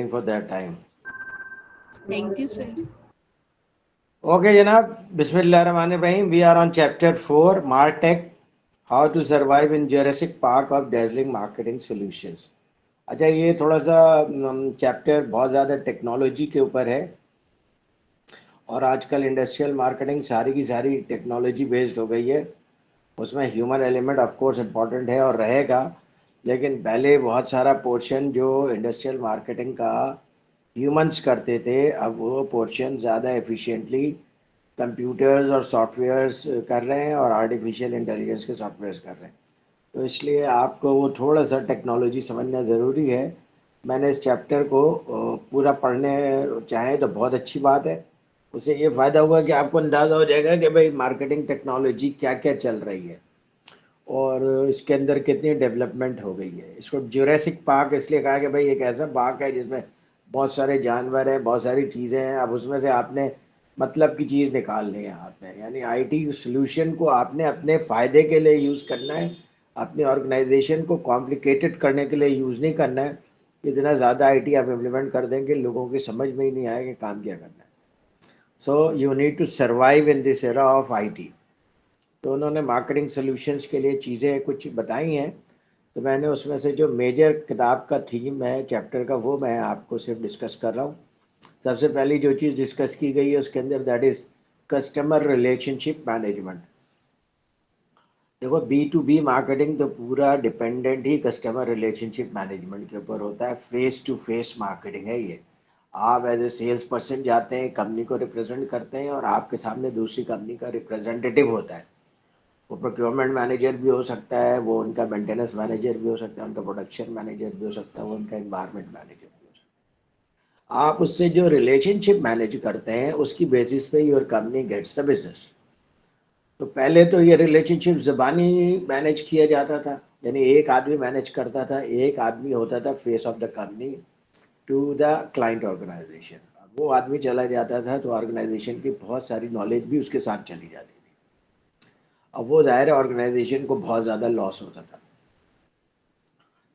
for that time. Thank you, sir. Okay, Janab. Bismillahirrahmanirrahim. We are on chapter 4, Martech, how to survive in Jurassic Park of dazzling marketing solutions. अच्छा, ये थोड़ा सा chapter बहुत ज़्यादा technology के ऊपर है और आजकल इंडस्ट्रियल मार्केटिंग सारी की सारी टेक्नोलॉजी बेस्ड हो गई है। उसमें human element of course important है और रहेगा, लेकिन पहले बहुत सारा पोर्शन जो इंडस्ट्रियल मार्केटिंग का ह्यूमंस करते थे, अब वो पोर्शन ज़्यादा एफिशिएंटली कंप्यूटर्स और सॉफ्टवेयर्स कर रहे हैं और आर्टिफिशियल इंटेलिजेंस के सॉफ्टवेयर्स कर रहे हैं। तो इसलिए आपको वो थोड़ा सा टेक्नोलॉजी समझना ज़रूरी है। मैंने इस चैप्टर को पूरा पढ़ने चाहें तो बहुत अच्छी बात है। उससे ये फ़ायदा हुआ कि आपको अंदाज़ा हो जाएगा कि भाई मार्केटिंग टेक्नोलॉजी क्या क्या चल रही है और इसके अंदर कितनी डेवलपमेंट हो गई है। इसको जुरासिक पार्क इसलिए कहा कि भाई एक ऐसा पार्क है जिसमें बहुत सारे जानवर हैं, बहुत सारी चीज़ें हैं। अब उसमें से आपने मतलब की चीज़ निकालनी है हाथ में, यानी आईटी सॉल्यूशन को आपने अपने फ़ायदे के लिए यूज़ करना है, अपनी ऑर्गेनाइजेशन को कॉम्प्लिकेटेड करने के लिए यूज़ नहीं करना है। इतना ज़्यादा आईटी आप इम्प्लीमेंट कर देंगे लोगों की समझ में ही नहीं आएगा काम क्या करना है। So you need to survive in this era of IT. तो उन्होंने मार्केटिंग सॉल्यूशंस के लिए चीज़ें कुछ बताई हैं, तो मैंने उसमें से जो मेजर किताब का थीम है चैप्टर का वो मैं आपको सिर्फ डिस्कस कर रहा हूँ। सबसे पहली जो चीज़ डिस्कस की गई है उसके अंदर that is customer relationship management. देखो, बी टू बी मार्केटिंग तो पूरा डिपेंडेंट ही कस्टमर रिलेशनशिप मैनेजमेंट के ऊपर होता है। फेस टू फेस मार्केटिंग है ये। आप एज ए सेल्स पर्सन जाते हैं, कंपनी को रिप्रेजेंट करते हैं और आपके सामने दूसरी कंपनी का रिप्रेजेंटेटिव होता है। वो प्रोक्योरमेंट मैनेजर भी हो सकता है, वो उनका मेंटेनेंस मैनेजर भी हो सकता है, उनका प्रोडक्शन मैनेजर भी हो सकता है, वो उनका एनवायरनमेंट मैनेजर भी हो सकता है। आप उससे जो रिलेशनशिप मैनेज करते हैं उसकी बेसिस पे your company gets the business. तो पहले तो ये रिलेशनशिप ज़बानी मैनेज किया जाता था, यानी एक आदमी मैनेज करता था, एक आदमी होता था face of the company to the client organisation. वो आदमी चला जाता था तो ऑर्गेनाइजेशन की बहुत सारी नॉलेज भी उसके साथ चली जाती थी। अब वो ज़ाहिर है ऑर्गेनाइजेशन को बहुत ज़्यादा लॉस होता था।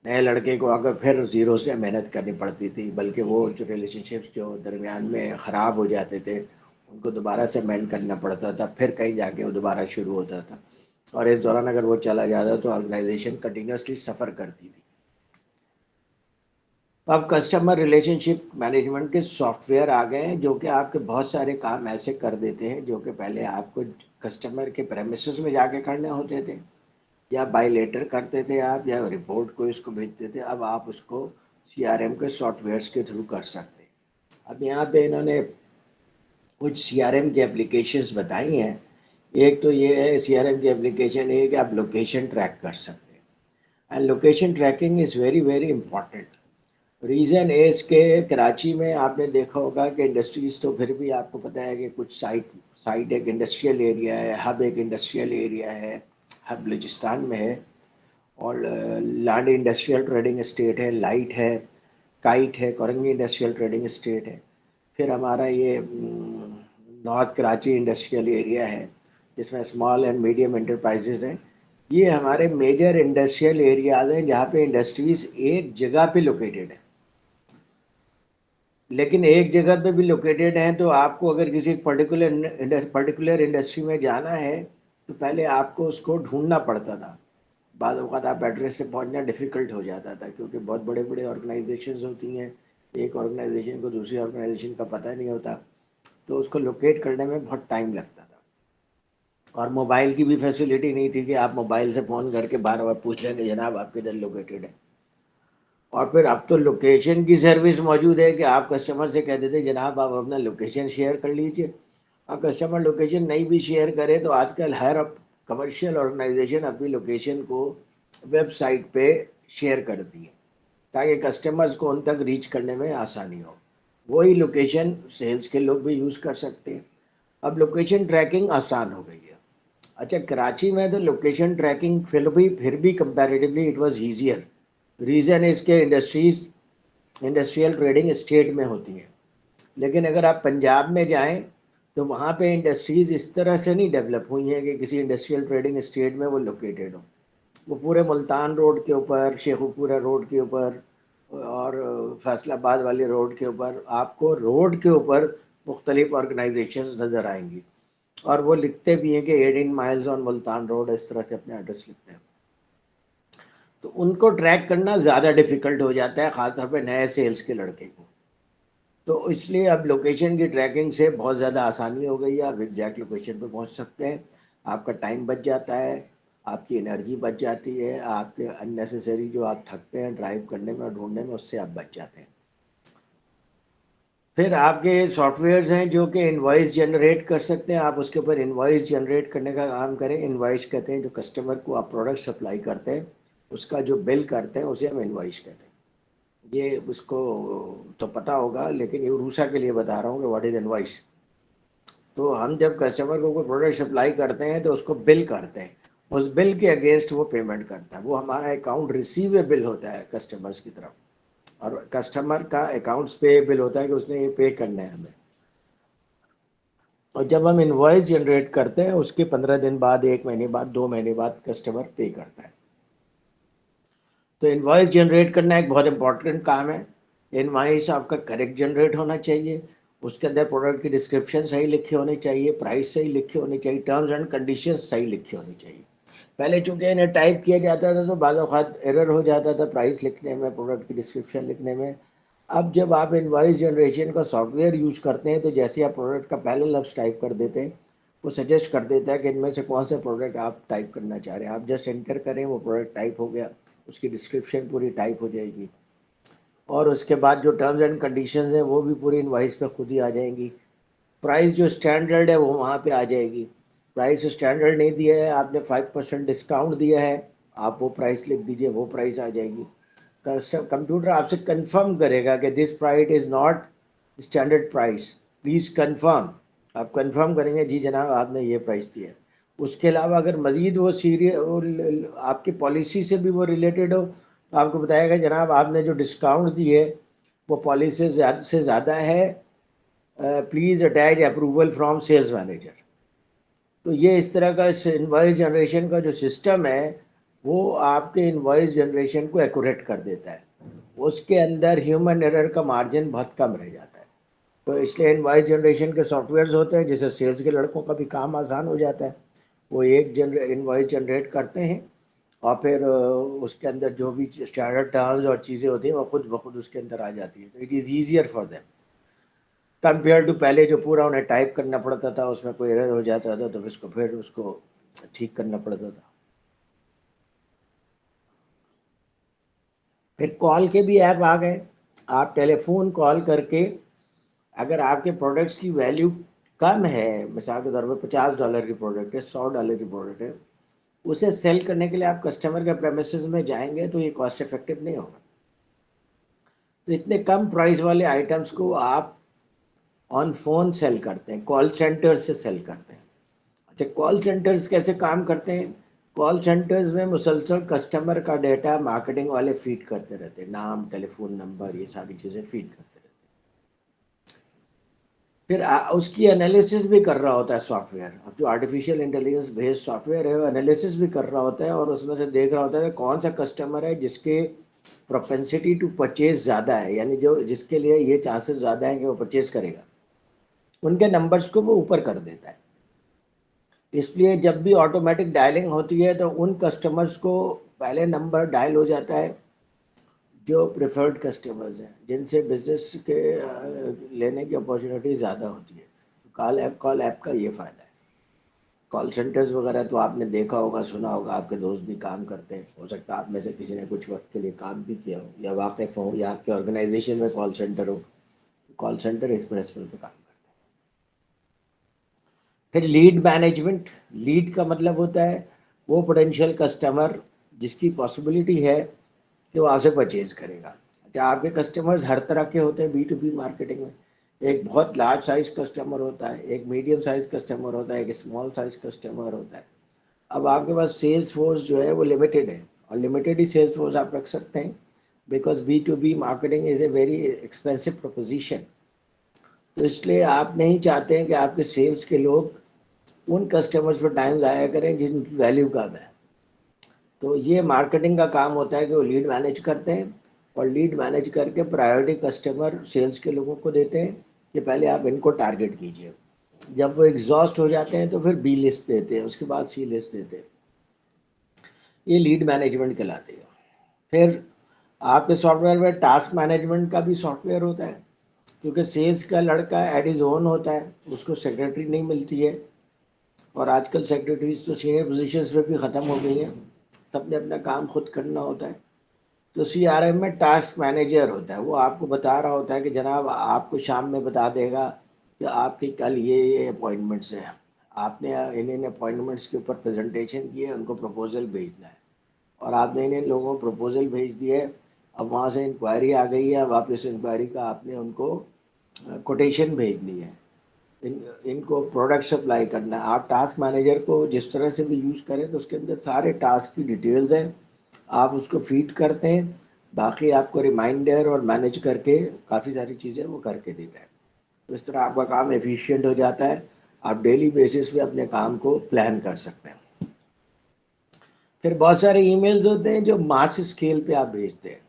नए लड़के को अगर फिर ज़ीरो से मेहनत करनी पड़ती थी, बल्कि वो जो रिलेशनशिप्स जो दरमियान में ख़राब हो जाते थे उनको दोबारा से मेंटेन करना पड़ता था, फिर कहीं जाके वो दोबारा शुरू होता था। और इस दौरान अगर वो चला जाता तो ऑर्गेनाइजेशन कंटिन्यूसली सफ़र करती थी। अब कस्टमर रिलेशनशिप मैनेजमेंट के सॉफ्टवेयर आ गए हैं जो कि आपके बहुत सारे काम ऐसे कर देते हैं जो कि पहले आपको कस्टमर के प्रेमिसेस में जाके करने होते थे, या बाय लेटर करते थे आप, या रिपोर्ट को इसको भेजते थे। अब आप उसको सीआरएम के सॉफ्टवेयर्स के थ्रू कर सकते हैं। अब यहाँ पे इन्होंने कुछ सीआरएम की एप्लीकेशंस बताई हैं। एक तो ये है सीआरएम की एप्लीकेशन है कि आप लोकेशन ट्रैक कर सकते हैं, and location tracking is very very important. Reason is के कराची में आपने देखा होगा कि इंडस्ट्रीज़ तो फिर भी आपको पता है कि कुछ साइट एक इंडस्ट्रियल एरिया है, हब एक इंडस्ट्रियल एरिया है, हब बलूचिस्तान में है, और लाड इंडस्ट्रियल ट्रेडिंग स्टेट है, लाइट है, काइट है, कोरंगी इंडस्ट्रियल ट्रेडिंग स्टेट है। फिर हमारा ये नॉर्थ कराची इंडस्ट्रियल एरिया है जिसमें स्मॉल एंड मीडियम एंटरप्राइजेज हैं। ये हमारे मेजर इंडस्ट्रियल एरियाज हैं जहाँ पे इंडस्ट्रीज़ एक जगह पे लोकेटेड है। लेकिन एक जगह पे भी लोकेटेड हैं तो आपको अगर किसी पर्टिकुलर इंडस्ट्री में जाना है तो पहले आपको उसको ढूंढना पड़ता था। बाद वक़्त आप एड्रेस से पहुंचना डिफ़िकल्ट हो जाता था क्योंकि बहुत बड़े बड़े ऑर्गेनाइजेशंस होती हैं, एक ऑर्गेनाइजेशन को दूसरी ऑर्गेनाइजेशन का पता नहीं होता, तो उसको लोकेट करने में बहुत टाइम लगता था। और मोबाइल की भी फैसिलिटी नहीं थी कि आप मोबाइल से फ़ोन करके बार बार पूछ लेंगे जनाब आप किधर लोकेटेड है। और फिर अब तो लोकेशन की सर्विस मौजूद है कि आप कस्टमर से कह देते जनाब आप अपना लोकेशन शेयर कर लीजिए। और कस्टमर लोकेशन नहीं भी शेयर करे तो आजकल हर कमर्शियल ऑर्गेनाइजेशन अपनी लोकेशन को वेबसाइट पे शेयर करती है ताकि कस्टमर्स को उन तक रीच करने में आसानी हो। वही लोकेशन सेल्स के लोग भी यूज़ कर सकते हैं। अब लोकेशन ट्रैकिंग आसान हो गई है। अच्छा, कराची में तो लोकेशन ट्रैकिंग फिर भी comparatively it was easier. Reason इसके इंडस्ट्रियल ट्रेडिंग स्टेट में होती हैं। लेकिन अगर आप पंजाब में जाएं तो वहाँ पे इंडस्ट्रीज़ इस तरह से नहीं डेवलप हुई हैं कि किसी इंडस्ट्रियल ट्रेडिंग स्टेट में वो लोकेटेड हो। वो पूरे मुल्तान रोड के ऊपर, शेखुपुरा रोड के ऊपर और फैसलाबाद वाली रोड के ऊपर आपको रोड के ऊपर मुख्तलिफ ऑर्गेनाइजेशंस नज़र आएंगी, और वो लिखते भी हैं कि 18 माइल्स ऑन मुल्तान रोड, इस तरह से अपने एड्रेस लिखते हैं। तो उनको ट्रैक करना ज़्यादा डिफ़िकल्ट हो जाता है, ख़ासतौर पे नए सेल्स के लड़के को। तो इसलिए अब लोकेशन की ट्रैकिंग से बहुत ज़्यादा आसानी हो गई है, आप एग्जैक्ट लोकेशन पे पहुंच सकते हैं, आपका टाइम बच जाता है, आपकी एनर्जी बच जाती है, आपके अननेसेसरी जो आप थकते हैं ड्राइव करने में और ढूंढने में, उससे आप बच जाते हैं। फिर आपके सॉफ्टवेयर्स हैं जो कि इनवॉइस जनरेट कर सकते हैं, आप उसके ऊपर इनवॉइस जनरेट करने का काम करें। इनवॉइस कहते हैं जो कस्टमर को आप प्रोडक्ट सप्लाई करते हैं उसका जो बिल करते हैं उसे हम इनवॉइस कहते हैं। ये उसको तो पता होगा, लेकिन ये रूसा के लिए बता रहा हूँ कि व्हाट इज इनवॉइस। तो हम जब कस्टमर को कोई प्रोडक्ट सप्लाई करते हैं तो उसको बिल करते हैं, उस बिल के अगेंस्ट वो पेमेंट करता है, वो हमारा अकाउंट रिसीवेबल होता है कस्टमर्स की तरफ, और कस्टमर का अकाउंट्स पेएबल होता है कि उसने ये पे करना है हमें। और जब हम इनवॉइस जनरेट करते हैं उसके 15 दिन बाद, 1 महीने बाद, 2 महीने बाद कस्टमर पे करता है। तो इनवॉइस जनरेट करना एक बहुत इंपॉर्टेंट काम है। इनवॉइस आपका करेक्ट जनरेट होना चाहिए, उसके अंदर प्रोडक्ट की डिस्क्रिप्शन सही लिखी होनी चाहिए, प्राइस सही लिखी होनी चाहिए, टर्म्स एंड कंडीशंस सही लिखी होनी चाहिए। पहले चूंकि इन्हें टाइप किया जाता था तो बाज़ औक़ात एरर हो जाता था प्राइस लिखने में, प्रोडक्ट की डिस्क्रिप्शन लिखने में। अब जब आप इनवॉइस जनरेशन का सॉफ्टवेयर यूज़ करते हैं तो जैसे आप प्रोडक्ट का पहले लफ्ज़ टाइप कर देते हैं, वो सजेस्ट कर देता है कि इनमें से कौन सा प्रोडक्ट आप टाइप करना चाह रहे हैं। आप जस्ट एंटर करें, वो प्रोडक्ट टाइप हो गया, उसकी डिस्क्रिप्शन पूरी टाइप हो जाएगी, और उसके बाद जो टर्म्स एंड कंडीशंस हैं वो भी पूरी इनवॉइस पे खुद ही आ जाएंगी। प्राइस जो स्टैंडर्ड है वो वहाँ पे आ जाएगी। प्राइस स्टैंडर्ड नहीं दिया है, आपने 5% डिस्काउंट दिया है, आप वो प्राइस लिख दीजिए, वो प्राइस आ जाएगी। कंप्यूटर आपसे कंफर्म करेगा कि this price is not standard price, please confirm. आप कंफर्म करेंगे, जी जनाब आपने ये प्राइस दिया है। उसके अलावा अगर मज़ीद वो आपकी पॉलिसी से भी वो रिलेटेड हो तो आपको बताएगा जनाब आपने जो डिस्काउंट दी है वो पॉलिसी से ज़्यादा है, please attach approval from sales manager. तो ये इस तरह का इनवॉइस जनरेशन का जो सिस्टम है वो आपके इनवॉइस जनरेशन को एक्यूरेट कर देता है, उसके अंदर ह्यूमन एरर का मार्जिन बहुत कम रह जाता है। तो इसलिए इनवॉइस जनरेशन के सॉफ्टवेयर्स होते हैं जिससे सेल्स के लड़कों का भी काम आसान हो जाता है। वो एक इनवॉइस जनरेट करते हैं और फिर उसके अंदर जो भी स्टैंडर्ड टर्म्स और चीज़ें होती हैं वो खुद ब खुद उसके अंदर आ जाती है। तो it is easier for them compare to पहले जो पूरा उन्हें टाइप करना पड़ता था, उसमें कोई एरर हो जाता था तो फिर उसको ठीक करना पड़ता था। फिर कॉल के भी ऐप आ गए, आप टेलीफोन कॉल करके अगर आपके प्रोडक्ट्स की वैल्यू कम है, मिसाल के तौर पर $50 की प्रोडक्ट है, $100 की प्रोडक्ट है, उसे सेल करने के लिए आप कस्टमर के प्रेमिसेस में जाएंगे तो ये कॉस्ट इफेक्टिव नहीं होगा। तो इतने कम प्राइस वाले आइटम्स को आप ऑन फोन सेल करते हैं, कॉल सेंटर से सेल करते हैं। अच्छा, कॉल सेंटर्स कैसे काम करते हैं? कॉल सेंटर्स में मुसलसल कस्टमर का डेटा मार्केटिंग वाले फीड करते रहते हैं, नाम, टेलीफोन नंबर, ये सारी चीज़ें फीड करते रहते हैं। फिर उसकी एनालिसिस भी कर रहा होता है सॉफ्टवेयर। अब जो आर्टिफिशियल इंटेलिजेंस बेस्ड सॉफ्टवेयर है वो एनालिसिस भी कर रहा होता है और उसमें से देख रहा होता है कि कौन सा कस्टमर है जिसके प्रोपेंसिटी टू परचेज ज़्यादा है, यानी जो जिसके लिए ये चांसेस ज़्यादा हैं कि वो परचेज करेगा, उनके नंबर्स को वो ऊपर कर देता है। इसलिए जब भी ऑटोमेटिक डायलिंग होती है तो उन कस्टमर्स को पहले नंबर डायल हो जाता है जो प्रेफर्ड कस्टमर्स हैं, जिनसे बिजनेस के लेने की अपॉर्चुनिटी ज़्यादा होती है। कॉल ऐप का ये फ़ायदा है। कॉल सेंटर्स वगैरह तो आपने देखा होगा, सुना होगा, आपके दोस्त भी काम करते हैं, हो सकता है आप में से किसी ने कुछ वक्त के लिए काम भी किया हो या वाकिफ़ हो या आपके ऑर्गेनाइजेशन में कॉल सेंटर हो। कॉल सेंटर इस प्रिंसिपल पे काम करते हैं। फिर लीड मैनेजमेंट। लीड का मतलब होता है वो पोटेंशियल कस्टमर जिसकी पॉसिबिलिटी है कि वो आपसे परचेज करेगा। अच्छा, आपके कस्टमर्स हर तरह के होते हैं बी टू बी मार्केटिंग में। एक बहुत लार्ज साइज कस्टमर होता है, एक मीडियम साइज कस्टमर होता है, एक स्मॉल साइज कस्टमर होता है। अब आपके पास सेल्स फोर्स जो है वो लिमिटेड है, और लिमिटेड ही सेल्स फोर्स आप रख सकते हैं, because B to B marketing is a very expensive proposition. तो इसलिए आप नहीं चाहते हैं कि आपके सेल्स के लोग उन कस्टमर्स पर टाइम ज़ाया करें जिनकी वैल्यू कम है। तो ये मार्केटिंग का काम होता है कि वो लीड मैनेज करते हैं और लीड मैनेज करके प्रायोरिटी कस्टमर सेल्स के लोगों को देते हैं कि पहले आप इनको टारगेट कीजिए। जब वो एग्जॉस्ट हो जाते हैं तो फिर बी लिस्ट देते हैं, उसके बाद सी लिस्ट देते हैं। ये लीड मैनेजमेंट कहलाते हैं। फिर आपके सॉफ्टवेयर में टास्क मैनेजमेंट का भी सॉफ्टवेयर होता है, क्योंकि सेल्स का लड़का एट इज ओन होता है, उसको सेक्रेटरी नहीं मिलती है। और आजकल सेक्रेटरीज तो सीनियर पोजीशंस पे भी ख़त्म हो गई हैं, सबने अपना काम खुद करना होता है। तो CRM में टास्क मैनेजर होता है, वो आपको बता रहा होता है कि जनाब आपको शाम में बता देगा कि आपके कल ये अपॉइंटमेंट्स हैं, आपने इन इन अपॉइंटमेंट्स के ऊपर प्रेजेंटेशन की है, उनको प्रपोजल भेजना है, और आपने इन इन लोगों को प्रपोजल भेज दिया है। अब वहाँ से इंक्वायरी आ गई है, अब वापस इंक्वायरी का आपने उनको कोटेशन भेजनी है, इनको प्रोडक्ट सप्लाई करना है। आप टास्क मैनेजर को जिस तरह से भी यूज़ करें तो उसके अंदर सारे टास्क की डिटेल्स हैं, आप उसको फीड करते हैं, बाकी आपको रिमाइंडर और मैनेज करके काफ़ी सारी चीज़ें वो करके देता है। तो इस तरह आपका काम एफिशिएंट हो जाता है, आप डेली बेसिस पे अपने काम को प्लान कर सकते हैं। फिर बहुत सारे ईमेल्स होते हैं जो मास स्केल पे आप भेजते हैं।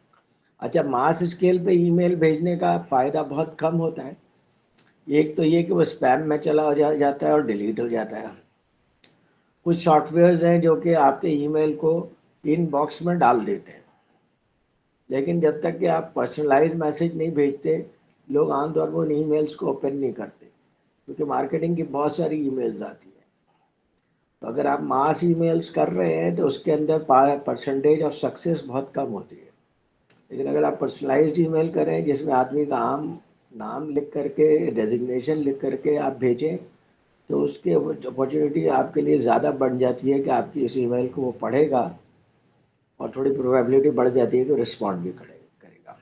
अच्छा, मास स्केल पे ईमेल भेजने का फ़ायदा बहुत कम होता है। एक तो ये कि वो स्पैम में चला हो जाता है और डिलीट हो जाता है। कुछ सॉफ्टवेयर्स हैं जो कि आपके ईमेल को इनबॉक्स में डाल देते हैं, लेकिन जब तक कि आप पर्सनलाइज मैसेज नहीं भेजते, लोग आमतौर पर उन ईमेल्स को ओपन नहीं करते, क्योंकि मार्केटिंग की बहुत सारी ईमेल्स आती हैं। तो अगर आप मास ईमेल्स कर रहे हैं तो उसके अंदर परसेंटेज ऑफ सक्सेस बहुत कम होती है। लेकिन अगर आप पर्सनलाइज्ड ईमेल करें जिसमें आदमी का नाम लिख करके, डेजिग्नेशन लिख करके आप भेजें, तो उसकी अपॉर्चुनिटी आपके लिए ज़्यादा बढ़ जाती है कि आपकी इस ईमेल को वो पढ़ेगा, और थोड़ी प्रोबेबिलिटी बढ़ जाती है कि रिस्पॉन्ड भी करेगा।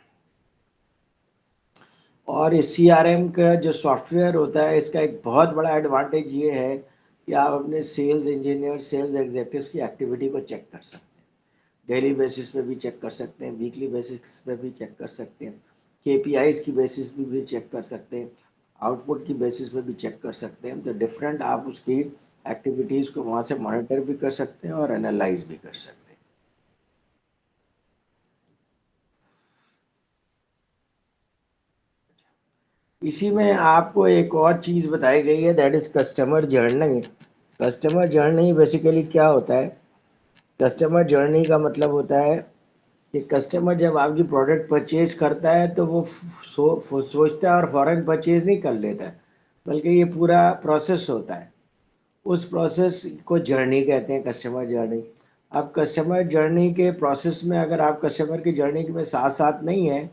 और इस CRM का जो सॉफ्टवेयर होता है, इसका एक बहुत बड़ा एडवांटेज ये है कि आप अपने सेल्स इंजीनियर, सेल्स एग्जीक्यूटिव्स की एक्टिविटी को चेक कर सकते हैं। डेली बेसिस पे भी चेक कर सकते हैं, वीकली बेसिस पे भी चेक कर सकते हैं, KPIs की बेसिस पे भी चेक कर सकते हैं, आउटपुट की बेसिस पे भी चेक कर सकते हैं। तो डिफरेंट आप उसकी एक्टिविटीज़ को वहाँ से मॉनिटर भी कर सकते हैं और एनालाइज भी कर सकते हैं। इसी में आपको एक और चीज़ बताई गई है, that is customer journey. Customer journey basically क्या होता है? कस्टमर जर्नी का मतलब होता है कि कस्टमर जब आपकी प्रोडक्ट परचेज करता है तो वो सोचता है और फ़ौरन परचेज नहीं कर लेता है, बल्कि ये पूरा प्रोसेस होता है। उस प्रोसेस को जर्नी कहते हैं, कस्टमर जर्नी। अब कस्टमर जर्नी के प्रोसेस में अगर आप कस्टमर की जर्नी में साथ साथ नहीं है,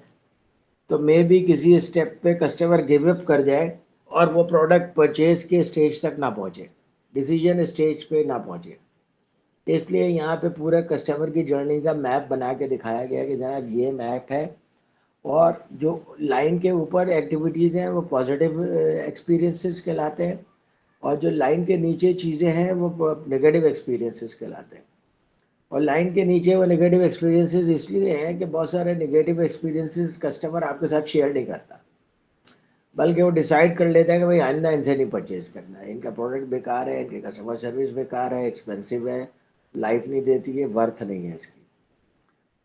तो मे भी किसी स्टेप पे कस्टमर गिव अप कर जाए और वो प्रोडक्ट परचेज के स्टेज तक ना पहुँचे, डिसीजन स्टेज पे ना पहुँचे। इसलिए यहाँ पे पूरा कस्टमर की जर्नी का मैप बना के दिखाया गया कि जनाब ये मैप है, और जो लाइन के ऊपर एक्टिविटीज़ हैं वो पॉजिटिव एक्सपीरियंसेस कहलाते हैं, और जो लाइन के नीचे चीज़ें हैं वो नेगेटिव एक्सपीरियंसेस कहलाते हैं। और लाइन के नीचे वो नेगेटिव एक्सपीरियंसेस इसलिए हैं कि बहुत सारे नेगेटिव एक्सपीरियंसेस कस्टमर आपके साथ शेयर नहीं करता, बल्कि वो डिसाइड कर लेता है कि भाई आइंदा इनसे नहीं परचेज करना है, इनका प्रोडक्ट बेकार है, इनकी कस्टमर सर्विस बेकार है, एक्सपेंसिव है, लाइफ नहीं देती है, वर्थ नहीं है इसकी।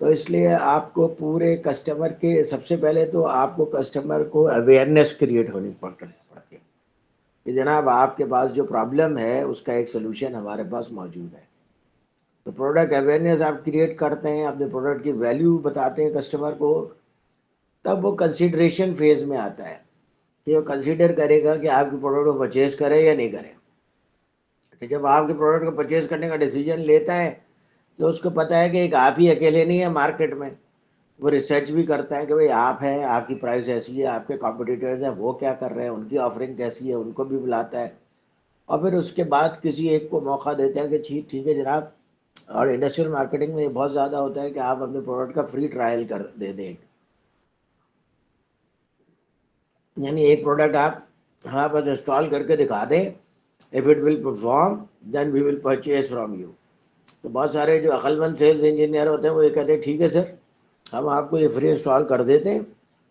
तो इसलिए आपको पूरे कस्टमर के, सबसे पहले तो आपको कस्टमर को अवेयरनेस क्रिएट होनी पड़ती है कि जनाब आपके पास जो प्रॉब्लम है उसका एक सोल्यूशन हमारे पास मौजूद है। तो प्रोडक्ट अवेयरनेस आप क्रिएट करते हैं, अपने प्रोडक्ट की वैल्यू बताते हैं कस्टमर को, तब वो कंसिडरेशन फेज में आता है कि वो कंसीडर करेगा कि आपके प्रोडक्ट को परचेज करे या नहीं करे। तो जब आपके प्रोडक्ट को परचेज करने का डिसीजन लेता है तो उसको पता है कि एक आप ही अकेले नहीं है मार्केट में। वो रिसर्च भी करता है कि भाई आप हैं, आपकी प्राइस ऐसी है, आपके कॉम्पिटिटर्स हैं वो क्या कर रहे हैं, उनकी ऑफरिंग कैसी है, उनको भी बुलाता है, और फिर उसके बाद किसी एक को मौका देता है कि ठीक ठीक है जनाब। और इंडस्ट्रियल मार्केटिंग में ये बहुत ज़्यादा होता है कि आप अपने प्रोडक्ट का फ्री ट्रायल कर दे दें, यानी एक प्रोडक्ट आप हमारे पास इंस्टॉल करके दिखा दें, if it will perform then we will purchase from you. तो बहुत सारे जो अक्लमंद सेल्स इंजीनियर होते हैं वो ये कहते हैं ठीक है सर, हम आपको ये फ्री इंस्टॉल कर देते हैं,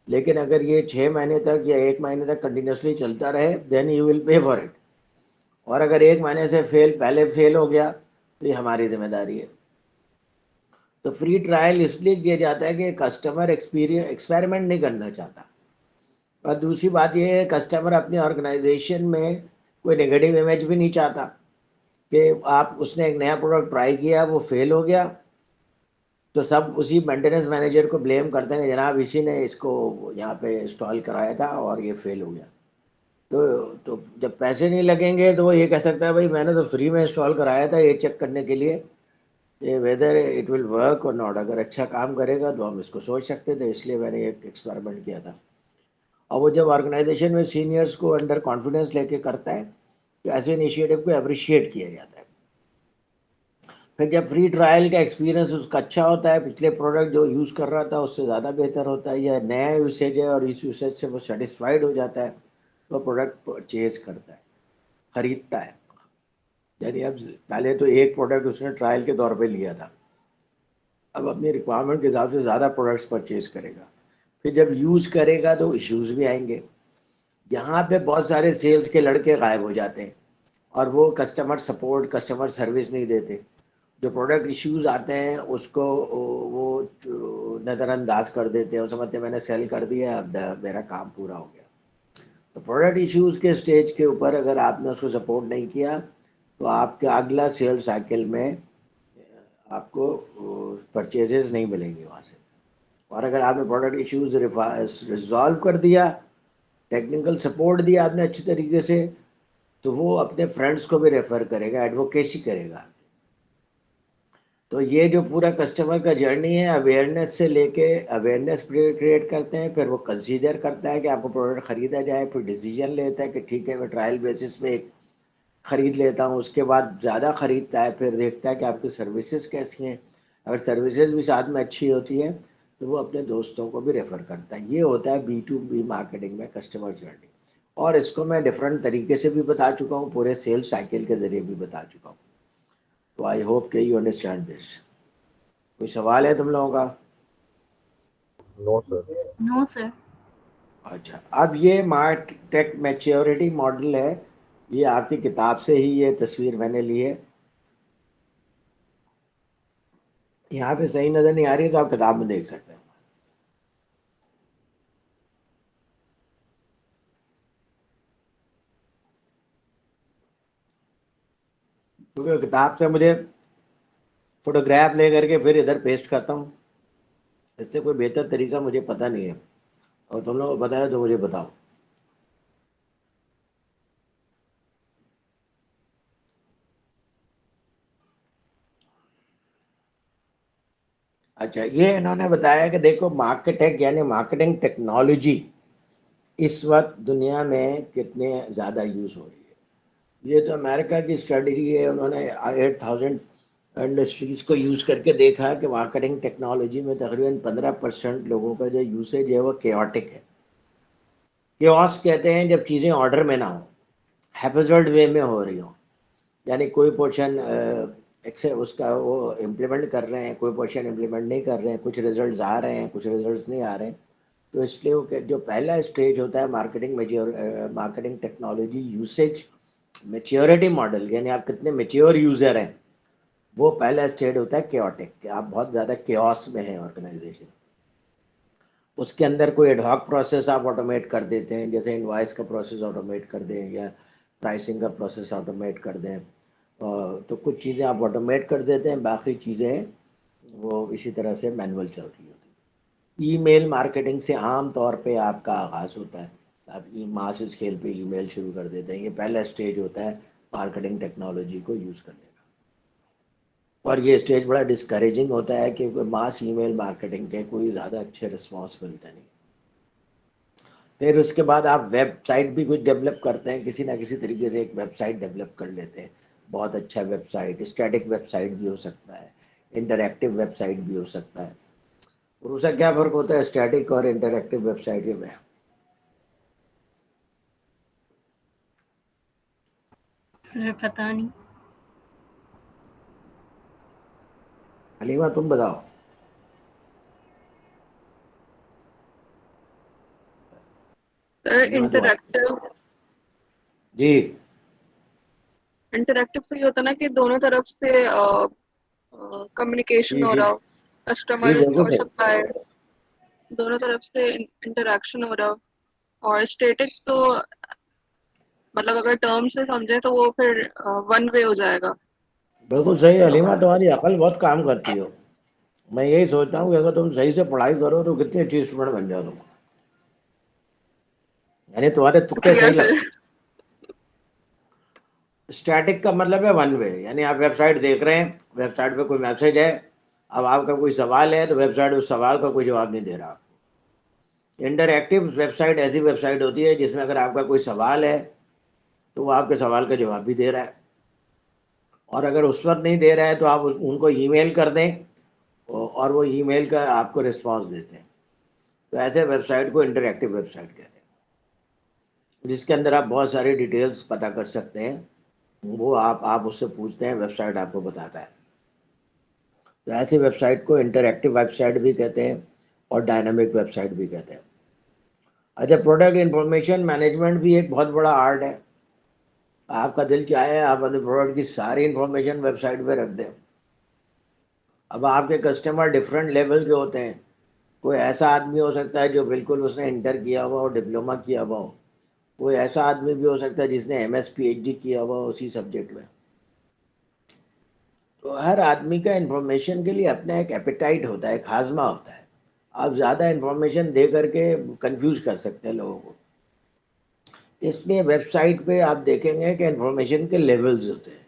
लेकिन अगर ये 6 महीने तक या 1 महीने तक कंटिन्यूसली चलता रहे then you will pay for it, और अगर 1 महीने से पहले फेल हो गया तो ये हमारी जिम्मेदारी है। तो फ्री ट्रायल इसलिए किया जाता है कि कस्टमर एक्सपेरिमेंट नहीं करना चाहता। और दूसरी बात यह है, कस्टमर अपनी ऑर्गेनाइजेशन में कोई नेगेटिव इमेज भी नहीं चाहता कि आप उसने एक नया प्रोडक्ट ट्राई किया, वो फेल हो गया, तो सब उसी मेंटेनेंस मैनेजर को ब्लेम करते हैं, जनाब इसी ने इसको यहाँ पे इंस्टॉल कराया था और ये फेल हो गया। तो जब पैसे नहीं लगेंगे तो वो ये कह सकता है भाई मैंने तो फ्री में इंस्टॉल कराया था ये चेक करने के लिए ये वेदर इट विल वर्क और नॉट। अगर अच्छा काम करेगा तो हम इसको सोच सकते थे, इसलिए मैंने एक एक्सपेरिमेंट किया था। और वो जब ऑर्गेनाइजेशन में सीनियर्स को अंडर कॉन्फिडेंस लेके करता है तो ऐसे इनिशिएटिव को अप्रिशिएट किया जाता है। फिर जब फ्री ट्रायल का एक्सपीरियंस उसका अच्छा होता है, पिछले प्रोडक्ट जो यूज़ कर रहा था उससे ज़्यादा बेहतर होता है, या नया यूसेज है और इस यूसेज से वो सेटिस्फाइड हो जाता है, तो प्रोडक्ट परचेज करता है, खरीदता है। यानी अब पहले तो एक प्रोडक्ट उसने ट्रायल के तौर पे लिया था, अब अपनी रिक्वायरमेंट के हिसाब से ज़्यादा प्रोडक्ट्स परचेज करेगा। फिर जब यूज़ करेगा तो इश्यूज़ भी आएंगे। यहाँ पे बहुत सारे सेल्स के लड़के गायब हो जाते हैं और वो कस्टमर सपोर्ट, कस्टमर सर्विस नहीं देते। जो प्रोडक्ट इश्यूज आते हैं उसको वो नज़रअंदाज कर देते हैं, वो समझते हैं मैंने सेल कर दिया, अब मेरा काम पूरा हो गया। तो प्रोडक्ट इश्यूज के स्टेज के ऊपर अगर आपने उसको सपोर्ट नहीं किया तो आपके अगला सेल साइकिल में आपको परचेजेस नहीं मिलेंगे वहाँ से। और अगर आपने प्रोडक्ट इश्यूज रिजॉल्व कर दिया, टेक्निकल सपोर्ट दिया आपने अच्छी तरीके से, तो वो अपने फ्रेंड्स को भी रेफर करेगा, एडवोकेसी करेगा। तो ये जो पूरा कस्टमर का जर्नी है, अवेयरनेस से लेके अवेयरनेस क्रिएट करते हैं, फिर वो कंसीडर करता है कि आपको प्रोडक्ट ख़रीदा जाए, फिर डिसीजन लेता है कि ठीक है मैं ट्रायल बेसिस पे एक ख़रीद लेता हूँ, उसके बाद ज़्यादा ख़रीदता है, फिर देखता है कि आपकी सर्विसेज कैसी हैं। अगर सर्विसेज भी साथ में अच्छी होती है तो वो अपने दोस्तों को भी रेफ़र करता है। ये होता है B2B मार्केटिंग में कस्टमर जर्नी। और इसको मैं डिफरेंट तरीके से भी बता चुका हूँ, पूरे सेल्स साइकिल के ज़रिए भी बता चुका हूँ। तो आई होप कि यू अंडरस्टैंड दिस। कोई सवाल है तुम लोगों का? No sir. No sir. अच्छा, अब ये मार्टेक मैच्योरिटी मॉडल है, ये आपकी किताब से ही ये तस्वीर मैंने ली है। यहाँ पे सही नज़र नहीं आ रही तो आप किताब में देख सकते हैं। क्योंकि किताब से मुझे फोटोग्राफ ले करके फिर इधर पेस्ट करता हूँ, इससे कोई बेहतर तरीका मुझे पता नहीं है, और तुम लोगों को पता है तो मुझे बताओ। अच्छा, ये इन्होंने बताया कि देखो मार्केटेक यानी मार्केटिंग टेक्नोलॉजी इस वक्त दुनिया में कितने ज़्यादा यूज़ हो रही है। ये तो अमेरिका की स्टडी है, उन्होंने 8000 इंडस्ट्रीज़ को यूज़ करके देखा कि मार्केटिंग टेक्नोलॉजी में तकरीबन 15% लोगों का जो यूसेज है वो केओटिक है। केओस कहते हैं जब चीज़ें ऑर्डर में ना हो, हैपजर्ड वे में हो रही हो, यानी कोई पोर्शन उसका वो इम्प्लीमेंट कर रहे हैं, कोई पोर्शन इम्प्लीमेंट नहीं कर रहे हैं, कुछ रिजल्ट्स आ रहे हैं, कुछ रिजल्ट्स नहीं आ रहे हैं। तो इसलिए वो जो पहला स्टेज होता है marketing technology usage maturity model, यानी आप कितने मेच्योर यूज़र हैं, वो पहला स्टेज होता है केओटिक, कि आप बहुत ज़्यादा केओस में हैं ऑर्गेनाइजेशन। उसके अंदर कोई एडहॉक प्रोसेस आप ऑटोमेट कर देते हैं, जैसे इनवॉइस का प्रोसेस ऑटोमेट कर दें या प्राइसिंग का प्रोसेस ऑटोमेट कर दें। तो कुछ चीज़ें आप ऑटोमेट कर देते हैं, बाकी चीज़ें वो इसी तरह से मैनुअल चल रही होती है। ईमेल मार्केटिंग से आम तौर पे आपका आगाज़ होता है, आप मास स्केल पे ईमेल शुरू कर देते हैं, ये पहला स्टेज होता है मार्केटिंग टेक्नोलॉजी को यूज़ करने का। और ये स्टेज बड़ा डिस्करेजिंग होता है क्योंकि मास ईमेल मार्केटिंग के कोई ज़्यादा अच्छे रिस्पॉन्स मिलते नहीं। फिर उसके बाद आप वेबसाइट भी कुछ डेवलप करते हैं, किसी ना किसी तरीके से एक वेबसाइट डेवलप कर लेते हैं, बहुत अच्छा वेबसाइट, स्टैटिक वेबसाइट भी हो सकता है, इंटरैक्टिव वेबसाइट भी हो सकता है। और उसका क्या फ़र्क होता है स्टैटिक और इंटरैक्टिव वेबसाइट में? सर पता नहीं। हलीमा तुम बताओ। सर हलीमा तो इंटरैक्टिव जी इंटरैक्टिव तो ये होता है ना कि दोनों तरफ से कम्युनिकेशन जी हो जी रहा हो। जी कस्टमर बिल्कुल और सही। सप्लायर दोनों तरफ से इंटरेक्शन हो रहा हो। और स्टैटिक तो मतलब अगर टर्म से समझे तो वो फिर वन वे हो जाएगा। बिल्कुल सही हलीमा, तुम्हारी अकल बहुत काम करती हो। मैं यही सोचता हूँ कि अगर तुम सही से पढ़ाई करो तो कितनी अच्छी स्टूडेंट बन जाओ तुम। यानी तुम्हारे तुक्के शुक्रिया सही सर। लगते हैं। स्टैटिक का मतलब है वन वे, यानी आप वेबसाइट देख रहे हैं, वेबसाइट पे कोई मैसेज है, अब आपका कोई सवाल है तो वेबसाइट उस सवाल का कोई जवाब नहीं दे रहा। इंटरएक्टिव वेबसाइट ऐसी वेबसाइट होती है जिसमें अगर आपका कोई सवाल है तो वो आपके सवाल का जवाब भी दे रहा है, और अगर उस वक्त नहीं दे रहा है तो आप उनको ईमेल कर दें और वो ईमेल का आपको रिस्पांस देते हैं। तो ऐसे वेबसाइट को इंटरएक्टिव वेबसाइट कहते हैं, जिसके अंदर आप बहुत सारी डिटेल्स पता कर सकते हैं। वो आप उससे पूछते हैं, वेबसाइट आपको बताता है। तो ऐसी वेबसाइट को इंटरएक्टिव वेबसाइट भी कहते हैं और डायनामिक वेबसाइट भी कहते हैं। अच्छा, प्रोडक्ट इंफॉर्मेशन मैनेजमेंट भी एक बहुत बड़ा आर्ट है। आपका दिल चाहे आप अपने प्रोडक्ट की सारी इंफॉर्मेशन वेबसाइट पे रख दें। अब आपके कस्टमर डिफरेंट लेवल के होते हैं। कोई ऐसा आदमी हो सकता है जो बिल्कुल उसने इंटर किया हुआ हो, डिप्लोमा किया हुआ हो। कोई ऐसा आदमी भी हो सकता है जिसने MS PhD किया हुआ हो उसी सब्जेक्ट में। तो हर आदमी का इंफॉर्मेशन के लिए अपना एक एपेटाइट होता है, एक हाजमा होता है। आप ज़्यादा इंफॉर्मेशन दे करके कंफ्यूज कर सकते हैं लोगों को। इसलिए वेबसाइट पे आप देखेंगे कि इंफॉर्मेशन के लेवल्स होते हैं।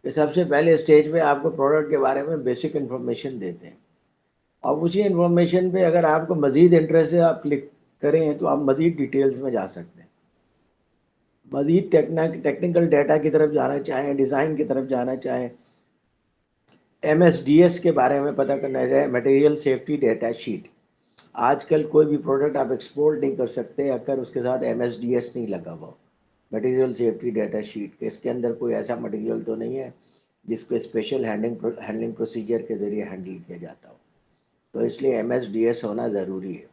कि सबसे पहले स्टेज पे आपको प्रोडक्ट के बारे में बेसिक इंफॉर्मेशन देते हैं, और उसी इंफॉर्मेशन पे अगर आपको मज़ीद इंटरेस्ट है, आप क्लिक करें तो आप मज़ीद डिटेल्स में जा सकते हैं। मज़ीद टेक्निकल डाटा की तरफ जाना चाहें, डिज़ाइन की तरफ जाना चाहें, MSDS के बारे में पता करना चाहें, मटेरियल सेफ्टी डेटा शीट। आजकल कोई भी प्रोडक्ट आप एक्सपोर्ट नहीं कर सकते अगर उसके साथ MSDS नहीं लगा हुआ, मटेरियल सेफ्टी डेटा शीट के। इसके अंदर कोई ऐसा मटेरियल तो नहीं है जिसको स्पेशल हैंडलिंग प्रोसीजर के ज़रिए हैंडल किया जाता हो। तो इसलिए MSDS होना ज़रूरी है।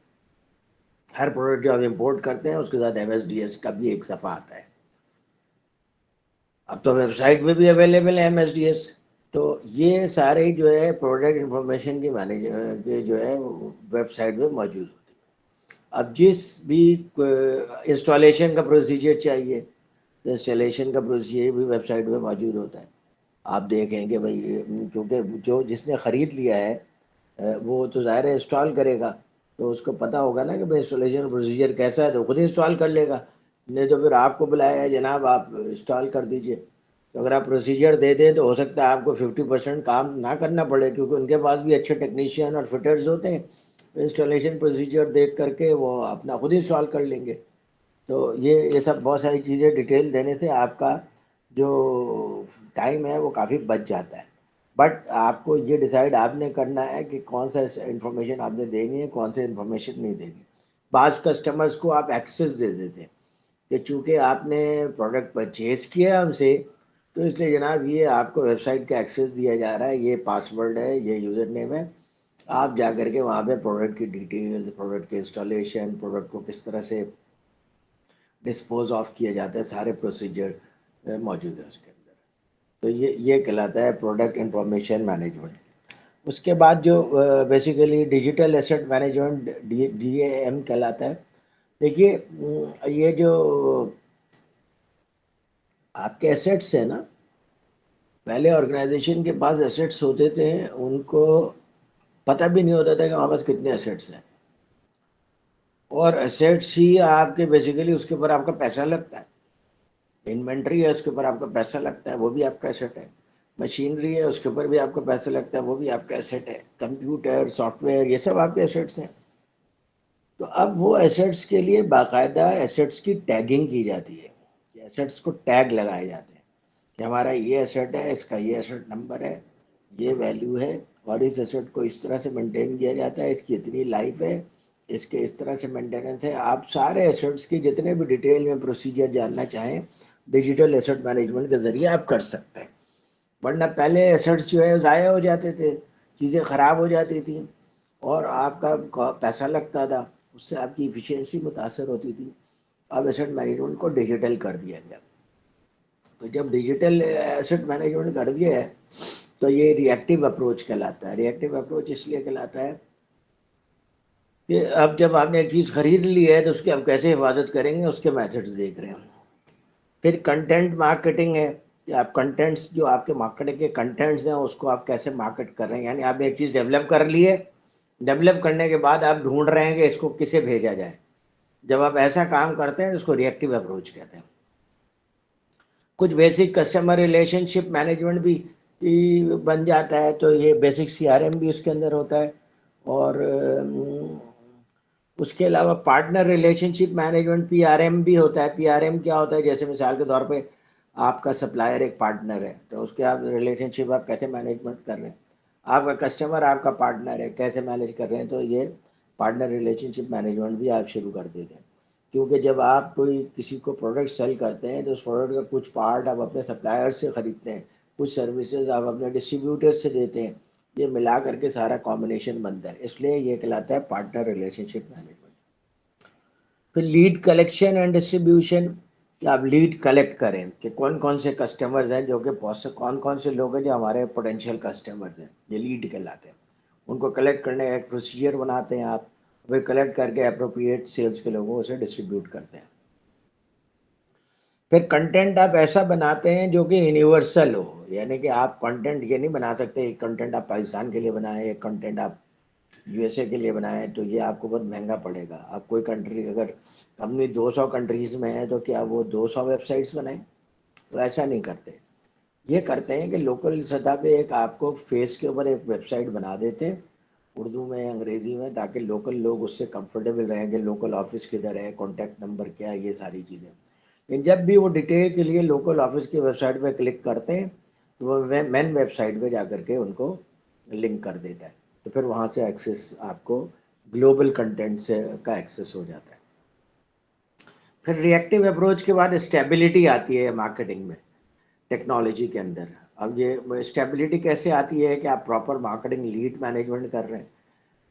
हर प्रोडक्ट जो आप इंपोर्ट करते हैं उसके साथ MSDS का भी एक सफ़ा आता है। अब तो वेबसाइट में भी अवेलेबल है MSDS। तो ये सारे जो है प्रोडक्ट इंफॉर्मेशन की के जो है वेबसाइट में मौजूद होती है। अब जिस भी इंस्टॉलेशन का प्रोसीजर चाहिए, तो इंस्टॉलेशन का प्रोसीजर भी वेबसाइट में मौजूद होता है। आप देखें कि भाई क्योंकि जो जिसने ख़रीद लिया है वो तो ज़ाहिर है इंस्टॉल करेगा, तो उसको पता होगा ना कि भाई इंस्टॉलेशन प्रोसीजर कैसा है, तो खुद इंस्टॉल कर लेगा। नहीं तो फिर आपको बुलाया है, जनाब आप इंस्टॉल कर दीजिए। तो अगर आप प्रोसीजर दे दें तो हो सकता है आपको 50% काम ना करना पड़े, क्योंकि उनके पास भी अच्छे टेक्नीशियन और फिटर्स होते हैं। इंस्टॉलेशन प्रोसीजर देख करके वो अपना खुद इंस्टॉल कर लेंगे। तो ये सब बहुत सारी चीज़ें डिटेल देने से आपका जो टाइम है वो काफ़ी बच जाता है। बट आपको ये डिसाइड आपने करना है कि कौन सा इंफॉर्मेशन आपने देनी है, कौन सा इंफॉर्मेशन नहीं देनी। बाज़ कस्टमर्स को आप एक्सेस दे देते हैं कि चूँकि आपने प्रोडक्ट परचेज़ किया हमसे, तो इसलिए जनाब ये आपको वेबसाइट का एक्सेस दिया जा रहा है, ये पासवर्ड है, ये यूज़र नेम है। आप जा कर के वहाँ पे प्रोडक्ट की डिटेल्स, प्रोडक्ट के इंस्टॉलेशन, प्रोडक्ट को किस तरह से डिस्पोज ऑफ किया जाता है, सारे प्रोसीजर मौजूद है उसके अंदर। तो ये कहलाता है प्रोडक्ट इंफॉर्मेशन मैनेजमेंट। उसके बाद जो basically digital asset management DAM कहलाता है। देखिए ये जो आपके एसेट्स हैं ना, पहले ऑर्गेनाइजेशन के पास एसेट्स होते थे, उनको पता भी नहीं होता था कि हमारे पास कितने एसेट्स हैं। और एसेट्स ही आपके बेसिकली उसके ऊपर आपका पैसा लगता है। इन्वेंट्री है उसके ऊपर आपका पैसा लगता है, वो भी आपका एसेट है। मशीनरी है उसके ऊपर भी आपका पैसा लगता है, वो भी आपका एसेट है। कंप्यूटर, सॉफ्टवेयर, ये सब आपके एसेट्स हैं। तो अब वो एसेट्स के लिए बाकायदा एसेट्स की टैगिंग की जाती है, कि एसेट्स को टैग लगाए जाते हैं कि हमारा ये एसेट है, इसका ये एसेट नंबर है, ये वैल्यू है, और इस एसेट को इस तरह से मेंटेन किया जाता है, इसकी इतनी लाइफ है, इसके इस तरह से मेंटेनेंस है। आप सारे एसेट्स की जितने भी डिटेल में प्रोसीजर जानना चाहें, डिजिटल एसेट मैनेजमेंट के ज़रिए आप कर सकते हैं। वरना पहले एसेट्स जो है ज़ाया हो जाते थे, चीज़ें ख़राब हो जाती थी और आपका पैसा लगता था, उससे आपकी इफ़िशियंसी मुतासर होती थी। अब एसेट मैनेजमेंट को डिजिटल कर दिया गया। तो जब डिजिटल एसेट मैनेजमेंट कर दिया है तो ये रिएक्टिव अप्रोच कहलाता है। रिएक्टिव अप्रोच इसलिए कहलाता है कि अब जब आपने एक चीज़ खरीद ली है तो उसकी आप कैसे हिफाजत करेंगे, उसके मेथड्स देख रहे हैं। फिर कंटेंट मार्केटिंग है कि आप कंटेंट्स, जो आपके मार्केटिंग के कंटेंट्स हैं उसको आप कैसे मार्केट कर रहे हैं। यानी आपने एक चीज़ डेवलप कर ली है, डेवलप करने के बाद आप ढूंढ रहे हैं कि इसको किसे भेजा जाए। जब आप ऐसा काम करते हैं तो उसको रिएक्टिव अप्रोच कहते हैं। कुछ बेसिक कस्टमर रिलेशनशिप मैनेजमेंट भी बन जाता है, तो ये बेसिक सीआरएम भी उसके अंदर होता है। और उसके अलावा पार्टनर रिलेशनशिप मैनेजमेंट पीआरएम भी होता है। पीआरएम क्या होता है, जैसे मिसाल के तौर पे आपका सप्लायर एक पार्टनर है, तो उसके आप रिलेशनशिप आप कैसे मैनेजमेंट कर रहे हैं। आपका कस्टमर आपका पार्टनर है, कैसे मैनेज कर रहे हैं, तो ये पार्टनर रिलेशनशिप मैनेजमेंट भी आप शुरू कर देते हैं। क्योंकि जब आप कोई किसी को प्रोडक्ट सेल करते हैं तो उस प्रोडक्ट का कुछ पार्ट आप अपने सप्लायर से ख़रीदते हैं, कुछ सर्विसेज आप अपने डिस्ट्रीब्यूटर से देते हैं, ये मिला करके सारा कॉम्बिनेशन बनता है, इसलिए ये कहलाता है पार्टनर रिलेशनशिप मैनेजमेंट। फिर लीड कलेक्शन एंड डिस्ट्रीब्यूशन, कि आप लीड कलेक्ट करें कि कौन कौन से कस्टमर्स हैं जो कि कौन कौन से लोग हैं जो हमारे पोटेंशियल कस्टमर्स हैं, ये लीड कहलाते हैं। उनको कलेक्ट करने का एक प्रोसीजर बनाते हैं आप, फिर कलेक्ट करके अप्रोप्रिएट सेल्स के लोगों से डिस्ट्रीब्यूट करते हैं। फिर कंटेंट आप ऐसा बनाते हैं जो कि यूनिवर्सल हो, यानी कि आप कंटेंट ये नहीं बना सकते एक कंटेंट आप पाकिस्तान के लिए बनाएं, एक कंटेंट आप यूएसए के लिए बनाएं, तो ये आपको बहुत महंगा पड़ेगा। आप कोई कंट्री, अगर कंपनी 200 कंट्रीज़ में है तो क्या वो 200 वेबसाइट्स बनाएं, तो ऐसा नहीं करते। ये करते हैं कि लोकल सतह पे एक आपको फेस के ऊपर एक वेबसाइट बना देते हैं, उर्दू में अंग्रेज़ी में, ताकि लोकल लोग उससे कंफर्टेबल रहें कि लोकल ऑफिस किधर है, कॉन्टैक्ट नंबर क्या है, ये सारी चीज़ें। लेकिन जब भी वो डिटेल के लिए लोकल ऑफिस की वेबसाइट पे क्लिक करते हैं तो वो मेन वेबसाइट पे जा कर के उनको लिंक कर देता है, तो फिर वहाँ से एक्सेस आपको ग्लोबल कंटेंट से का एक्सेस हो जाता है। फिर रिएक्टिव अप्रोच के बाद स्टेबिलिटी आती है मार्केटिंग में, टेक्नोलॉजी के अंदर। अब ये स्टेबिलिटी कैसे आती है कि आप प्रॉपर मार्केटिंग लीड मैनेजमेंट कर रहे हैं,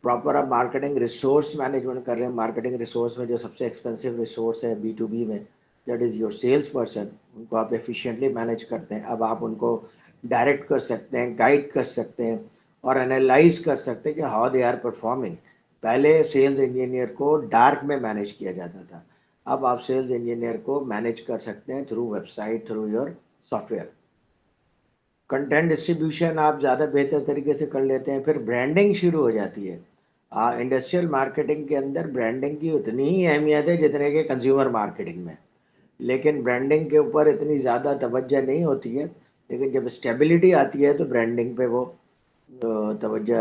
प्रॉपर आप मार्केटिंग रिसोर्स मैनेजमेंट कर रहे हैं। मार्केटिंग रिसोर्स में जो सबसे एक्सपेंसिव रिसोर्स है B2B में, that is your sales person, उनको आप एफिशिएंटली मैनेज करते हैं। अब आप उनको डायरेक्ट कर सकते हैं, गाइड कर सकते हैं और एनालाइज कर सकते हैं कि हाउ दे आर परफॉर्मिंग। पहले सेल्स इंजीनियर को डार्क में मैनेज किया जाता था, अब आप सेल्स इंजीनियर को मैनेज कर सकते हैं through website, through your software. Content distribution आप ज़्यादा बेहतर तरीके से कर लेते हैं। फिर ब्रांडिंग शुरू हो जाती है। इंडस्ट्रियल मार्केटिंग के अंदर ब्रांडिंग की उतनी ही अहमियत है जितने के कंज्यूमर मार्केटिंग में, लेकिन ब्रांडिंग के ऊपर इतनी ज़्यादा तवज्जो नहीं होती है। लेकिन जब स्टेबिलिटी आती है तो ब्रांडिंग पे वो तवज्जो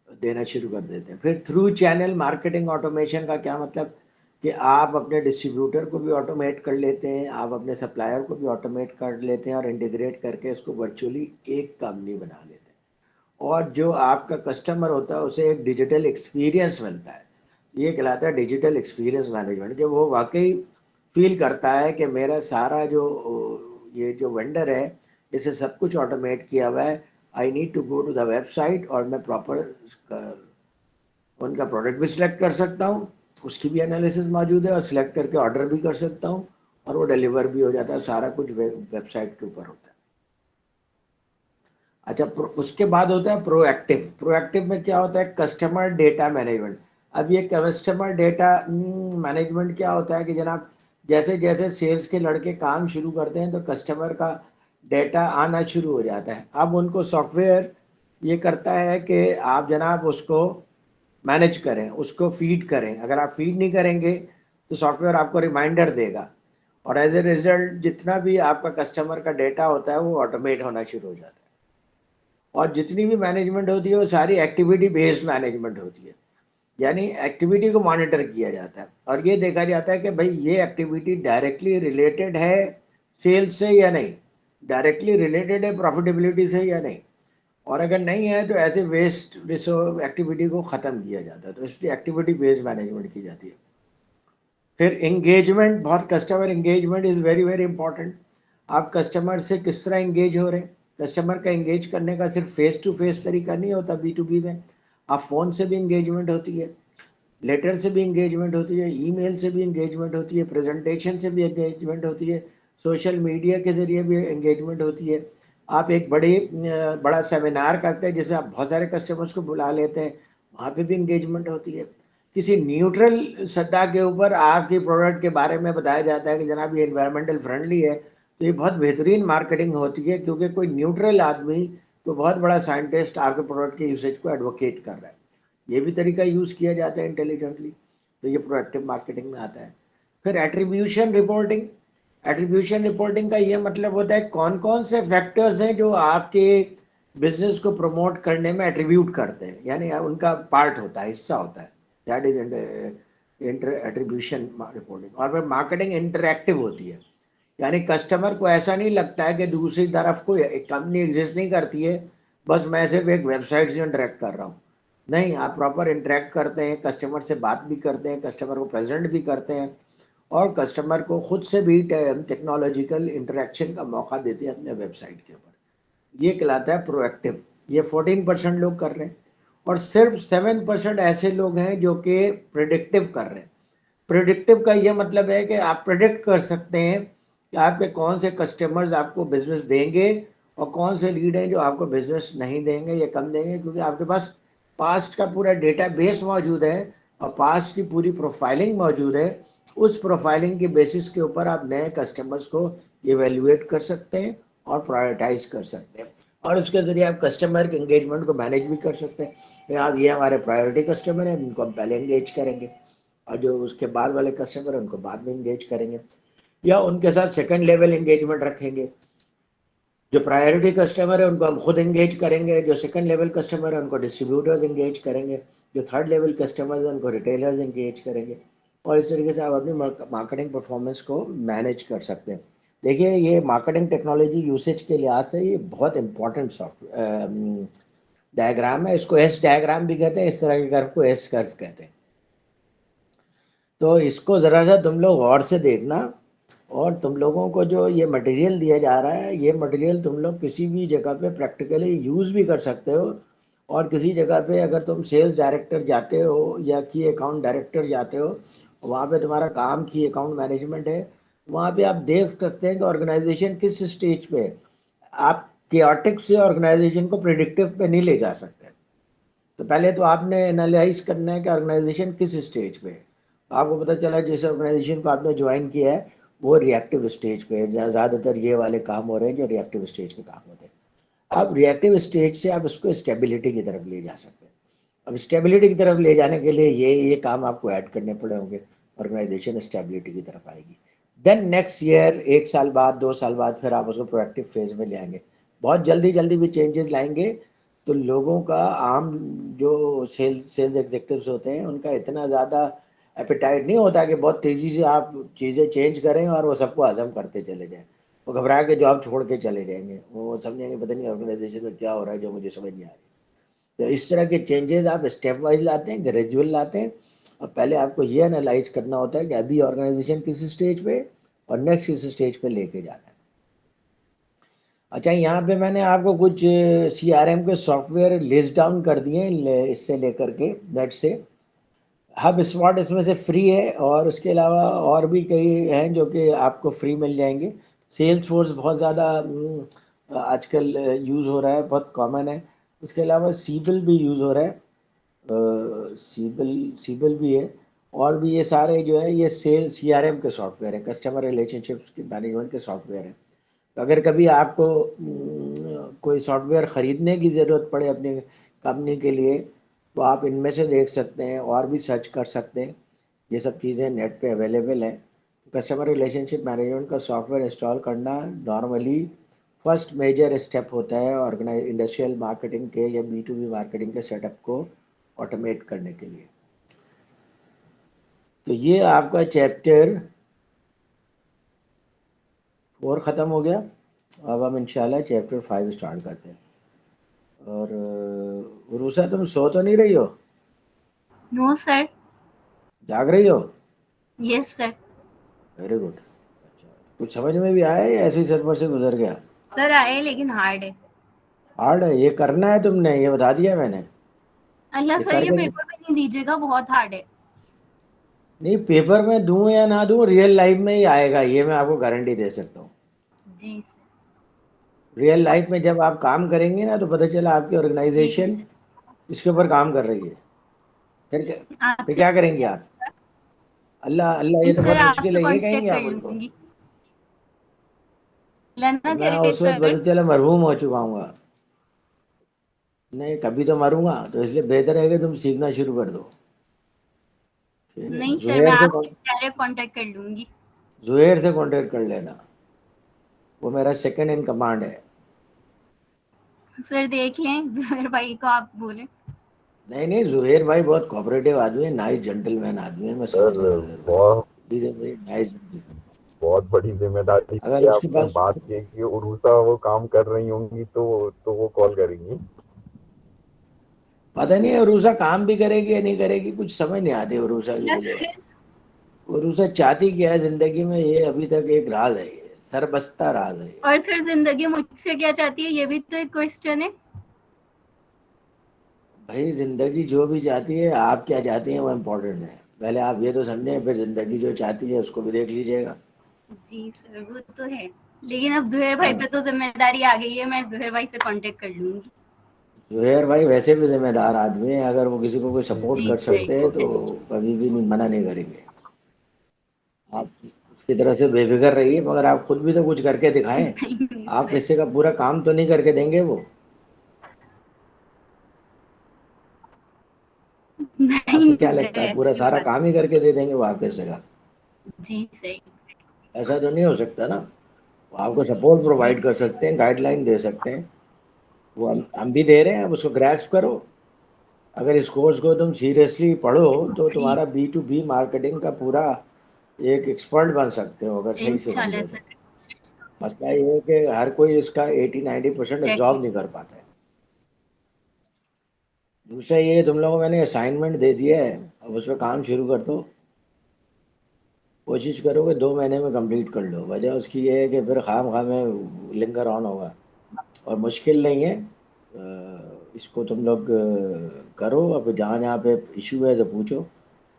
देना शुरू कर देते हैं। फिर थ्रू चैनल मार्केटिंग ऑटोमेशन का क्या मतलब, कि आप अपने डिस्ट्रीब्यूटर को भी ऑटोमेट कर लेते हैं, आप अपने सप्लायर को भी ऑटोमेट कर लेते हैं और इंटीग्रेट करके इसको वर्चुअली एक कंपनी बना लेते हैं। और जो आपका कस्टमर होता है उसे एक डिजिटल एक्सपीरियंस मिलता है, ये कहलाता है डिजिटल एक्सपीरियंस मैनेजमेंट, कि वो वाकई फील करता है कि मेरा सारा जो ये जो वेंडर है इसे सब कुछ ऑटोमेट किया हुआ है। I need to go to the website और मैं प्रॉपर उनका प्रोडक्ट भी सिलेक्ट कर सकता हूँ, उसकी भी एनालिसिस मौजूद है और सिलेक्ट करके ऑर्डर भी कर सकता हूँ और वो डिलीवर भी हो जाता है। सारा कुछ वेबसाइट के ऊपर होता है। अच्छा, उसके बाद होता है प्रोएक्टिव। प्रोएक्टिव में क्या होता है, कस्टमर डेटा मैनेजमेंट। अब ये कस्टमर डेटा मैनेजमेंट क्या होता है कि जनाब, जैसे जैसे सेल्स के लड़के काम शुरू करते हैं तो कस्टमर का डेटा आना शुरू हो जाता है। अब उनको सॉफ्टवेयर ये करता है कि आप जनाब उसको मैनेज करें, उसको फीड करें। अगर आप फीड नहीं करेंगे तो सॉफ्टवेयर आपको रिमाइंडर देगा और एज ए रिजल्ट जितना भी आपका कस्टमर का डेटा होता है वो ऑटोमेट होना शुरू हो जाता है। और जितनी भी मैनेजमेंट होती है वो सारी एक्टिविटी बेस्ड मैनेजमेंट होती है, यानी एक्टिविटी को मॉनिटर किया जाता है और ये देखा जाता है कि भाई ये एक्टिविटी डायरेक्टली रिलेटेड है सेल्स से या नहीं, डायरेक्टली रिलेटेड है प्रॉफिटेबिलिटी से या नहीं, और अगर नहीं है तो ऐसे वेस्ट रिसोर्स एक्टिविटी को ख़त्म किया जाता है। तो इसलिए एक्टिविटी बेस्ड मैनेजमेंट की जाती है। फिर एंगेजमेंट, बहुत customer engagement is very very important. आप कस्टमर से किस तरह एंगेज हो रहे हैं। कस्टमर का एंगेज करने का सिर्फ फेस टू फेस तरीका नहीं होता B2B में, आप फ़ोन से भी एंगेजमेंट होती है, लेटर से भी एंगेजमेंट होती है, ईमेल से भी एंगेजमेंट होती है, प्रेजेंटेशन से भी एंगेजमेंट होती है, सोशल मीडिया के ज़रिए भी एंगेजमेंट होती है। आप एक बड़ा सेमिनार करते हैं जिसमें आप बहुत सारे कस्टमर्स को बुला लेते हैं, वहाँ पे भी इंगेजमेंट होती है। किसी न्यूट्रल सतह के ऊपर आपकी प्रोडक्ट के बारे में बताया जाता है कि जनाब ये एनवायरमेंटल फ्रेंडली है, तो ये बहुत बेहतरीन मार्केटिंग होती है, क्योंकि कोई न्यूट्रल आदमी, कोई बहुत बड़ा साइंटिस्ट आपके प्रोडक्ट के यूसेज को एडवोकेट कर रहा है। ये भी तरीका यूज़ किया जाता है इंटेलिजेंटली, तो ये प्रोएक्टिव मार्केटिंग में आता है। फिर एट्रीब्यूशन रिपोर्टिंग। एट्रीब्यूशन रिपोर्टिंग का ये मतलब होता है कौन कौन से फैक्टर्स हैं जो आपके बिजनेस को प्रमोट करने में एट्रीब्यूट करते हैं, यानी उनका पार्ट होता है, हिस्सा होता है। That is attribution reporting. और फिर मार्केटिंग इंटरैक्टिव होती है, यानी कस्टमर को ऐसा नहीं लगता है कि दूसरी तरफ कोई एक कंपनी एग्जिस्ट नहीं करती है, बस मैं सिर्फ एक वेबसाइट से इंटरेक्ट कर रहा हूँ। नहीं, आप प्रॉपर इंटरेक्ट करते हैं, कस्टमर से बात भी करते हैं, कस्टमर को प्रेजेंट भी करते हैं, और कस्टमर को खुद से भी टेक्नोलॉजिकल इंटरेक्शन का मौका देते हैं अपने वेबसाइट के ऊपर। ये कहलाता है प्रोएक्टिव। ये 14% लोग कर रहे हैं, और सिर्फ 7% ऐसे लोग हैं जो कि प्रिडिक्टिव कर रहे हैं। प्रिडिक्टिव का ये मतलब है कि आप प्रिडिक्ट कर सकते हैं कि आपके कौन से कस्टमर्स आपको बिजनेस देंगे और कौन से लीड हैं जो आपको बिजनेस नहीं देंगे या कम देंगे, क्योंकि आपके पास पास्ट का पूरा डेटा बेस मौजूद है और पास्ट की पूरी प्रोफाइलिंग मौजूद है। उस प्रोफाइलिंग के बेसिस के ऊपर आप नए कस्टमर्स को इवेल्युएट कर सकते हैं और प्रायोरिटाइज कर सकते हैं, और उसके ज़रिए आप कस्टमर के एंगेजमेंट को मैनेज भी कर सकते हैं। आप ये हमारे प्रायोरिटी कस्टमर हैं, इनको हम पहले एंगेज करेंगे, और जो उसके बाद वाले कस्टमर हैं उनको बाद में एंगेज करेंगे, या उनके साथ सेकंड लेवल एंगेजमेंट रखेंगे। जो प्रायोरिटी कस्टमर है उनको हम खुद एंगेज करेंगे, जो सेकंड लेवल कस्टमर है उनको डिस्ट्रीब्यूटर्स एंगेज करेंगे, जो थर्ड लेवल कस्टमर्स हैं उनको रिटेलर्स एंगेज करेंगे, और इस तरीके से आप अपनी मार्केटिंग परफॉर्मेंस को मैनेज कर सकते हैं। देखिए, ये मार्केटिंग टेक्नोलॉजी यूसेज के लिहाज से ये बहुत इंपॉर्टेंट सॉफ्टवेयर डायग्राम है। इसको एस डायग्राम भी कहते हैं, इस तरह के कर्व को एस कर्व कहते हैं। तो इसको ज़रा सा तुम लोग गौर से देखना, और तुम लोगों को जो ये मटेरियल दिया जा रहा है, ये मटेरियल तुम लोग किसी भी जगह पे प्रैक्टिकली यूज़ भी कर सकते हो। और किसी जगह पे अगर तुम सेल्स डायरेक्टर जाते हो या की अकाउंट डायरेक्टर जाते हो, वहाँ पे तुम्हारा काम की अकाउंट मैनेजमेंट है, वहाँ पे आप देख सकते हैं कि ऑर्गेनाइजेशन किस स्टेज पे है। आप केओटिक से ऑर्गेनाइजेशन को प्रिडिक्टिव पे नहीं ले जा सकते। तो पहले तो आपने एनालाइज करना है कि ऑर्गेनाइजेशन किस स्टेज पे है। आपको पता चला जिस ऑर्गेनाइजेशन को आपने ज्वाइन किया है वो रिएक्टिव स्टेज पे है, जहाँ ज़्यादातर ये वाले काम हो रहे हैं जो रिएक्टिव स्टेज के काम होते हैं। अब रिएक्टिव स्टेज से आप उसको स्टेबिलिटी की तरफ ले जा सकते हैं। अब स्टेबिलिटी की तरफ ले जाने के लिए ये काम आपको ऐड करने पड़े होंगे, ऑर्गेनाइजेशन स्टेबिलिटी की तरफ आएगी। देन नेक्स्ट ईयर, 1 साल बाद, 2 साल बाद, फिर आप उसको प्रोएक्टिव फेज में ले आएंगे। बहुत जल्दी भी चेंजेस लाएंगे तो लोगों का, आम जो सेल्स एग्जीक्यूटिव्स होते हैं, उनका इतना ज़्यादा एपेटाइट नहीं होता कि बहुत तेज़ी से आप चीज़ें चेंज करें और वो सबको हजम करते चले जाएं। वो घबरा के जॉब छोड़ के चले जाएंगे, वो समझेंगे पता नहीं ऑर्गेनाइजेशन में क्या हो रहा है जो मुझे समझ नहीं आ रही। तो इस तरह के चेंजेस आप स्टेप वाइज लाते हैं, ग्रेजुअल लाते हैं, और पहले आपको ये एनालाइज करना होता है कि अभी ऑर्गेनाइजेशन किस स्टेज पे और नेक्स्ट किस स्टेज पे लेके जाना है। अच्छा, यहाँ पे मैंने आपको कुछ CRM के सॉफ्टवेयर लिस्ट डाउन कर दिए हैं, इससे लेकर के नेट से। हब स्पॉट इसमें से फ्री है, और उसके अलावा और भी कई हैं जो कि आपको फ्री मिल जाएंगे। सेल्स फोर्स बहुत ज़्यादा आजकल यूज़ हो रहा है, बहुत कॉमन है। उसके अलावा सीबिल भी यूज़ हो रहा है, सीबिल भी है, और भी ये सारे जो है ये सेल्स CRM के सॉफ्टवेयर हैं, कस्टमर रिलेशनशिप्स के मैनेजमेंट के सॉफ्टवेयर हैं। तो अगर कभी आपको कोई सॉफ्टवेयर ख़रीदने की ज़रूरत पड़े अपनी कंपनी के लिए, तो आप इनमें से देख सकते हैं और भी सर्च कर सकते हैं। ये सब चीज़ें नेट पे अवेलेबल हैं। कस्टमर रिलेशनशिप मैनेजमेंट का सॉफ्टवेयर इंस्टॉल करना नॉर्मली फर्स्ट मेजर स्टेप होता है ऑर्गेनाइज इंडस्ट्रियल मार्केटिंग के या B2B मार्केटिंग के सेटअप को ऑटोमेट करने के लिए। तो ये आपका चैप्टर 4 ख़त्म हो गया। अब हम इंशाल्लाह चैप्टर 5 स्टार्ट करते हैं। और उरूसा, तुम सो तो नहीं रही हो? No sir. जाग रही हो? Yes sir. Very good. अच्छा, कुछ समझ में भी आया या ऐसे ही सर पर से गुजर गया? सर आए लेकिन हार्ड है। हार्ड है? ये करना है तुमने, ये बता दिया मैंने। अल्लाह सर, ये करके पेपर में नहीं दीजिएगा, बहुत हार्ड है। नहीं, पेपर में दूं या ना दूं, रियल लाइफ में ही आएगा, ये मैं आपको गारंटी दे सकता हूँ। जी। रियल लाइफ में जब आप काम करेंगे ना तो पता चला आपकी जी ऑर्गेनाइजेशन सर। इसके ऊपर काम कर रही है, फिर आपसे क्या करेंगे आप? अल्लाह अल्लाह ये नहीं तो सर, बहुत मुश्किल आपसे है, ये कहेंगे कांटेक्ट कर आप उनको? लूंगी। तो लेना मैं क्या है उस वक्त सर? पता चला मरहूम हो चुका हूँ। नहीं, कभी तो मरूंगा, तो इसलिए बेहतर है कि तुम सीखना शुरू कर दो। ठीक है, नहीं सर, मैं जुहैर से आपसे डायरेक्ट कांटेक्ट कर लूंगी। जुहैर से कांटेक्ट कर लेना, वो मेरा सेकंड इन कमांड है। सर देख लें जुहैर भाई को आप बोले। नहीं नहीं, जुहैर भाई बहुत कोऑपरेटिव आदमी है, नाइस जेंटलमैन आदमी है, मैं समझ सर गया जुहैर भाई को। बहुत he is a very nice gentleman. बहुत बड़ी जिम्मेदारी अगर की उसके आपने पास, बात की कि उरूसा वो काम कर रही होंगी तो वो कॉल करेंगी। पता नहीं है उरूसा काम भी करेगी या नहीं करेगी, कुछ समझ नहीं आती उरूसा की मुझे। उरूसा चाहती क्या है जिंदगी में, ये अभी तक एक राज है, ये सरबस्ता राज है ये। और सर जिंदगी मुझसे क्या चाहती है, ये भी तो एक क्वेश्चन है। भाई जिंदगी जो भी चाहती है, आप क्या चाहती हैं वो इम्पोर्टेंट है। पहले आप ये तो समझें, फिर जिंदगी जो चाहती है उसको भी देख लीजिएगा। जी सर वो तो है, लेकिन अब जुहैर भाई हाँ, पे तो जिम्मेदारी आ गई है, मैं जुहैर भाई से कांटेक्ट कर लूंगी। जुहैर भाई वैसे भी जिम्मेदार आदमी है, अगर वो किसी को कोई सपोर्ट जी कर सर। सकते हैं तो कभी भी नहीं मना नहीं करेंगे। आप उसकी तरह से बेफिक्र रहिए, मगर आप खुद भी तो कुछ करके दिखाएं। नहीं आप सर। हिस्से का पूरा काम तो नहीं करके देंगे वो? आपको नहीं क्या सर, लगता है पूरा ऐसी सारा बात। काम ही करके दे देंगे वो आपके हिस्से का? जी सही। ऐसा तो नहीं हो सकता ना। वो आपको सपोर्ट जी प्रोवाइड कर सकते हैं, गाइडलाइन दे सकते हैं, वो हम भी दे रहे हैं, अब उसको ग्रैस्प करो। अगर इस कोर्स को तुम सीरियसली पढ़ो तो ठीक, तुम्हारा B2B मार्केटिंग का पूरा एक एक्सपर्ट बन सकते हो, अगर सही से इंशाल्लाह समझो तो। सर। मसला ये है कि हर कोई इसका 80-90% एग्जैक्टली। एब्जॉर्ब नहीं कर पाता है। दूसरा ये, तुम लोगों को मैंने असाइनमेंट दे दिया है, अब उस पर काम शुरू कर दो। कोशिश करो कि 2 महीने में कंप्लीट कर लो। वजह उसकी ये है कि फिर खाम खा में लिंगर ऑन होगा, और मुश्किल नहीं है। इसको तुम लोग करो, अब जहाँ जहाँ पे इशू है तो पूछो।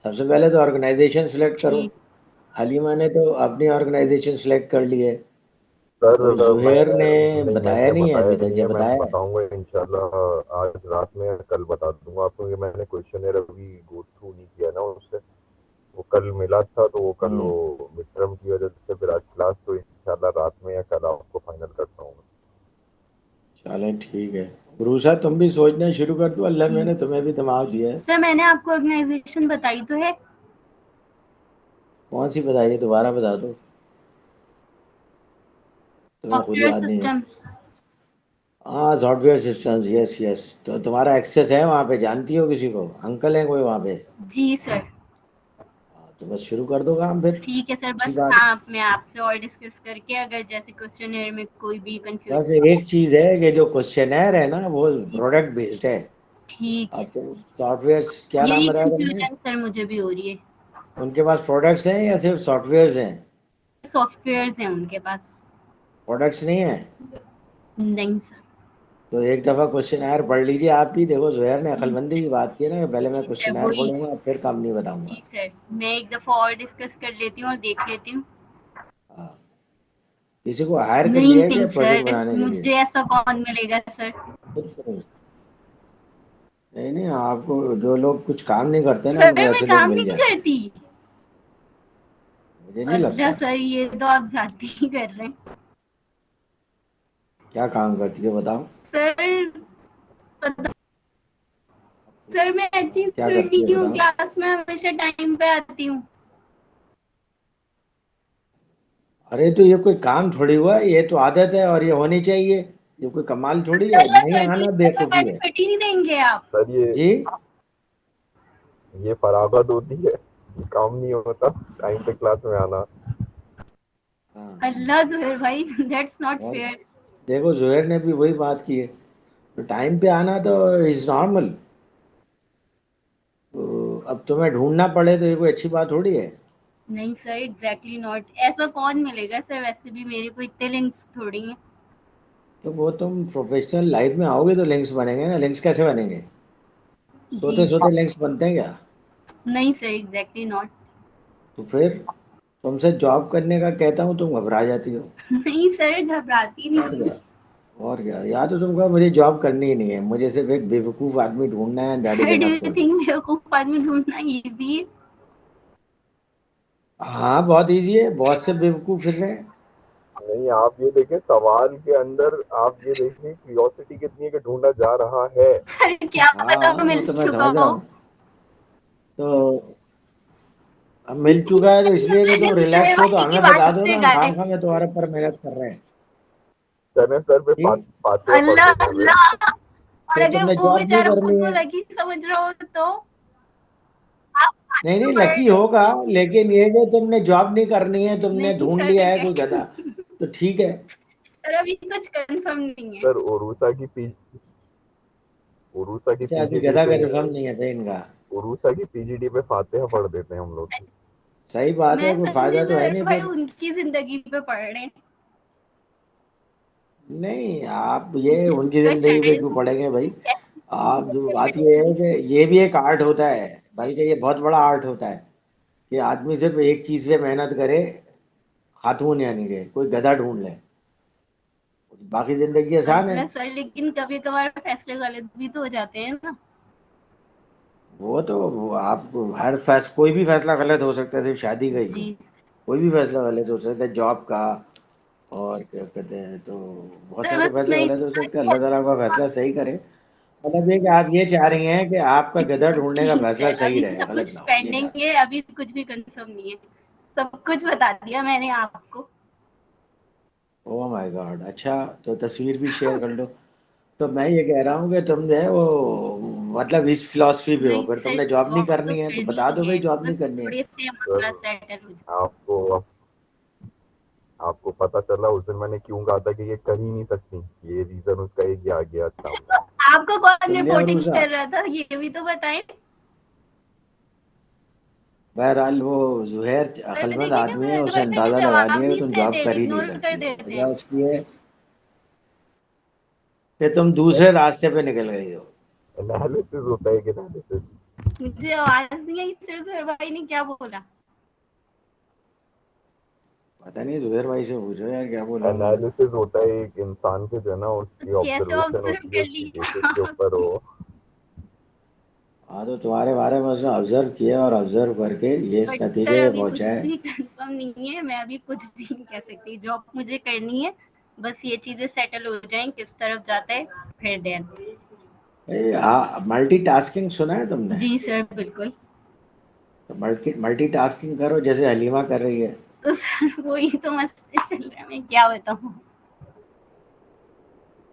सबसे पहले तो ऑर्गेनाइजेशन सिलेक्ट करो। ठीक। हलीमा ने तो अपनी ऑर्गेनाइजेशन सिलेक्ट कर ली है, सर और जुहैर ने बताया मैंने नहीं है बताया अभी तक, नहीं ये है, मैं बताया है? बताऊंगा इंशाल्लाह आज रात में या कल बता दूंगा आपको। ये मैंने क्वेश्चनर अभी गो थ्रू नहीं किया ना उससे, वो कल मिला था तो वो कल हम्म, वो मिड टर्म की वजह से फिर आज क्लास, तो इंशाल्लाह रात में या कल आपको फाइनल करता हूँ। चलो ठीक है। रूसा तुम भी सोचना शुरू कर दो, अल्लाह ठीक मैंने तुम्हें भी दिमाग दिया है। सर, मैंने आपको ऑर्गेनाइजेशन बताई तो है। कौन सी बताइए, दोबारा बता दो, तुम्हें खुद सॉफ्टवेयर याद नहीं है। सिस्टम्स। हाँ, सॉफ्टवेयर सिस्टम्स, यस यस। तो तुम्हारा एक्सेस है वहाँ पे, जानती हो किसी को, अंकल हैं कोई वहाँ पे? जी सर। हाँ, तो बस शुरू कर दो काम फिर। ठीक है सर, अच्छी बस बात है। हाँ मैं आपसे और डिस्कस करके अगर जैसे क्वेश्चन में कोई भी बस कंफ्यूजन। एक चीज़ है कि जो क्वेश्चनर है ना वो प्रोडक्ट बेस्ड है। ठीक है, अब तुम सॉफ्टवेयर, क्या नाम यही बताया तुमने? कंफ्यूजन सर मुझे भी हो रही है। उनके पास प्रोडक्ट्स हैं या सिर्फ सॉफ्टवेयर्स हैं? सॉफ्टवेयर्स हैं उनके पास। प्रोडक्ट्स नहीं है? नहीं सर। तो एक दफ़ा क्वेश्चनर पढ़ लीजिए आप भी। देखो जुहैर ने अक्लमंदी की बात की है ना, कि पहले मैं ठीक है क्वेश्चनर वही। पढ़ूंगा फिर काम नहीं बताऊंगा। जी सर, मैं एक दफा और डिस्कस कर लेती हूँ और देख लेती हूँ। हाँ, किसी को हायर कर नहीं लिया है नहीं क्या प्रोजेक्ट सर, बनाने के लिए? मुझे ऐसा कौन मिलेगा सर। खुद करो। नहीं नहीं, आपको जो लोग कुछ काम नहीं करते ना सर उनको मैं ऐसे लोग काम मिल नहीं जाते हैं। करती। मुझे नहीं अल्लाह लगता। सर, ये तो आप ज्यादा ही कर रहे हैं। क्या काम करती है बताओ? सर पता- सर मैं अच्छी क्या करती है स्टूडेंट हूँ, बताओ? क्लास में हमेशा टाइम पे आती हूँ। अरे तो ये कोई काम थोड़ी हुआ, ये तो आदत है और ये होनी चाहिए। ये कोई कमाल थोड़ी है, अल्लाह नहीं सर, तो आना इसका कोई बेवकूफ़ी है। बेनिफिट ही नहीं देंगे आप। सर जी। ये फरागत होती है, काम नहीं होता टाइम पे क्लास में आना। हाँ, अल्लाह जुहैर भाई, दैट्स नॉट और फेयर। देखो जुहैर ने भी वही बात की है, तो टाइम पे आना तो इज नॉर्मल। तो अब तुम्हें ढूंढना पड़े तो ये कोई अच्छी बात थोड़ी है। नहीं सर, एग्जैक्टली नॉट। ऐसा कौन मिलेगा सर, वैसे भी मेरे को इतने लिंक्स थोड़ी हैं। तो वो तुम प्रोफेशनल लाइफ में आओगे तो लिंक्स बनेंगे ना। लिंक्स कैसे बनेंगे? जी सोते सोते लिंक्स बनते हैं क्या? नहीं सर, एग्जैक्टली नॉट। तो फिर तुमसे जॉब करने का कहता हूँ तुम घबरा जाती हो। नहीं सर, घबराती और नहीं हूँ। क्या? और क्या, या तो तुमको मुझे जॉब करनी ही नहीं है, मुझे सिर्फ एक बेवकूफ आदमी ढूंढना है, that is sir do enough you for me. Think बेवकूफ आदमी ढूंढना इजी है? हाँ बहुत इजी है, बहुत से बेवकूफ फिर रहे हैं। नहीं, आप ये देखें सवाल के अंदर, आप ये देखें क्यूरियोसिटी कितनी है कि ढूंढा जा रहा है। सर क्या पता हाँ वो मिल तो मैं चुका समझ रहा हो। हूँ। तो अब मिल चुका है तो इसलिए तो तुम मेरे रिलैक्स हो, तो भाई की हमें बता दो बातें ना, हम कर रहे खाम में तुम्हारे पर मेहनत कर रहे हैं। चले सर पे ठीक, फातिहा पढ़ अल्लाह देते हैं फिर। अल्लाह। और तो अगर तुमने वो जॉब क्यों बेचारा खुद करनी को है? लकी समझ रहा हो तो आप नहीं नहीं, पढ़ लकी लो। होगा, लेकिन ये जो तुमने जॉब नहीं करनी है, तुमने नहीं ढूंढ सर लिया है कोई गधा, नहीं। तो ठीक है। सर अभी कुछ कंफर्म नहीं है। सर उरूसा की अच्छा अभी पीजीडी गधा पे कन्फर्म नहीं है भाई इनका। उरूसा की पीजीडी पे फातिहा पढ़ देते हैं हम लोग। सही बात है, मैं कोई समझी फायदा तो है सर नहीं भाई फिर। उनकी जिंदगी पे पढ़ रहे हैं। नहीं, आप ये उनकी तो जिंदगी पे क्यों शायद पढ़ेंगे भाई? आप जो बात ये है कि ये भी एक आर्ट होता है, बल्कि ये बहुत बड़ा आर्ट होता है कि आदमी सिर्फ एक चीज पे मेहनत करे, खातून यानी कि कोई गधा ढूंढ ले, बाकी जिंदगी आसान है। अल्लाह सर लेकिन कभी कभार फैसले गलत भी तो हो जाते हैं ना। वो आप कोई भी फैसला गलत हो सकता है, सिर्फ शादी का ही क्यों, जी कोई भी फैसला गलत हो सकता है, जॉब का और क्या कहते हैं, तो बहुत सर सारे बस फैसले मैं गलत हो सकते हैं, अल्लाह ताला का फैसला सही करे। मतलब ये कि आप ये चाह रही हैं कि आपका गधा ढूंढने का एग्जैक्टली फैसला सर सही अभी रहे, सब कुछ गलत ना हो, ये पेंडिंग चाहते है, अभी कुछ भी कंफर्म नहीं है। सब कुछ बता दिया मैंने आपको। हैं। ओह माय गॉड, अच्छा तो तस्वीर भी शेयर कर लो। तो मैं ये कह रहा हूँ कि तुम जो है वो मतलब इस फिलॉसफी पे हो, नहीं फिर सर तुमने जॉब नहीं जॉब तो करनी है तो करनी बता दो ही भाई, है, जॉब नहीं बस करनी है। थोड़े से सर मसला सेटल हो जाए। आपको आपको पता चला उस दिन मैंने क्यों कहा था कि ये कर ही नहीं सकती, ये रीजन उसका एक ही आ गया तो सामने। आपको कौन सुन लिया रिपोर्टिंग भरोसा। कर रहा था ये भी तो बताएं। बहरहाल वो जुहैर सर अक्लमंद देखिए आदमी है, उसे मुझे अंदाजा लगा जवाब लिया कि नहीं तुम जॉब देते, कर ही नहीं इग्नोर कर सकती हो। देते वजह हैं। उसकी है कि तुम दूसरे रास्ते पे निकल गई हो। एनालिसिस होता है कि एनालिसिस। मुझे आवाज नहीं आई सर, सर भाई ने क्या बोला? पता नहीं, जुबैर भाई से पूछो यार क्या बोला उन्होंने। एनालिसिस होता है एक इंसान के जो है ना, तो उसकी कैसे ऑब्जर्वेशन ऑब्जर्व होती है, कर उसकी बेसिस के लिया? ऊपर वो। हाँ तो तुम्हारे बारे में उसने ऑब्जर्व किया और ऑब्जर्व करके ये इस बट सर नतीजे पे अभी पहुंचा कुछ है। भी कंफर्म नहीं है, मैं अभी कुछ भी नहीं कह सकती। जॉब मुझे करनी है, बस ये चीजें सेटल हो जाएं, किस तरफ जाता है फिर देन। मल्टीटास्किंग सुना है तुमने? जी सर बिल्कुल। तो मल्टीटास्किंग करो जैसे हलीमा कर रही है। तो सर वही तो मसले चल रहा है, मैं क्या बताऊं।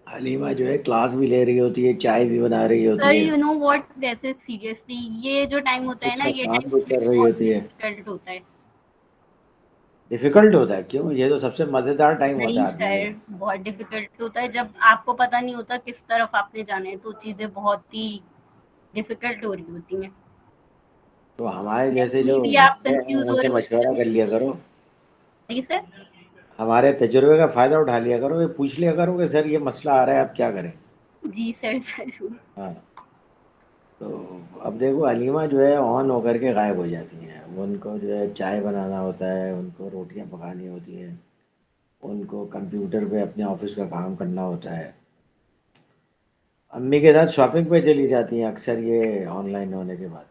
हलीमा जो है क्लास भी ले रही होती है, चाय भी बना रही होती सर है, यू नो व्हाट, वैसे सीरियसली ये जो टाइम होता है ऑफिस ना, का ये काम टाइम भी कर रही बहुत होती है। डिफिकल्ट होता है। डिफिकल्ट होता है क्यों? ये तो सबसे मजेदार टाइम होता नहीं है आदमी के सर लिए। बहुत डिफिकल्ट होता है, जब आपको पता नहीं होता किस तरफ आपने जाना है, तो चीजें बहुत ही डिफिकल्ट हो रही होती हैं। तो हमारे जैसे जो मे भी आप बड़े हैं कंफ्यूज हो उनसे रहे मशवरा कर लिया करो, होंगे सर। हमारे तजुर्बे का फायदा उठा लिया करो, ये पूछ लिया करो कि सर ये मसला आ रहा है, आप क्या करें। जी सर जरूर। हाँ, तो अब देखो हलीमा जो है ऑन होकर के गायब हो जाती हैं, उनको जो है चाय बनाना होता है, उनको रोटियां पकानी होती हैं, उनको कंप्यूटर पे अपने ऑफिस का काम करना होता है, अम्मी के साथ शॉपिंग पे चली जाती हैं अक्सर ये ऑनलाइन होने के बाद।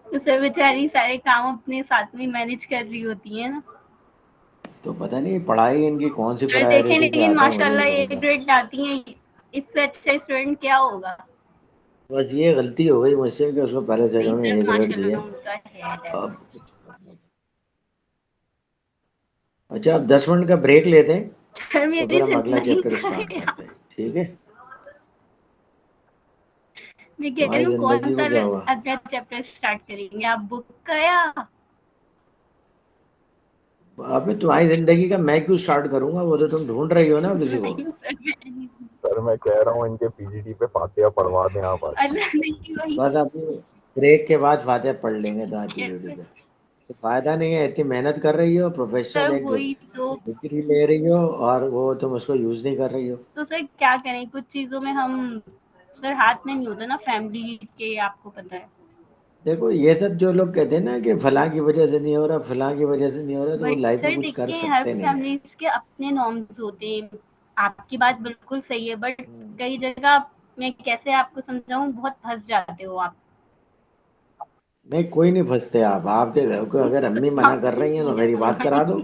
तो सर बेचारी सारे काम अपने साथ में मैनेज कर रही होती है ना। तो पता नहीं पढ़ाई इनकी कौन सी सर देखें प्रायोरिटी पे लेकिन आता है, मुझे नहीं माशाल्लाह ए समझता। ग्रेड लाती हैं, इससे अच्छा स्टूडेंट क्या होगा। बस ये गलती हो गई मुझसे कि उसको पहले से नहीं उन्होंने सर ए ग्रेड दिए। माशाल्लाह उनका है। अब कुछ करना। अच्छा, अब 10 मिनट का ब्रेक लेते हैं, सर तो मेरी फिर हम अगला जिंदगी चैप्टर का स्टार्ट है। करते हैं, ठीक है? मैं कह रही तुम्हारी हूँ कौन जिंदगी सा को क्या हुआ? अगला चैप्टर स्टार्ट करेंगे आप, बुक का या? अबे तुम्हारी जिंदगी का मैं क्यों स्टार्ट करूंगा, वो तो तुम ढूंढ रही हो ना किसी को। नहीं सर मैं नहीं। सर मैं कह रहा हूँ इनके पीजीडी पे फातिहा पढ़वा दें आप आज। अल्लाह नहीं वही। बस अभी ब्रेक के बाद फातिहा पढ़ लेंगे तुम्हारी पीरियड कैसे? पे। तो फायदा नहीं है, इतनी मेहनत कर रही हो, सर प्रोफेशनल एक वही तो। डिग्री ले रही हो और वो तुम उसको यूज नहीं कर रही हो। तो सर क्या करें, कुछ चीजों में हम सर हाथ में नहीं होता ना, फैमिली के आपको पता है। देखो ये सब जो लोग कहते हैं ना कि फलां की वजह से नहीं हो रहा, फलां की वजह से नहीं हो रहा, तो वो बट लाइफ में सर कुछ कर देखिए हर सकते नहीं है। फैमिली के अपने नॉर्म्स होते हैं। आपकी बात बिल्कुल सही है, बट कई जगह मैं कैसे आपको समझाऊं, बहुत फंस जाते हो आप। नहीं, कोई नहीं फंसते आप। आपके घर को अगर अम्मी मना कर रही हैं तो मुझे मेरी तो बात करा दो,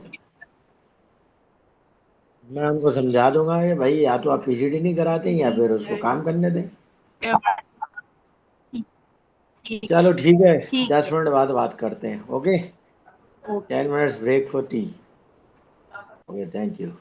मैं उनको समझा दूंगा कि भाई या तो आप पीजीडी नहीं कराते या फिर उसको काम करने दें। ठीक चलो ठीक है, ठीक 10 मिनट बाद बात करते हैं। Okay, okay 10 minutes break for tea. Okay, thank you.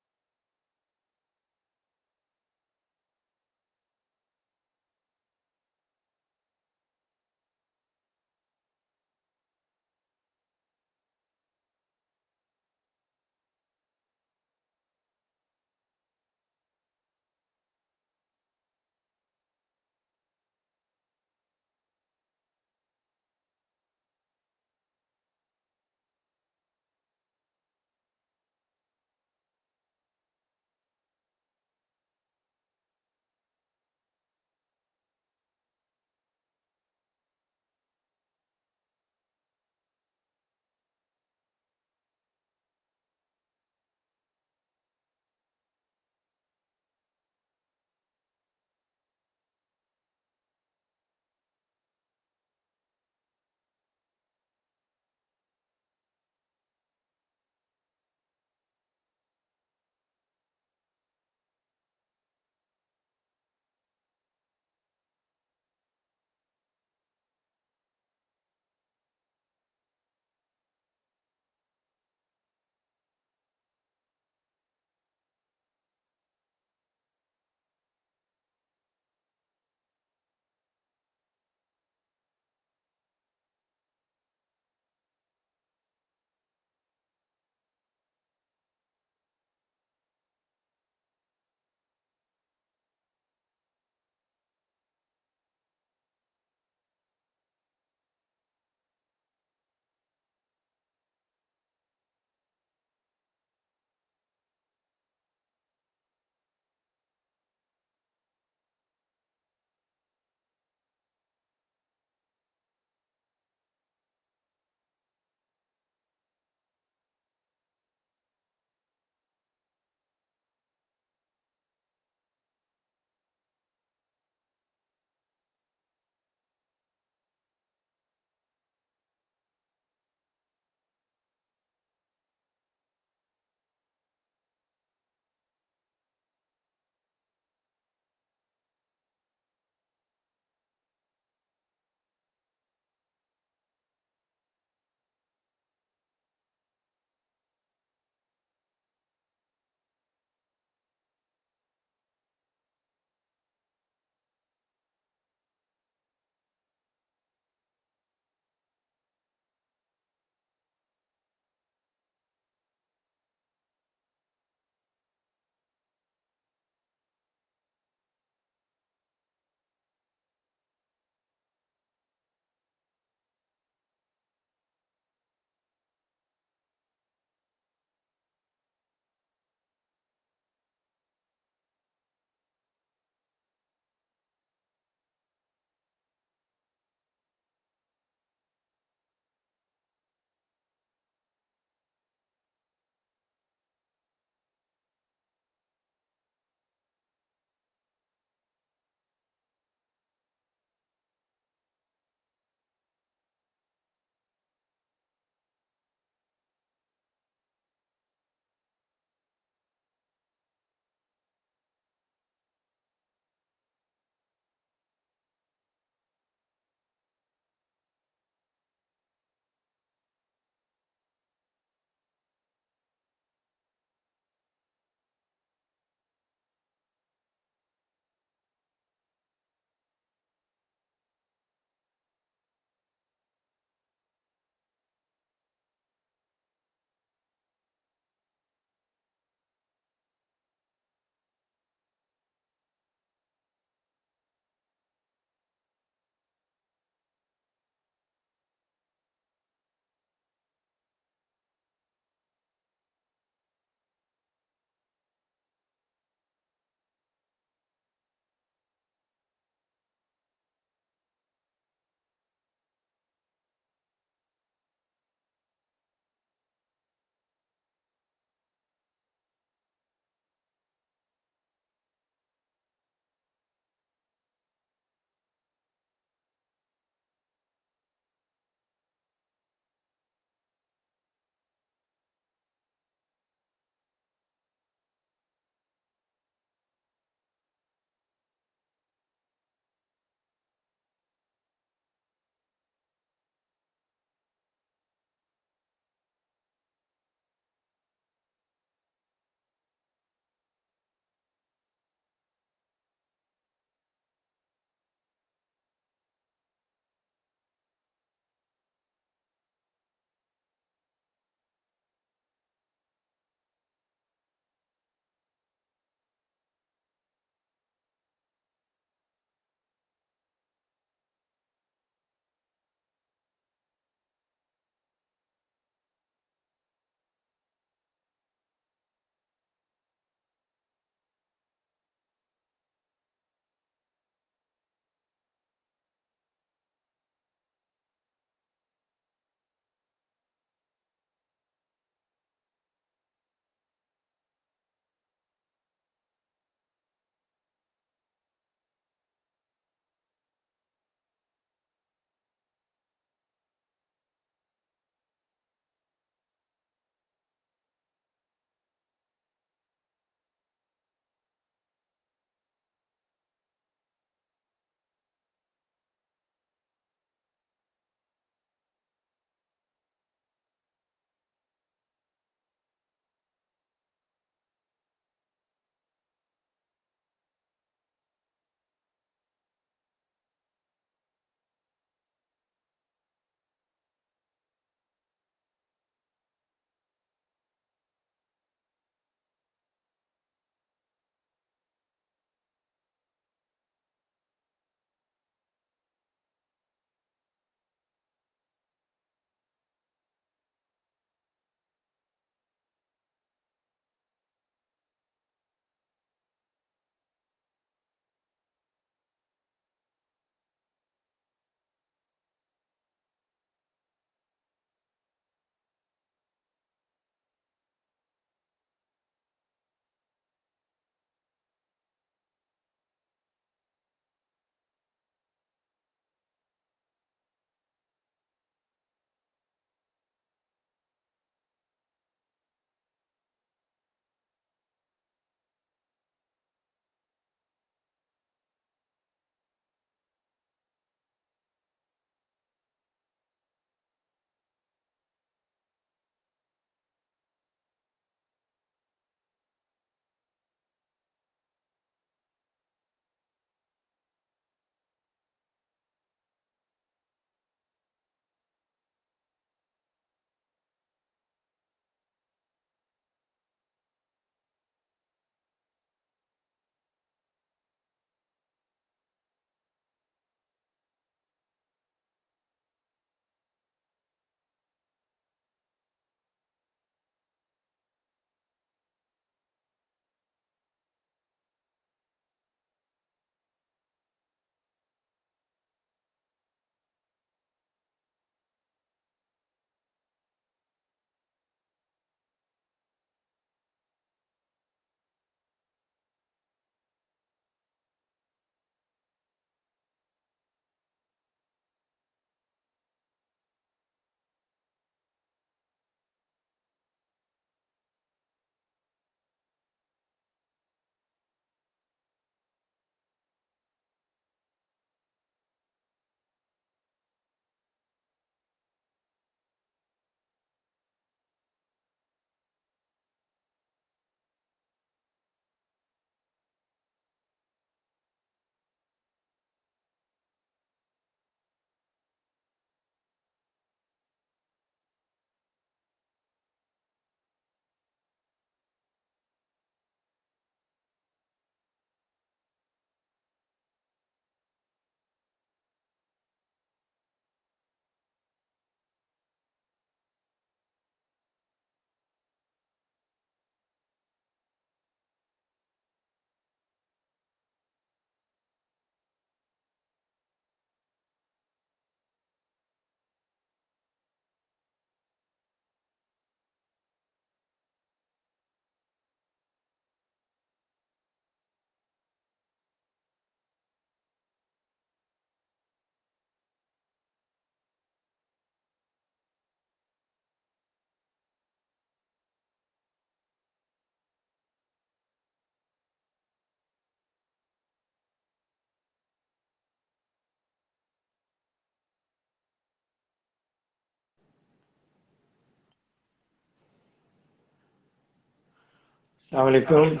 Assalamualaikum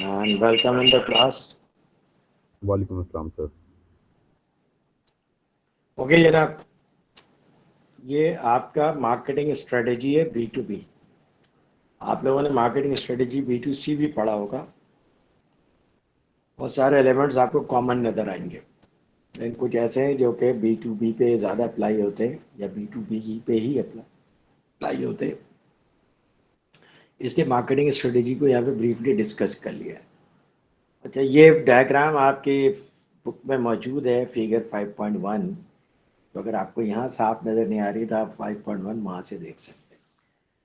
and welcome in the class. वालेकुम अस्सलाम सर। ओके जनाब, ये आपका मार्केटिंग स्ट्रेटेजी है B2B। आप लोगों ने मार्केटिंग स्ट्रेटेजी B2C भी पढ़ा होगा। बहुत सारे एलिमेंट्स आपको कॉमन नज़र आएंगे, लेकिन कुछ ऐसे हैं जो कि B2B पे ज़्यादा अप्लाई होते हैं या B2B पे ही अप्लाई होते हैं। इसलिए मार्केटिंग स्ट्रेटेजी को यहाँ पे ब्रीफली डिस्कस कर लिया है। अच्छा, ये डायग्राम आपके बुक में मौजूद है, फिगर 5.1। तो अगर आपको यहाँ साफ नज़र नहीं आ रही तो आप 5.1 वहाँ से देख सकते हैं।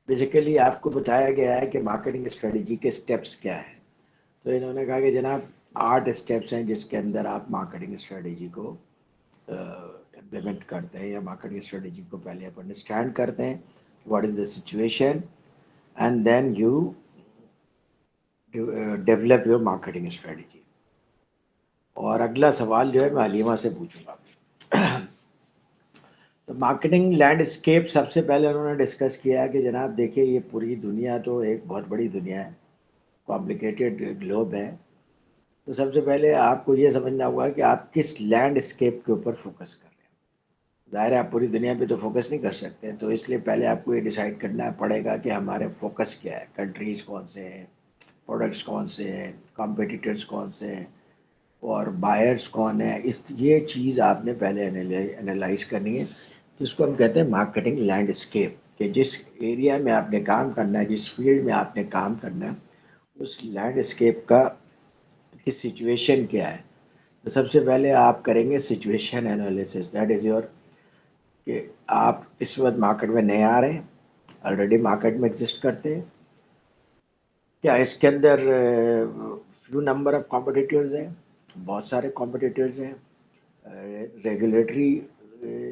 बेसिकली आपको बताया गया है कि मार्केटिंग स्ट्रेटेजी के स्टेप्स क्या है। तो इन्होंने कहा कि जनाब 8 स्टेप्स हैं जिसके अंदर आप मार्केटिंग स्ट्रेटेजी को इम्प्लीमेंट करते हैं, या मार्केटिंग स्ट्रेटेजी को पहले आप अंडरस्टैंड करते हैं, what is the situation, and then you develop your marketing strategy. और अगला सवाल जो है मैं हलीमा से पूछूंगा। तो मार्केटिंग लैंडस्केप सबसे पहले उन्होंने डिस्कस किया है कि जनाब देखिए, ये पूरी दुनिया तो एक बहुत बड़ी दुनिया है, कॉम्प्लिकेटेड ग्लोब है। तो सबसे पहले आपको ये समझना होगा कि आप किस लैंडस्केप के ऊपर फोकस कर रहे हैं। ज़ाहिर है आप पूरी दुनिया पे तो फोकस नहीं कर सकते, तो इसलिए पहले आपको ये डिसाइड करना पड़ेगा कि हमारे फोकस क्या है, कंट्रीज़ कौन से हैं, प्रोडक्ट्स कौन से हैं, कॉम्पिटिटर्स कौन से हैं, और बायर्स कौन है। ये चीज़ आपने पहले एनालाइज करनी है। तो इसको हम कहते हैं मार्केटिंग लैंडस्केप, कि जिस एरिया में आपने काम करना है, जिस फील्ड में आपने काम करना है, उस लैंडस्केप का की सिचुएशन क्या है। तो सबसे पहले आप करेंगे situation analysis, that is your, कि आप इस वक्त मार्केट में नए आ रहे हैं, ऑलरेडी मार्केट में एग्जिस्ट करते हैं क्या, इसके अंदर फ्यू नंबर ऑफ कॉम्पिटिटर्स हैं, बहुत सारे कॉम्पिटिटर्स हैं, रेगुलेटरी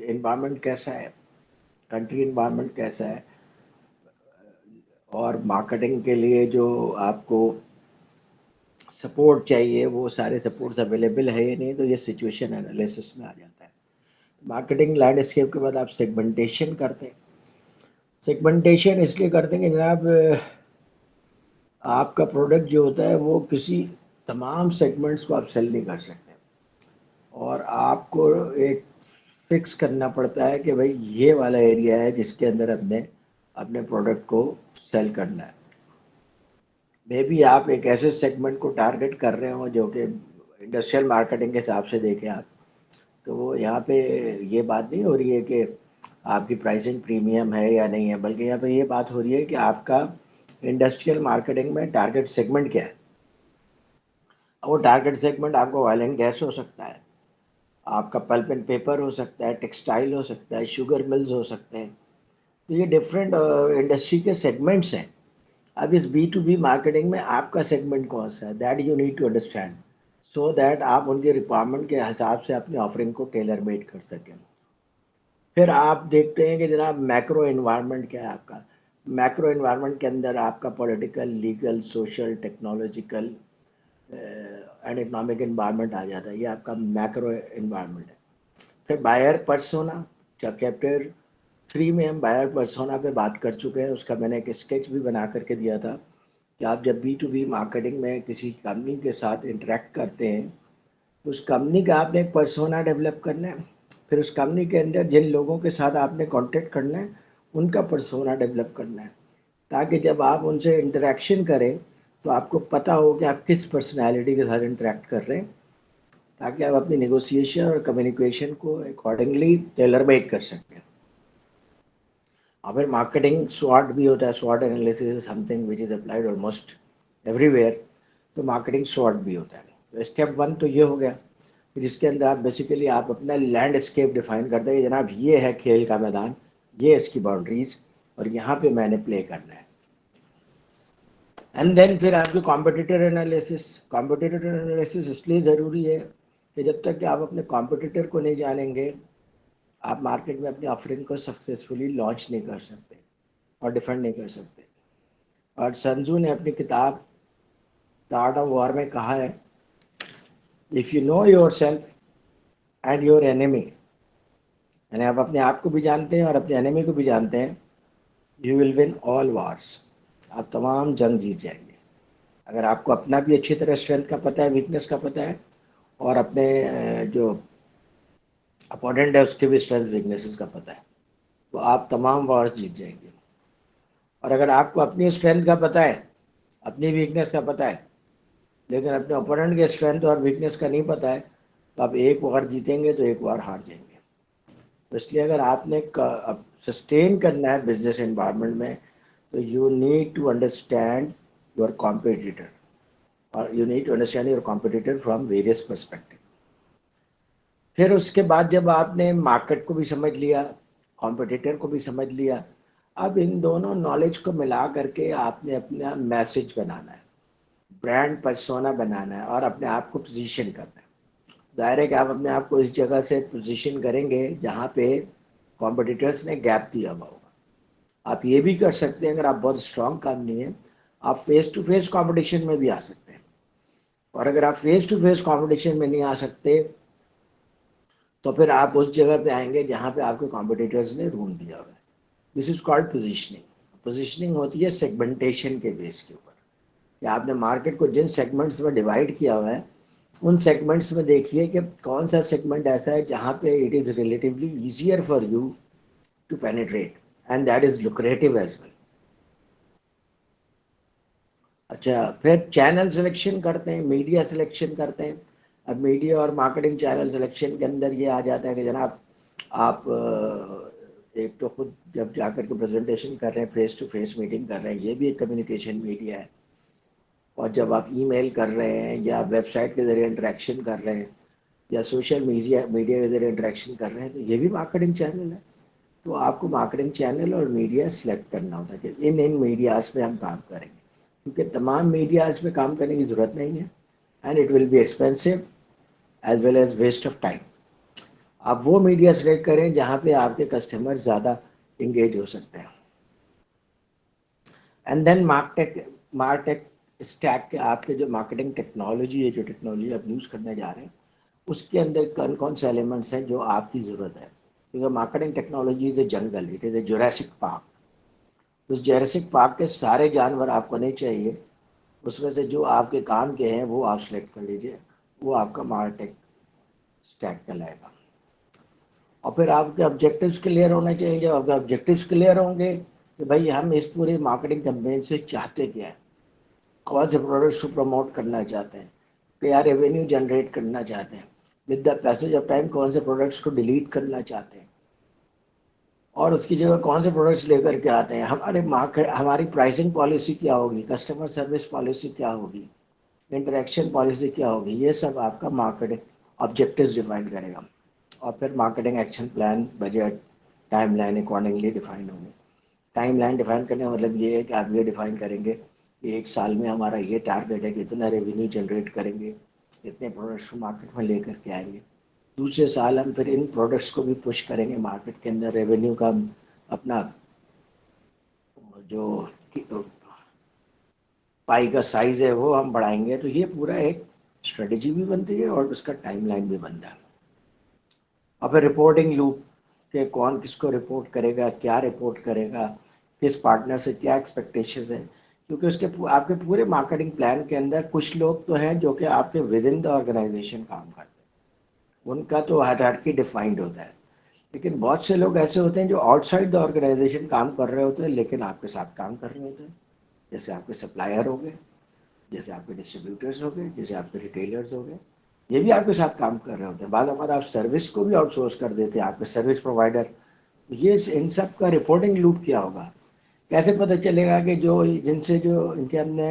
इन्वायरमेंट कैसा है, कंट्री इन्वायरमेंट कैसा है, और मार्केटिंग के लिए जो आपको सपोर्ट चाहिए वो सारे सपोर्ट्स अवेलेबल है या नहीं। तो ये सिचुएशन एनालिसिस में आ जाता है। मार्केटिंग लैंडस्केप के बाद आप सेगमेंटेशन करते हैं। सेगमेंटेशन इसलिए करते हैं कि जनाब आपका प्रोडक्ट जो होता है वो किसी तमाम सेगमेंट्स को आप सेल नहीं कर सकते, और आपको एक फिक्स करना पड़ता है कि भाई ये वाला एरिया है जिसके अंदर हमने अपने प्रोडक्ट को सेल करना है। मे बी आप एक ऐसे सेगमेंट को टारगेट कर रहे हो जो कि इंडस्ट्रियल मार्केटिंग के हिसाब से देखें आप, तो यहाँ पे ये बात नहीं हो रही है कि आपकी प्राइसिंग प्रीमियम है या नहीं है, बल्कि यहाँ पे ये बात हो रही है कि आपका इंडस्ट्रियल मार्केटिंग में टारगेट सेगमेंट क्या है। वो टारगेट सेगमेंट आपको ऑयल एंड गैस हो सकता है, आपका पल्प एंड पेपर हो सकता है, टेक्सटाइल हो सकता है, शुगर मिल्स हो सकते हैं। तो ये डिफरेंट इंडस्ट्री के सेगमेंट्स हैं। अब इस B2B मार्केटिंग में आपका सेगमेंट कौन सा है, that you need to understand, so that आप उनके रिक्वायरमेंट के हिसाब से अपनी ऑफरिंग को टेलर मेड कर सकें। फिर आप देखते हैं कि जनाब मैक्रो इन्वायरमेंट क्या है आपका। मैक्रो इन्वायरमेंट के अंदर आपका political, legal, social, technological and economic environment आ जाता है। ये आपका मैक्रो इन्वायरमेंट है। फिर बायर पर्सोना, चैप्टर 3 में हम बायर पर्सोना पे बात कर चुके हैं। उसका मैंने एक स्केच भी बना करके दिया था कि आप जब B2B मार्केटिंग में किसी कंपनी के साथ इंटरेक्ट करते हैं तो उस कंपनी का आपने एक पर्सोना डेवलप करना है। फिर उस कंपनी के अंदर जिन लोगों के साथ आपने कांटेक्ट करना है उनका पर्सोना डेवलप करना है, ताकि जब आप उनसे इंटरेक्शन करें तो आपको पता हो कि आप किस पर्सनैलिटी के साथ इंटरेक्ट कर रहे हैं, ताकि आप अपनी नेगोशिएशन और कम्युनिकेशन को अकॉर्डिंगली टेलर मेड कर सकें। और फिर मार्केटिंग स्वॉट भी होता है। स्वॉट analysis is something which is applied almost everywhere. तो मार्केटिंग स्वॉट भी होता है। तो स्टेप 1 तो ये हो गया, जिसके अंदर आप बेसिकली आप अपना लैंडस्केप डिफाइन करते हैं कि जनाब ये है खेल का मैदान, ये इसकी बाउंड्रीज, और यहाँ पे मैंने प्ले करना है। एंड देन फिर आपकी कॉम्पिटिटर एनालिसिस। कॉम्पिटिटर एनालिसिस इसलिए ज़रूरी है कि जब तक कि आप अपने कॉम्पिटिटर को नहीं जानेंगे आप मार्केट में अपनी ऑफरिंग को सक्सेसफुली लॉन्च नहीं कर सकते और डिफेंड नहीं कर सकते। और संजू ने अपनी किताब द आर्ट ऑफ वॉर में कहा है, if you know your self and your enemy, यानी आप अपने आप को भी जानते हैं और अपने एनिमी को भी जानते हैं, you will win all wars, आप तमाम जंग जीत जाएंगे। अगर आपको अपना भी अच्छी तरह स्ट्रेंथ का पता है, वीकनेस का पता है, और अपने जो अपोनेंट है उसके भी स्ट्रेंथ वीकनेसेस का पता है, तो आप तमाम वॉर्स जीत जाएंगे। और अगर आपको अपनी स्ट्रेंथ का पता है, अपनी वीकनेस का पता है, लेकिन अपने ओपोनेंट के स्ट्रेंथ और वीकनेस का नहीं पता है, तो आप एक वॉर जीतेंगे तो एक वॉर हार जाएंगे। तो इसलिए अगर आपने सस्टेन करना है बिजनेस एनवायरनमेंट में, तो you need to understand your competitor, और you need to understand your competitor from various perspective. फिर उसके बाद जब आपने मार्केट को भी समझ लिया, कॉम्पिटिटर को भी समझ लिया, अब इन दोनों नॉलेज को मिला करके आपने अपना मैसेज बनाना है, ब्रांड पर्सोना बनाना है, और अपने आप को पोजीशन करना है। जाहिर है कि आप अपने आप को इस जगह से पोजीशन करेंगे जहाँ पे कॉम्पिटिटर्स ने गैप दिया हुआ होगा। आप ये भी कर सकते हैं, अगर आप बहुत स्ट्रांग कंपनी है, आप फेस टू फेस कॉम्पिटिशन में भी आ सकते हैं। और अगर आप फेस टू फेस कॉम्पिटिशन में नहीं आ सकते, तो फिर आप उस जगह पे आएंगे जहाँ पे आपके कॉम्पिटिटर्स ने रूम दिया हुआ है। This is called positioning. Positioning होती है सेगमेंटेशन के बेस के ऊपर, कि आपने मार्केट को जिन सेगमेंट्स में डिवाइड किया हुआ है, उन सेगमेंट्स में देखिए कि कौन सा सेगमेंट ऐसा है जहाँ पे it is relatively easier for you to penetrate, and that is lucrative as well. अच्छा, फिर चैनल सिलेक्शन करते हैं, मीडिया सिलेक्शन करते हैं। अब मीडिया और मार्केटिंग चैनल सिलेक्शन के अंदर ये आ जाता है कि जनाब आप एक तो खुद जब जाकर के प्रेजेंटेशन कर रहे हैं, फेस टू फेस मीटिंग कर रहे हैं, ये भी एक कम्युनिकेशन मीडिया है। और जब आप ईमेल कर रहे हैं, या वेबसाइट के ज़रिए इंटरेक्शन कर रहे हैं, या सोशल मीडिया के ज़रिए इंटरेक्शन कर रहे हैं, तो ये भी मार्केटिंग चैनल है। तो आपको मार्केटिंग चैनल और मीडिया सिलेक्ट करना होता है कि इन मीडियाज़ पे हम काम करेंगे, क्योंकि तमाम मीडियाज़ पे काम करने की ज़रूरत नहीं है, and it will be expensive as well as waste of time. आप वो मीडिया सिलेक्ट करें जहाँ पे आपके कस्टमर ज़्यादा इंगेज हो सकते हैं। एंड देन मार्टेक स्टैक के आपके जो मार्केटिंग टेक्नोलॉजी है, जो टेक्नोलॉजी आप यूज़ करने जा रहे हैं, उसके अंदर कौन कौन से एलिमेंट्स हैं जो आपकी ज़रूरत है। क्योंकि marketing technology is a jungle, it is a Jurassic park. उस जुरासिक पार्क के सारे जानवर आपको नहीं चाहिए, उसमें से जो आपके काम के हैं वो आप सेलेक्ट कर लीजिए, वो आपका मार्टेक स्टैक कहलाएगा। और फिर आपके ऑब्जेक्टिव्स क्लियर होने चाहिए। जब आपके ऑब्जेक्टिव्स क्लियर होंगे कि भाई हम इस पूरे मार्केटिंग कैंपेन से चाहते क्या हैं, कौन से प्रोडक्ट्स को प्रमोट करना चाहते हैं, क्या रेवेन्यू जनरेट करना चाहते हैं, with the passage of time कौन से प्रोडक्ट्स को डिलीट करना चाहते हैं, और उसकी जगह कौन से प्रोडक्ट्स लेकर के आते हैं, हमारी प्राइसिंग पॉलिसी क्या होगी, कस्टमर सर्विस पॉलिसी क्या होगी, इंटरेक्शन पॉलिसी क्या होगी, ये सब आपका मार्केटिंग ऑब्जेक्टिव्स डिफाइन करेगा। और फिर marketing action plan, budget, timeline accordingly define होंगे। टाइमलाइन डिफाइन करने का मतलब ये है कि आप ये डिफाइन करेंगे कि एक साल में हमारा ये टारगेट है कि इतना रेवेन्यू जनरेट करेंगे, इतने प्रोडक्ट्स को मार्केट में लेकर के आएंगे। दूसरे साल हम फिर इन प्रोडक्ट्स को भी पुश करेंगे मार्केट के अंदर, रेवेन्यू का अपना जो पाई का साइज है वो हम बढ़ाएंगे। तो ये पूरा एक स्ट्रेटेजी भी बनती है और उसका टाइमलाइन भी बनता है। और फिर रिपोर्टिंग लूप के कौन किसको रिपोर्ट करेगा, क्या रिपोर्ट करेगा, किस पार्टनर से क्या एक्सपेक्टेशंस है, क्योंकि उसके आपके पूरे मार्केटिंग प्लान के अंदर कुछ लोग तो हैं जो कि आपके विद इन द ऑर्गेनाइजेशन काम करते हैं, उनका तो हायरार्की डिफाइंड होता है। लेकिन बहुत से लोग ऐसे होते हैं जो आउटसाइड द ऑर्गेनाइजेशन काम कर रहे होते हैं, लेकिन आपके साथ काम कर रहे होते हैं। जैसे आपके सप्लायर हो गए, जैसे आपके डिस्ट्रीब्यूटर्स हो गए, जैसे आपके रिटेलर्स हो गए, ये भी आपके साथ काम कर रहे होते हैं। बाद आप सर्विस को भी आउटसोर्स कर देते हैं, आपके सर्विस प्रोवाइडर। ये इन सब का रिपोर्टिंग लूप क्या होगा, कैसे पता चलेगा कि जो जिनसे जो इनके हमने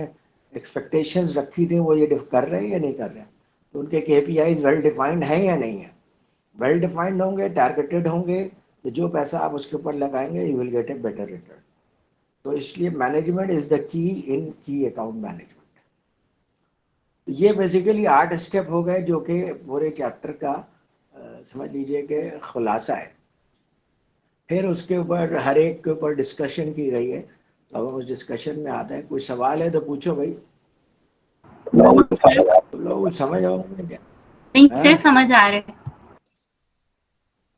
एक्सपेक्टेशंस रखी थी वो ये कर रहे हैं या नहीं कर रहे हैं। तो उनके KPIs वेल डिफाइंड हैं या नहीं है। वेल डिफाइंड होंगे, टारगेटेड होंगे, तो जो पैसा आप उसके ऊपर लगाएंगे you will get a better return. तो इसलिए मैनेजमेंट इज द की इन की अकाउंट मैनेजमेंट। ये बेसिकली 8 स्टेप हो गए जो कि पूरे चैप्टर का समझ लीजिए कि खुलासा है। फिर उसके ऊपर हर एक के ऊपर डिस्कशन की गई है। अब हम उस डिस्कशन में आते हैं। कोई सवाल है तो पूछो भाई। तुम लोग समझ आओ क्या? नहीं सर, समझ आ रहे।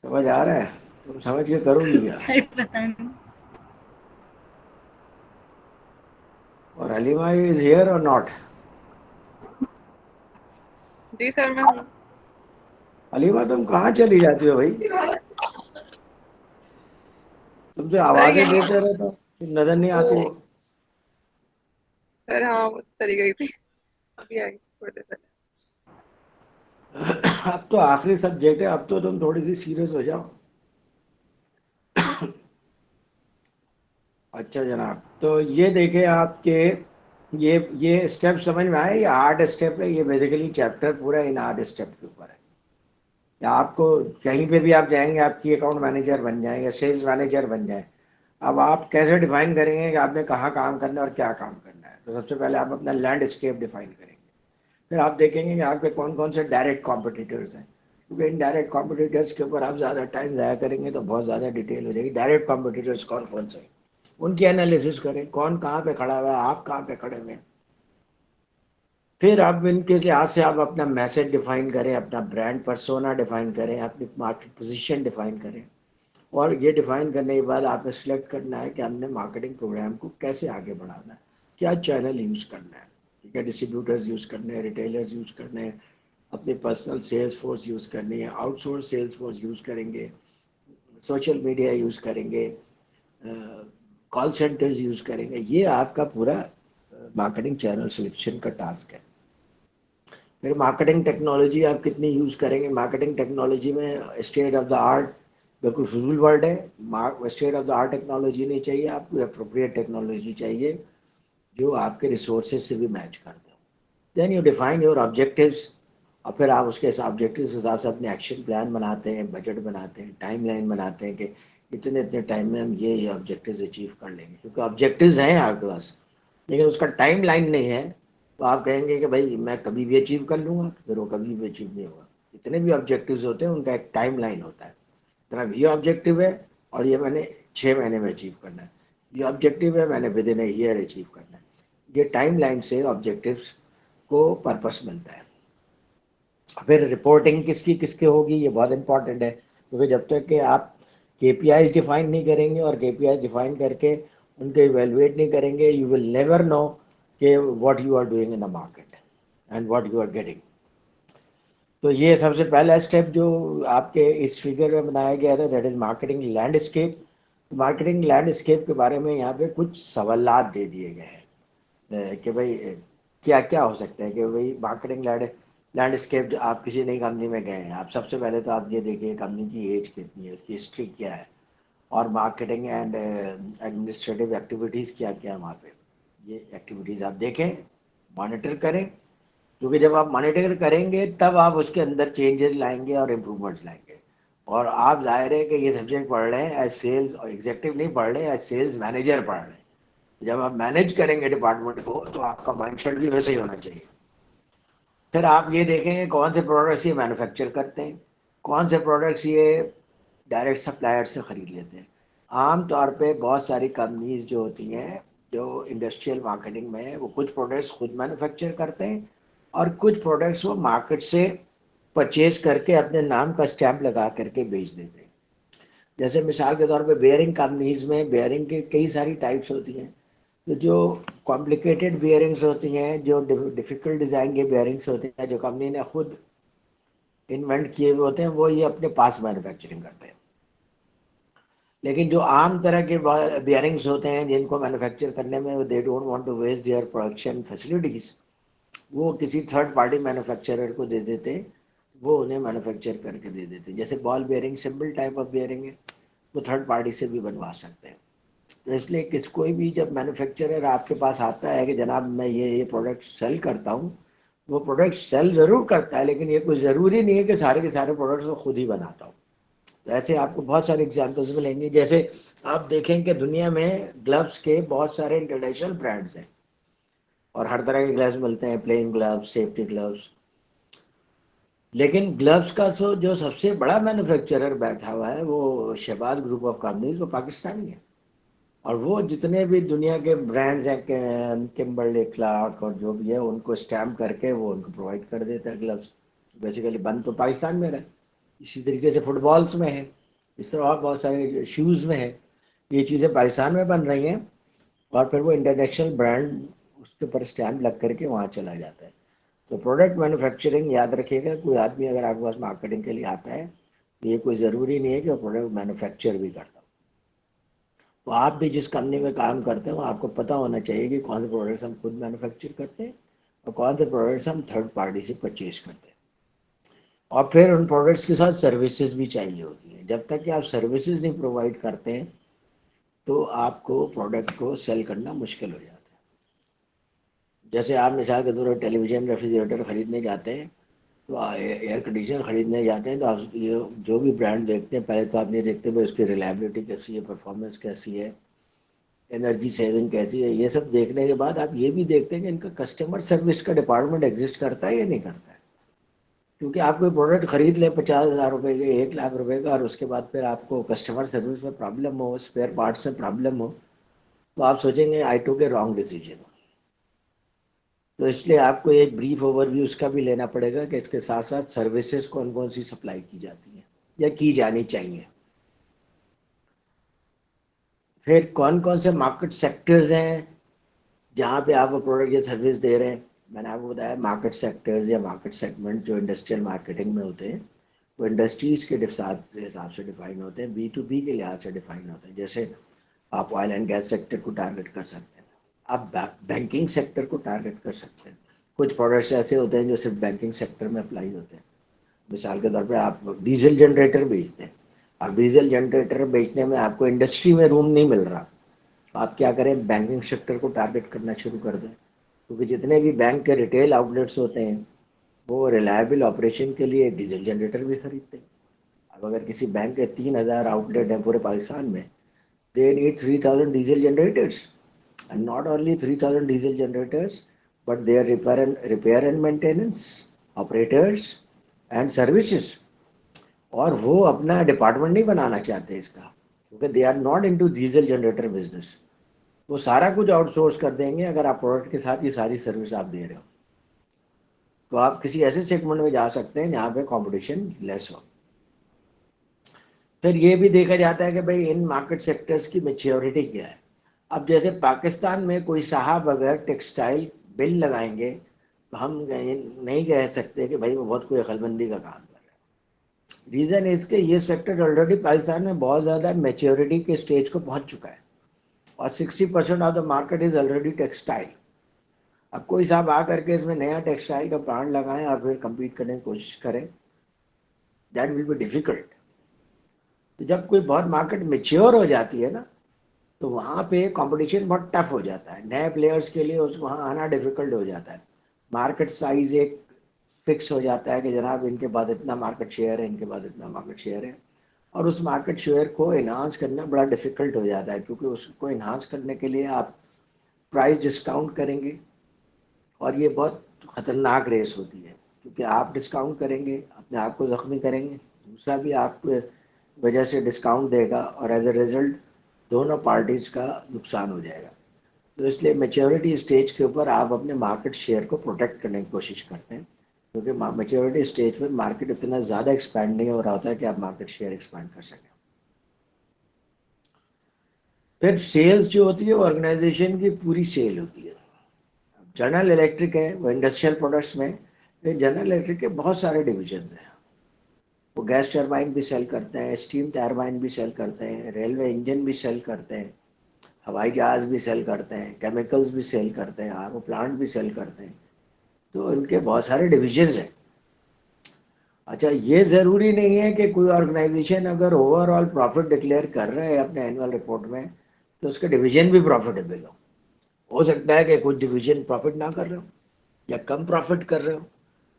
समझ आ रहा है? तुम समझ के करोगी क्या? सर पता नहीं। और हलीमा इज हियर और नॉट? जी सर मैं हूँ। अलीमा तुम कहाँ चली जाती हो भाई? तुमसे आवाजें यही देते रहता हूँ, तुम नजर नहीं आती हो। सर, हाँ वो चली गई थी, अभी आई थोड़ी देर पहले। अब तो आखिरी सब्जेक्ट है, अब तो तुम थोड़ी सी सीरियस हो जाओ। अच्छा जनाब, तो ये देखे आपके ये स्टेप समझ में आए? ये 8 स्टेप है, ये बेसिकली चैप्टर पूरा इन 8 स्टेप के ऊपर है। या आपको कहीं पे भी आप जाएंगे, आपकी अकाउंट मैनेजर बन जाए या सेल्स मैनेजर बन जाए, अब आप कैसे डिफाइन करेंगे कि आपने कहाँ काम करना है और क्या काम करना है? तो सबसे पहले आप अपना लैंडस्केप डिफाइन करेंगे। फिर आप देखेंगे कि आपके कौन कौन से डायरेक्ट कॉम्पिटिटर्स हैं, क्योंकि इन डायरेक्ट कॉम्पिटिटर्स के ऊपर आप ज़्यादा टाइम ज़ाया करेंगे तो बहुत ज़्यादा डिटेल हो जाएगी। डायरेक्ट कॉम्पिटिटर्स कौन कौन से हैं, उनकी एनालिसिस करें, कौन कहाँ पे खड़ा हुआ है, आप कहाँ पे खड़े हुए हैं। फिर आप इनके लिहाज से आप अपना मैसेज डिफाइन करें, अपना ब्रांड पर्सोना डिफाइन करें, अपनी मार्केट पोजीशन डिफाइन करें। और ये डिफाइन करने के बाद आपने सेलेक्ट करना है कि हमने मार्केटिंग प्रोग्राम को कैसे आगे बढ़ाना है, क्या चैनल यूज़ करना है, ठीक है, डिस्ट्रीब्यूटर्स यूज़ करने हैं, रिटेलर्स यूज़ करने हैं, अपनी पर्सनल सेल्स फोर्स यूज़ करनी है, आउटसोर्स सेल्स फोर्स यूज़ करेंगे, सोशल मीडिया यूज़ करेंगे, कॉल सेंटर्स यूज़ करेंगे। ये आपका पूरा मार्केटिंग चैनल सिलेक्शन का टास्क है। फिर मार्केटिंग टेक्नोलॉजी आप कितनी यूज़ करेंगे? मार्केटिंग टेक्नोलॉजी में स्टेट ऑफ द आर्ट बिल्कुल फजूल वर्ड है। State of the art technology नहीं चाहिए आपको, अप्रोप्रिएट टेक्नोलॉजी चाहिए जो आपके रिसोर्सेज से भी मैच कर दे। Then you define your objectives, और फिर आप उसके ऑब्जेक्टिव्स के हिसाब से अपने एक्शन प्लान बनाते हैं, बजट बनाते हैं, टाइम लाइन बनाते हैं कि इतने इतने टाइम में हम ये ऑब्जेक्टिव्स अचीव कर लेंगे। क्योंकि ऑब्जेक्टिव्स हैं आपके पास लेकिन उसका टाइम लाइन नहीं है, तो आप कहेंगे कि भाई मैं कभी भी अचीव कर लूँगा, फिर वो कभी भी अचीव नहीं होगा। जितने भी ऑब्जेक्टिव्स होते हैं उनका एक टाइम लाइन होता है। तरह ये ऑब्जेक्टिव है और ये मैंने 6 महीने में अचीव करना है, ये ऑब्जेक्टिव है मैंने with in a year achieve करना है। ये टाइम लाइन से ऑब्जेक्टिव्स को पर्पस मिलता है। फिर रिपोर्टिंग किसकी किसकी होगी, ये बहुत इंपॉर्टेंट है, क्योंकि जब तक कि आप KPIs डिफाइन नहीं करेंगे और KPIs डिफाइन करके उनको इवेलुएट नहीं करेंगे, यू विल नेवर नो कि what you are doing in the market and what you are getting. तो ये सबसे पहला स्टेप जो आपके इस फिगर में बनाया गया था, that is marketing landscape. Marketing landscape के बारे में यहाँ पे कुछ सवालात दे दिए गए हैं कि भाई क्या क्या हो सकता है। कि भाई मार्केटिंग लैंडस्केप, आप किसी नई कंपनी में गए हैं, आप सबसे पहले तो आप ये देखिए कंपनी की एज कितनी है, उसकी हिस्ट्री क्या है, और मार्केटिंग एंड एडमिनिस्ट्रेटिव एक्टिविटीज़ क्या क्या है वहाँ पे। ये एक्टिविटीज़ आप देखें, मॉनिटर करें, क्योंकि जब आप मॉनिटर करेंगे तब आप उसके अंदर चेंजेस लाएंगे और इम्प्रूवमेंट्स लाएंगे। और आप जाहिर है कि ये सब्जेक्ट पढ़ रहे हैं एज सेल्स और एग्जेक्टिव नहीं पढ़ रहे हैं, एज सेल्स मैनेजर पढ़ रहे हैं। जब आप मैनेज करेंगे डिपार्टमेंट को तो आपका माइंडसेट भी वैसे ही होना चाहिए। फिर आप ये देखेंगे कौन से प्रोडक्ट्स ये मैन्युफैक्चर करते हैं, कौन से प्रोडक्ट्स ये डायरेक्ट सप्लायर से ख़रीद लेते हैं। आम तौर पे बहुत सारी कंपनीज जो होती हैं जो इंडस्ट्रियल मार्केटिंग में है, वो कुछ प्रोडक्ट्स खुद मैन्युफैक्चर करते हैं और कुछ प्रोडक्ट्स वो मार्केट से परचेज करके अपने नाम का स्टैंप लगा करके बेच देते हैं। जैसे मिसाल के तौर पे बेयरिंग कंपनीज में बेयरिंग के कई सारी टाइप्स होती हैं। तो जो कॉम्प्लिकेटेड बेयरिंग्स होती हैं, जो डिफ़िकल्ट डिज़ाइन के बेयरिंग्स होते हैं, जो कंपनी ने खुद इन्वेंट किए हुए होते हैं, वो ये अपने पास मैन्युफैक्चरिंग करते हैं। लेकिन जो आम तरह के बेयरिंग्स होते हैं जिनको मैन्युफैक्चर करने में they don't want to waste their production facilities, वो किसी थर्ड पार्टी मैन्युफैक्चरर को दे देते हैं, वो उन्हें मैन्युफैक्चर करके दे देते हैं। जैसे ball bearing simple type of bearing है, वो थर्ड पार्टी से भी बनवा सकते हैं। तो इसलिए कोई भी जब मैन्युफैक्चरर आपके पास आता है कि जनाब मैं ये प्रोडक्ट सेल करता हूँ, वो प्रोडक्ट सेल ज़रूर करता है, लेकिन ये कोई ज़रूरी नहीं है कि सारे के सारे प्रोडक्ट्स वो खुद ही बनाता हूँ। तो ऐसे आपको बहुत सारे एग्जाम्पल्स मिलेंगे। जैसे आप देखें कि दुनिया में ग्लव्स के बहुत सारे इंटरनेशनल ब्रांड्स हैं और हर तरह के ग्लव्स मिलते हैं, प्लेइंग ग्लव्स, सेफ्टी ग्लव्स। लेकिन ग्लव्स का जो सबसे बड़ा मैन्युफैक्चरर बैठा हुआ है वो शहबाज ग्रुप ऑफ कंपनीज, वो पाकिस्तानी है। और वो जितने भी दुनिया के ब्रांड्स हैं, किम्बर्ले क्लार्क और जो भी है, उनको स्टैम्प करके वो उनको प्रोवाइड कर देता है ग्लव्स। बेसिकली बन तो पाकिस्तान में रहा। इसी तरीके से फुटबॉल्स में है, इस तरह और बहुत सारे शूज़ में है, ये चीज़ें पाकिस्तान में बन रही हैं और फिर वो इंटरनेशनल ब्रांड उसके ऊपर स्टैम्प लग करके वहाँ चला जाता है। तो प्रोडक्ट मैन्युफैक्चरिंग याद रखिएगा, कोई आदमी अगर आपके पास मार्केटिंग के लिए आता है तो ये कोई ज़रूरी नहीं है कि वो प्रोडक्ट मैन्युफैक्चर भी करता हो। तो आप भी जिस कंपनी में काम करते हो आपको पता होना चाहिए कि कौन से प्रोडक्ट्स हम खुद मैन्युफैक्चर करते हैं और कौन से प्रोडक्ट्स हम थर्ड पार्टी से परचेज करते हैं। और फिर उन प्रोडक्ट्स के साथ सर्विसेज भी चाहिए होती हैं। जब तक कि आप सर्विसेज नहीं प्रोवाइड करते हैं तो आपको प्रोडक्ट को सेल करना मुश्किल हो जाता है। जैसे आप मिसाल के तौर पर टेलीविज़न, रेफ्रिजरेटर ख़रीदने जाते हैं तो एयर कंडीशनर ख़रीदने जाते हैं तो आप ये जो भी ब्रांड देखते हैं पहले तो आप ये देखते हैं भाई उसकी रिलायबिलिटी कैसी है, परफॉर्मेंस कैसी है, एनर्जी सेविंग कैसी है। ये सब देखने के बाद आप ये भी देखते हैं कि इनका कस्टमर सर्विस का डिपार्टमेंट एग्जिस्ट करता है या नहीं करता है। क्योंकि आप कोई प्रोडक्ट खरीद लें 50,000 रुपये के, 1 लाख रुपए का, और उसके बाद फिर आपको कस्टमर सर्विस में प्रॉब्लम हो, स्पेयर पार्ट्स में प्रॉब्लम हो, तो आप सोचेंगे आई टुक ए रॉन्ग डिसीजन। तो इसलिए आपको एक ब्रीफ ओवरव्यू उसका भी लेना पड़ेगा कि इसके साथ साथ सर्विसेज कौन कौन सी सप्लाई की जाती हैं या की जानी चाहिए। फिर कौन कौन से मार्केट सेक्टर्स हैं जहाँ पे आप प्रोडक्ट या सर्विस दे रहे हैं। मैंने आपको बताया मार्केट सेक्टर्स या मार्केट सेगमेंट जो इंडस्ट्रियल मार्केटिंग में होते हैं वो इंडस्ट्रीज़ के हिसाब से डिफाइन होते हैं, B2B के लिहाज से डिफाइन होते हैं। जैसे आप ऑयल एंड गैस सेक्टर को टारगेट कर सकते हैं, आप बैंकिंग सेक्टर को टारगेट कर सकते हैं। कुछ प्रोडक्ट्स ऐसे होते हैं जो सिर्फ बैंकिंग सेक्टर में अप्लाई होते हैं। मिसाल के तौर पे आप डीजल जनरेटर बेचते हैं, अब डीजल जनरेटर बेचने में आपको इंडस्ट्री में रूम नहीं मिल रहा, आप क्या करें, बैंकिंग सेक्टर को टारगेट करना शुरू कर दें। क्योंकि जितने भी बैंक के रिटेल आउटलेट्स होते हैं वो रिलायबल ऑपरेशन के लिए डीजल जनरेटर भी खरीदते हैं। अब अगर किसी बैंक के 3,000 आउटलेट हैं पूरे पाकिस्तान में, they need 3,000 diesel generators, and not only 3,000 diesel generators but their repair and maintenance, operators and services। और वो अपना डिपार्टमेंट नहीं बनाना चाहते इसका, क्योंकि they are not into diesel generator business. वो सारा कुछ आउटसोर्स कर देंगे अगर आप प्रोडक्ट के साथ ये सारी सर्विस आप दे रहे हो। तो आप किसी ऐसे सेगमेंट में जा सकते हैं जहाँ पे कंपटीशन लेस हो। फिर ये भी देखा जाता है कि भाई इन मार्केट सेक्टर्स की मैच्योरिटी क्या है। अब जैसे पाकिस्तान में कोई साहब अगर टेक्सटाइल बिल लगाएंगे तो हम नहीं कह सकते कि भाई वो बहुत कोई अकलमंदी का काम कर रहा है। रीज़न इसके ये सेक्टर ऑलरेडी पाकिस्तान में बहुत ज़्यादा मैच्योरिटी के स्टेज को पहुंच चुका है और 60% of the market is already textile. अब कोई साहब आ करके इसमें नया टेक्सटाइल का ब्रांड लगाएं और फिर कम्पीट करने की कोशिश करें, दैट विल बी डिफ़िकल्ट। तो जब कोई बहुत मार्केट मेच्योर हो जाती है ना तो वहाँ पे कंपटीशन बहुत टफ हो जाता है, नए प्लेयर्स के लिए उसको वहाँ आना डिफिकल्ट हो जाता है। मार्केट साइज एक फिक्स हो जाता है कि जनाब इनके पास इतना मार्केट शेयर है, इनके पास इतना मार्केट शेयर है, और उस मार्केट शेयर को इन्हांस करना बड़ा डिफिकल्ट हो जाता है। क्योंकि उसको इन्हांस करने के लिए आप प्राइस डिस्काउंट करेंगे और ये बहुत ख़तरनाक रेस होती है, क्योंकि आप डिस्काउंट करेंगे अपने आप को ज़ख्मी करेंगे, दूसरा भी आपको वजह से डिस्काउंट देगा और एज ए रिजल्ट दोनों पार्टीज़ का नुकसान हो जाएगा। तो इसलिए मैच्योरिटी स्टेज के ऊपर आप अपने मार्केट शेयर को प्रोटेक्ट करने की कोशिश करते हैं, क्योंकि मैच्योरिटी स्टेज पे मार्केट इतना ज़्यादा एक्सपैंड नहीं हो रहा होता है कि आप मार्केट शेयर एक्सपैंड कर सकें। फिर सेल्स जो होती है वो ऑर्गेनाइजेशन की पूरी सेल होती है। जनरल इलेक्ट्रिक है वो इंडस्ट्रियल प्रोडक्ट्स में, जनरल इलेक्ट्रिक के बहुत सारे डिविजन हैं। वो गैस टरबाइन भी सेल करते हैं, स्टीम टरबाइन भी सेल करते हैं, रेलवे इंजन भी सेल करते हैं, हवाई जहाज़ भी सेल करते हैं, केमिकल्स भी सेल करते हैं, आरओ प्लांट भी सेल करते हैं। तो इनके बहुत सारे डिविजन्स हैं। अच्छा, ये ज़रूरी नहीं है कि कोई ऑर्गेनाइजेशन अगर ओवरऑल प्रॉफिट डिक्लेयर कर रहे हैं अपने एनुअल रिपोर्ट में तो उसके डिवीजन भी प्रॉफिटेबल हो सकता है कि कुछ डिवीजन प्रॉफिट ना कर रहे हो या कम प्रॉफिट कर रहे हो,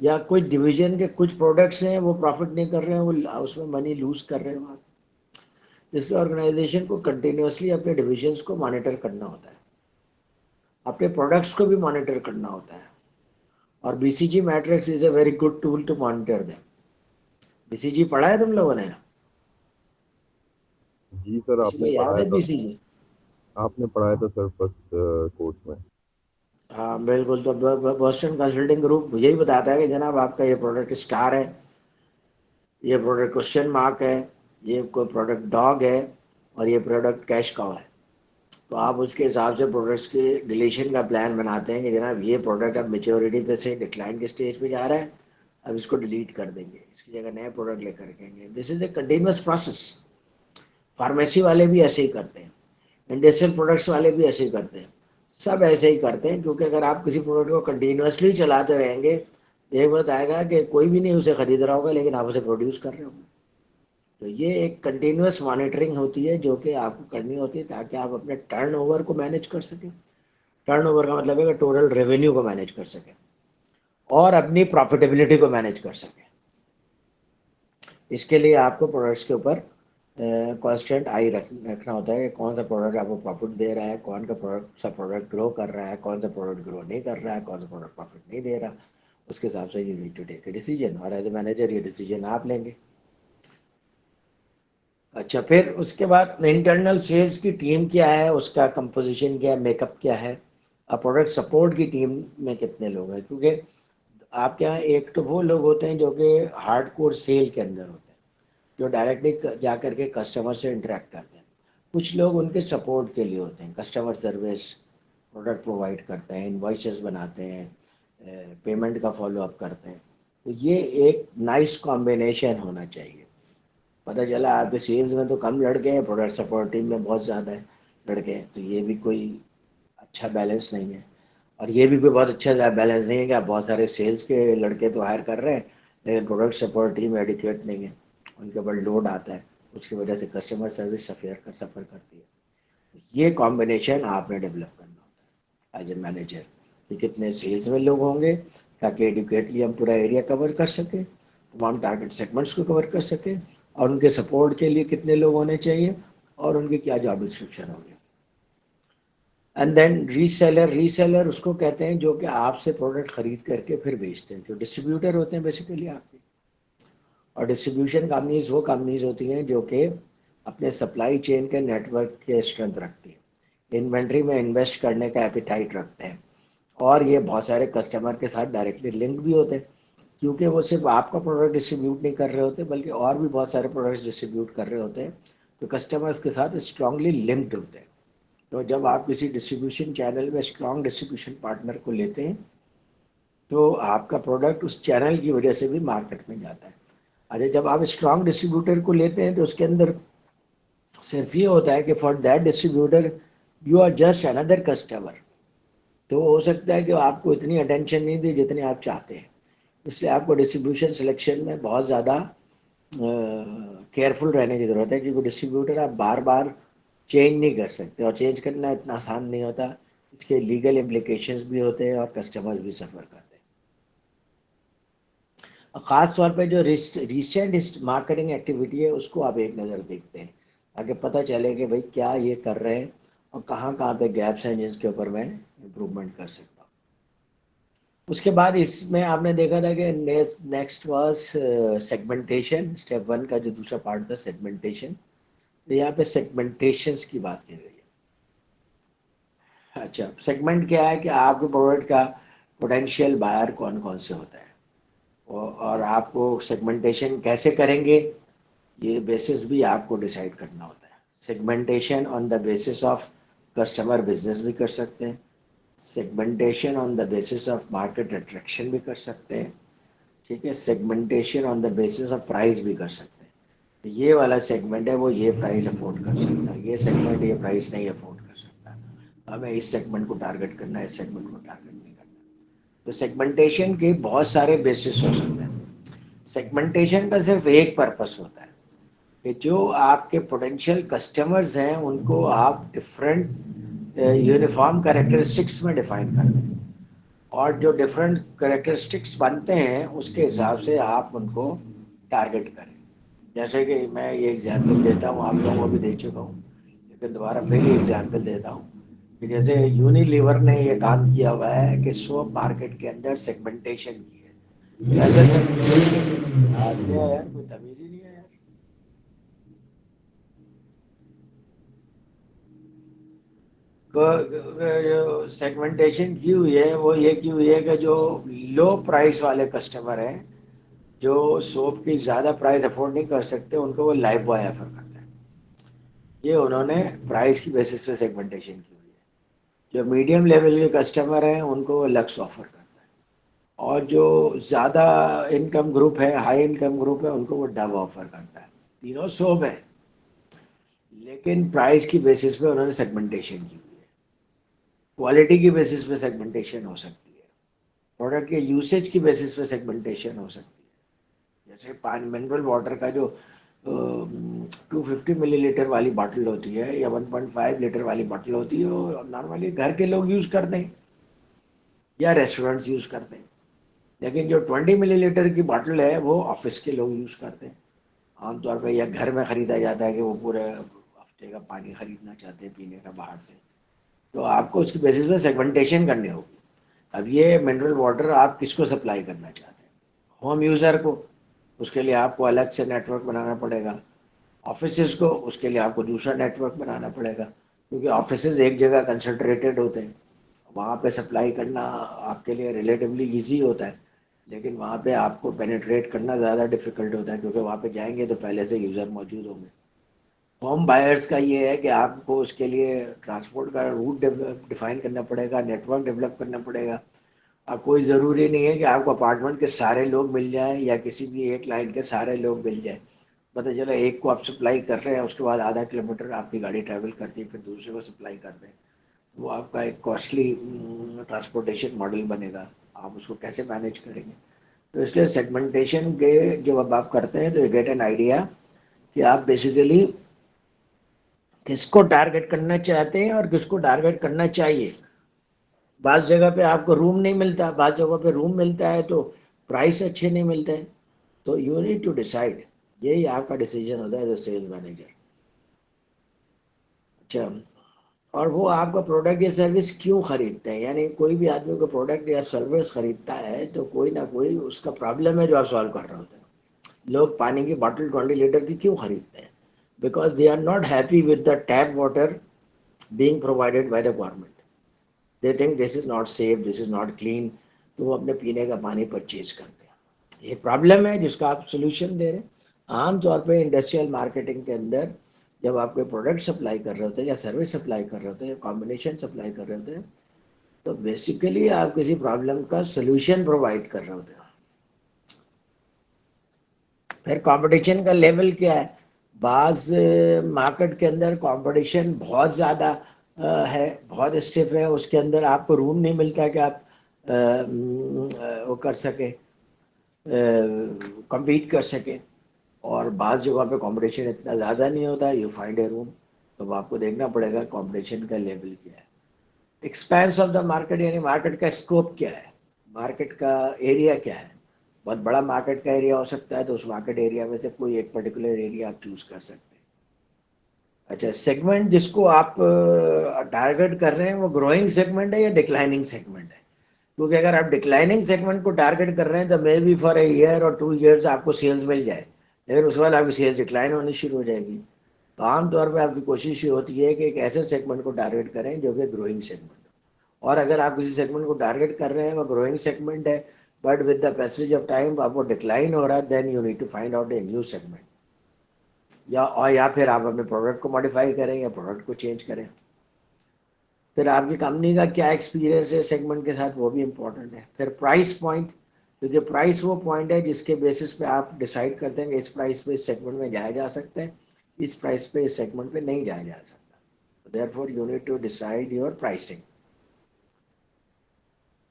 या कुछ डिवीजन के कुछ प्रोडक्ट्स हैं वो प्रॉफिट नहीं कर रहे हैं, वो उसमें मनी लूज कर रहे हो आप। इसलिए ऑर्गेनाइजेशन को कंटिन्यूसली अपने डिविजन्स को मॉनिटर करना होता है, अपने प्रोडक्ट्स को भी मॉनिटर करना होता है। और BCG matrix is a very good tool to monitor them. BCG पढ़ा है तुम लोगों ने? जी सर, किसी को आपने याद पढ़ाया है था, BCG? आपने पढ़ाया था सर फर्स्ट कोर्स में। हाँ बिल्कुल। तो बोस्टन कंसल्टिंग ग्रुप यही बताता है कि जनाब आपका ये प्रोडक्ट स्टार है, ये प्रोडक्ट क्वेश्चन मार्क है, ये कोई प्रोडक्ट डॉग है और ये प्रोडक्ट कैश काउ है। तो आप उसके हिसाब से प्रोडक्ट्स के डिलीशन का प्लान बनाते हैं कि जनाब ये प्रोडक्ट अब मेच्योरिटी पे से डिक्लाइन के स्टेज पे जा रहा है, अब इसको डिलीट कर देंगे, इसकी जगह नए प्रोडक्ट लेकर के आएंगे। This is a continuous process. Pharmacy वाले भी ऐसे ही करते हैं, इंडस्ट्रियल प्रोडक्ट्स वाले भी ऐसे ही करते हैं, सब ऐसे ही करते हैं, क्योंकि अगर आप किसी प्रोडक्ट को कंटिन्यूअसली चलाते रहेंगे, एक वक्त आएगा कि कोई भी नहीं उसे खरीद रहा होगा, लेकिन आप उसे प्रोड्यूस कर रहे होंगे। तो ये एक कंटिन्यूअस मॉनिटरिंग होती है जो कि आपको करनी होती है, ताकि आप अपने टर्नओवर को मैनेज कर सकें। टर्नओवर का मतलब है कि टोटल रेवेन्यू को मैनेज कर सकें और अपनी प्रॉफिटेबिलिटी को मैनेज कर सकें। इसके लिए आपको प्रोडक्ट्स के ऊपर कांस्टेंट आई रखना होता है कि कौन सा प्रोडक्ट आपको प्रॉफिट दे रहा है, कौन सा प्रोडक्ट ग्रो कर रहा है, कौन सा प्रोडक्ट ग्रो नहीं कर रहा है, कौन सा प्रोडक्ट प्रॉफिट नहीं दे रहा। उसके हिसाब से you need to take a decision, और एज ए मैनेजर ये डिसीजन आप लेंगे। अच्छा, फिर उसके बाद इंटरनल सेल्स की टीम क्या है, उसका कंपोजिशन क्या है, मेकअप क्या है, और प्रोडक्ट सपोर्ट की टीम में कितने लोग हैं। क्योंकि आपके यहाँ एक तो वो लोग होते हैं जो कि हार्डकोर सेल के अंदर होते हैं, जो डायरेक्टली जा कर के कस्टमर से इंटरेक्ट करते हैं। कुछ लोग उनके सपोर्ट के लिए होते हैं, कस्टमर सर्विस, प्रोडक्ट प्रोवाइड करते हैं, इन्वॉइसेस बनाते हैं, पेमेंट का फॉलो अप करते हैं। तो ये एक नाइस कॉम्बिनेशन होना चाहिए। पता चला आपके सेल्स में तो कम लड़के हैं, प्रोडक्ट सपोर्ट टीम में बहुत ज़्यादा है लड़के हैं, तो ये भी कोई अच्छा बैलेंस नहीं है। और ये भी कोई बहुत अच्छा बैलेंस नहीं है कि आप बहुत सारे सेल्स के लड़के तो हायर कर रहे हैं, लेकिन प्रोडक्ट सपोर्ट टीम एडिक्वेट नहीं है, उनके ऊपर लोड आता है, उसकी वजह से कस्टमर सर्विस सफ़र करती है। ये कॉम्बिनेशन आपने डेवलप करना होता है एज ए मैनेजर, कि कितने सेल्स में लोग होंगे ताकि एडिक्वेटली हम पूरा एरिया कवर कर सकें, तमाम टारगेट सेगमेंट्स को कवर कर सकें, और उनके सपोर्ट के लिए कितने लोग होने चाहिए और उनके क्या जॉब डिस्क्रिप्शन होंगे। एंड देन रीसेलर उसको कहते हैं जो कि आपसे प्रोडक्ट खरीद करके फिर बेचते हैं, जो डिस्ट्रीब्यूटर होते हैं बेसिकली आपके। और डिस्ट्रीब्यूशन कंपनीज वो कंपनीज होती हैं जो कि अपने सप्लाई चेन के नेटवर्क के स्ट्रेंथ रखती हैं, इन्वेंट्री में इन्वेस्ट करने का एपिटाइट रखते हैं, और ये बहुत सारे कस्टमर के साथ डायरेक्टली लिंक भी होते हैं, क्योंकि वो सिर्फ आपका प्रोडक्ट डिस्ट्रीब्यूट नहीं कर रहे होते, बल्कि और भी बहुत सारे प्रोडक्ट्स डिस्ट्रीब्यूट कर रहे होते हैं, तो कस्टमर्स के साथ स्ट्रांगली लिंक्ड होते हैं। तो जब आप किसी डिस्ट्रीब्यूशन चैनल में स्ट्रॉन्ग डिस्ट्रीब्यूशन पार्टनर को लेते हैं, तो आपका प्रोडक्ट उस चैनल की वजह से भी मार्केट में जाता है। अच्छा, जब आप स्ट्रॉन्ग डिस्ट्रीब्यूटर को लेते हैं तो उसके अंदर सिर्फ ये होता है कि for that distributor you are just another customer. तो हो सकता है कि आपको इतनी अटेंशन नहीं दी जितनी आप चाहते हैं, इसलिए आपको डिस्ट्रीब्यूशन सिलेक्शन में बहुत ज़्यादा केयरफुल रहने की ज़रूरत है, क्योंकि डिस्ट्रीब्यूटर आप बार बार चेंज नहीं कर सकते, और चेंज करना इतना आसान नहीं होता, इसके लीगल इम्प्लीकेशंस भी होते हैं और कस्टमर्स भी सफ़र करते हैं। ख़ास तौर पे जो रिसेंट मार्केटिंग एक्टिविटी है उसको आप एक नज़र देखते हैं, ताकि पता चले कि भाई क्या ये कर रहे हैं और कहाँ कहाँ पे गैप्स हैं जिसके ऊपर मैं इम्प्रूवमेंट कर सकता हूँ। उसके बाद इसमें आपने देखा था कि नेक्स्ट वाज सेगमेंटेशन। स्टेप 1 का जो दूसरा पार्ट था सेगमेंटेशन, तो यहाँ पे सेगमेंटेशंस की बात की गई है। अच्छा, सेगमेंट क्या है कि आपके प्रोडक्ट का पोटेंशियल बायर कौन कौन से होता है, और आपको सेगमेंटेशन कैसे करेंगे, ये बेसिस भी आपको डिसाइड करना होता है। Segmentation on the basis of customer business भी कर सकते हैं, segmentation on the basis of market attraction भी कर सकते हैं, ठीक है, segmentation on the basis of price भी कर सकते हैं। ये वाला सेगमेंट है वो ये प्राइस अफोर्ड कर सकता है, ये सेगमेंट ये प्राइस नहीं अफोर्ड कर सकता, हमें इस सेगमेंट को टारगेट करना है, इस सेगमेंट को टारगेट नहीं करना। तो सेगमेंटेशन के बहुत सारे बेसिस हो सकते हैं। सेगमेंटेशन का सिर्फ एक पर्पस होता है कि जो आपके पोटेंशियल कस्टमर्स हैं उनको आप डिफरेंट यूनिफॉर्म कैरेक्टरिस्टिक्स में डिफाइन कर दें, और जो डिफरेंट कैरेक्टरिस्टिक्स बनते हैं उसके हिसाब से आप उनको टारगेट करें। जैसे कि मैं ये एग्जाम्पल देता हूँ, आप लोगों को भी दे चुका हूँ, लेकिन दोबारा फिर ये एग्जाम्पल देता हूँ कि जैसे यूनिलीवर ने ये काम किया हुआ है कि सोप मार्केट के अंदर सेगमेंटेशन की है। ऐसे आदमी है यार, कोई तमीज ही नहीं है यार। जो सेगमेंटेशन की हुई है वो ये की हुई है कि जो लो प्राइस वाले कस्टमर हैं, जो सोप की ज़्यादा प्राइस अफोर्ड नहीं कर सकते, उनको वो लाइफ बॉय ऑफर करता है। ये उन्होंने प्राइस की बेसिस पे सेगमेंटेशन की हुई है। जो मीडियम लेवल के कस्टमर हैं उनको लक्स ऑफर करता है, और जो ज़्यादा इनकम ग्रुप है, हाई इनकम ग्रुप है, उनको वो डव ऑफर करता है। तीनों सोप है, लेकिन प्राइस की बेसिस पे उन्होंने सेगमेंटेशन की हुई है। क्वालिटी की बेसिस पे सेगमेंटेशन हो सकती है, प्रोडक्ट के यूसेज की बेसिस पे सेगमेंटेशन हो सकती है। जैसे पानी मिनरल वाटर का जो 250 मिलीलीटर वाली बॉटल होती है या 1.5 लीटर वाली बॉटल होती है, वो नॉर्मली घर के लोग यूज़ करते हैं या रेस्टोरेंट्स यूज़ करते हैं। लेकिन जो 20 मिलीलीटर की बॉटल है वो ऑफिस के लोग यूज़ करते हैं आमतौर पर, या घर में ख़रीदा जाता है कि वो पूरे हफ्ते का पानी ख़रीदना चाहते हैं पीने का बाहर से। तो आपको उसकी बेसिस पे सेगमेंटेशन करनी होगी। अब ये मिनरल वाटर आप किसको सप्लाई करना चाहते हैं? होम यूज़र को, उसके लिए आपको अलग से नेटवर्क बनाना पड़ेगा। ऑफिसेज को, उसके लिए आपको दूसरा नेटवर्क बनाना पड़ेगा, क्योंकि ऑफिसेज एक जगह कंसंट्रेटेड होते हैं, वहाँ पे सप्लाई करना आपके लिए रिलेटिवली इजी होता है। लेकिन वहाँ पे आपको पेनिट्रेट करना ज़्यादा डिफिकल्ट होता है, क्योंकि वहाँ पे जाएंगे तो पहले से यूज़र मौजूद होंगे। होम बायर्स का ये है कि आपको उसके लिए ट्रांसपोर्ट का रूट डिफाइन करना पड़ेगा, नेटवर्क डेवलप करना पड़ेगा। अब कोई ज़रूरी नहीं है कि आपको अपार्टमेंट के सारे लोग मिल जाएं या किसी भी एक लाइन के सारे लोग मिल जाएं। पता चला एक को आप सप्लाई कर रहे हैं, उसके बाद आधा किलोमीटर आपकी गाड़ी ट्रैवल करती है, फिर दूसरे को सप्लाई कर रहे हैं, वो आपका एक कॉस्टली ट्रांसपोर्टेशन मॉडल बनेगा। आप उसको कैसे मैनेज करेंगे? तो इसलिए सेगमेंटेशन के जब आप करते हैं तो यू गेट एन आइडिया कि आप बेसिकली किसको टारगेट करना चाहते हैं और किसको टारगेट करना चाहिए। बाज़ जगह पे आपको रूम नहीं मिलता, बाज़ जगह पे रूम मिलता है तो प्राइस अच्छे नहीं मिलते हैं। तो यू नीड टू डिसाइड, यही आपका डिसीजन होता है एज सेल्स मैनेजर। अच्छा, और वो आपका प्रोडक्ट या सर्विस क्यों खरीदते हैं? यानी कोई भी आदमी को प्रोडक्ट या सर्विस खरीदता है तो कोई ना कोई उसका प्रॉब्लम है जो आप सॉल्व कर रहे होते हैं। लोग पानी की बॉटल 20 लीटर की क्यों खरीदते हैं? Because they are not happy with the tap water being provided by the government. They think this is not safe, this is not clean, तो वो अपने पीने का पानी परचेज करते हैं। ये प्रॉब्लम है जिसका आप सोल्यूशन दे रहे हैं। आमतौर पे इंडस्ट्रियल मार्केटिंग के अंदर जब आप कोई प्रोडक्ट सप्लाई कर रहे होते हैं या सर्विस सप्लाई कर रहे होते हैं या कॉम्बिनेशन सप्लाई कर रहे होते हैं, तो बेसिकली आप किसी प्रॉब्लम का सोल्यूशन प्रोवाइड कर रहे होते हैं। फिर कंपटीशन का लेवल क्या है? बाज मार्केट के अंदर कंपटीशन बहुत ज़्यादा है, बहुत स्टिफ है, उसके अंदर आपको रूम नहीं मिलता कि आप वो कर सके, compete कर सके। और बाज़ जगह पे कंपटीशन इतना ज़्यादा नहीं होता, यू फाइंड ए रूम। तो आपको देखना पड़ेगा कंपटीशन का लेवल क्या है। एक्सपेंस ऑफ द मार्केट, यानी मार्केट का स्कोप क्या है, मार्केट का एरिया क्या है। बहुत बड़ा मार्केट का एरिया हो सकता है, तो उस मार्केट एरिया में से कोई एक पर्टिकुलर एरिया आप चूज कर सकते हैं। अच्छा, सेगमेंट जिसको आप टारगेट कर रहे हैं वो ग्रोइंग सेगमेंट है या डिक्लाइनिंग सेगमेंट है? क्योंकि अगर आप डिक्लाइनिंग सेगमेंट को टारगेट कर रहे हैं तो may be for a year और 2 ईयर्स आपको सेल्स मिल जाए, लेकिन उसके बाद आपकी सेल्स डिक्लाइन होनी शुरू हो जाएगी। तो आमतौर पर आपकी कोशिश ये होती है कि एक ऐसे सेगमेंट को टारगेट करें जो कि ग्रोइंग सेगमेंट। और अगर आप किसी सेगमेंट को टारगेट कर रहे हैं वो ग्रोइंग सेगमेंट है, but with the passage of time आपको डिक्लाइन हो रहा है, then you need to find out a new segment. या फिर आप अपने प्रोडक्ट को मॉडिफाई करें या प्रोडक्ट को चेंज करें। फिर आपकी कंपनी का क्या एक्सपीरियंस है सेगमेंट के साथ, वो भी इम्पोर्टेंट है। फिर प्राइस पॉइंट, क्योंकि प्राइस वो पॉइंट है जिसके बेसिस पे आप डिसाइड करते हैं कि इस प्राइस पे इस सेगमेंट में जाया जा सकता है, इस प्राइस पे इस सेगमेंट पे नहीं जाया जा सकता। Therefore you need to decide your pricing.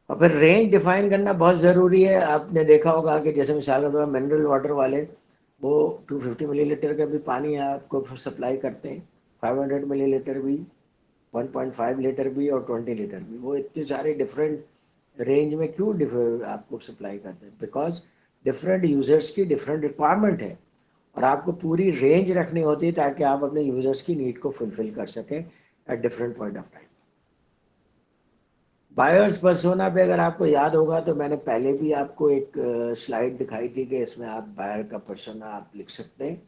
और फिर रेंज डिफाइन करना बहुत ज़रूरी है। आपने देखा होगा कि जैसे मिसाल के तौर पर मिनरल वाटर वाले वो 250 मिलीलीटर का भी पानी आपको सप्लाई करते हैं, 500 मिलीलीटर भी, 1.5 लीटर भी और 20 लीटर भी। वो इतने सारे डिफरेंट रेंज में क्यों आपको सप्लाई करते हैं? बिकॉज डिफरेंट यूजर्स की डिफरेंट रिक्वायरमेंट है, और आपको पूरी रेंज रखनी होती है ताकि आप अपने यूजर्स की नीड को फुलफिल कर सकें at different point of time. Buyers persona पे अगर आपको याद होगा तो मैंने पहले भी आपको एक स्लाइड दिखाई थी कि इसमें आप बायर का पर्सोना आप लिख सकते हैं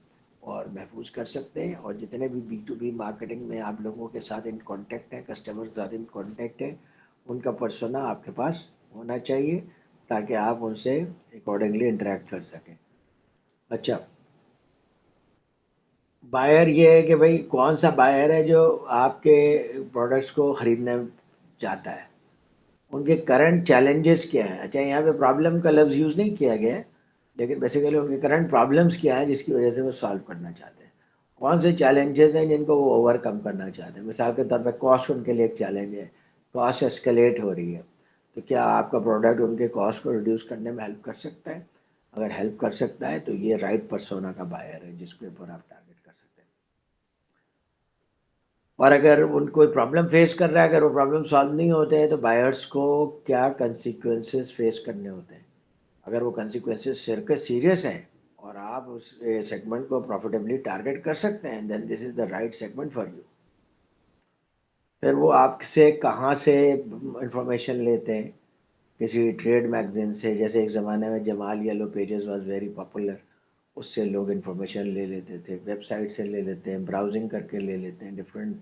और महफूज कर सकते हैं। और जितने भी B2B मार्केटिंग में आप लोगों के साथ इन कांटेक्ट है, कस्टमर के साथ इन कांटेक्ट है, उनका पर्सोना आपके पास होना चाहिए ताकि आप उनसे अकॉर्डिंगली इंटरेक्ट कर सकें। अच्छा, बायर ये है कि भाई कौन सा बायर है जो आपके प्रोडक्ट्स को खरीदना चाहता है, उनके करंट चैलेंजेस क्या हैं। अच्छा, यहाँ पे प्रॉब्लम का लफ्ज़ यूज़ नहीं किया गया है, लेकिन बेसिकली उनके करंट प्रॉब्लम्स क्या हैं जिसकी वजह से वो सॉल्व करना चाहते हैं, कौन से चैलेंजेस हैं जिनको वो ओवरकम करना चाहते हैं। मिसाल के तौर पे कॉस्ट उनके लिए एक चैलेंज है, कॉस्ट एस्केलेट हो रही है, तो क्या आपका प्रोडक्ट उनके कॉस्ट को रिड्यूस करने में हेल्प कर सकता है? अगर हेल्प कर सकता है तो ये राइट पर्सोना का बायर है जिसके ऊपर आप टारगेट कर सकते हैं। और अगर उन कोई प्रॉब्लम फेस कर रहा है, अगर वो प्रॉब्लम सॉल्व नहीं होते हैं, तो बायर्स को क्या कंसिक्वेंसेस फेस करने होते हैं। अगर वो कंसिक्वेंसेस सीरियस हैं और आप उस सेगमेंट को प्रॉफिटेबली टारगेट कर सकते हैं, then this is the right segment for you. फिर वो आपसे कहाँ से इंफॉर्मेशन लेते हैं? किसी ट्रेड मैगजीन से, जैसे एक ज़माने में Jamal yellow pages was very popular, उससे लोग इन्फॉर्मेशन ले लेते थे, वेबसाइट से ले लेते हैं, ब्राउजिंग करके ले लेते हैं, डिफरेंट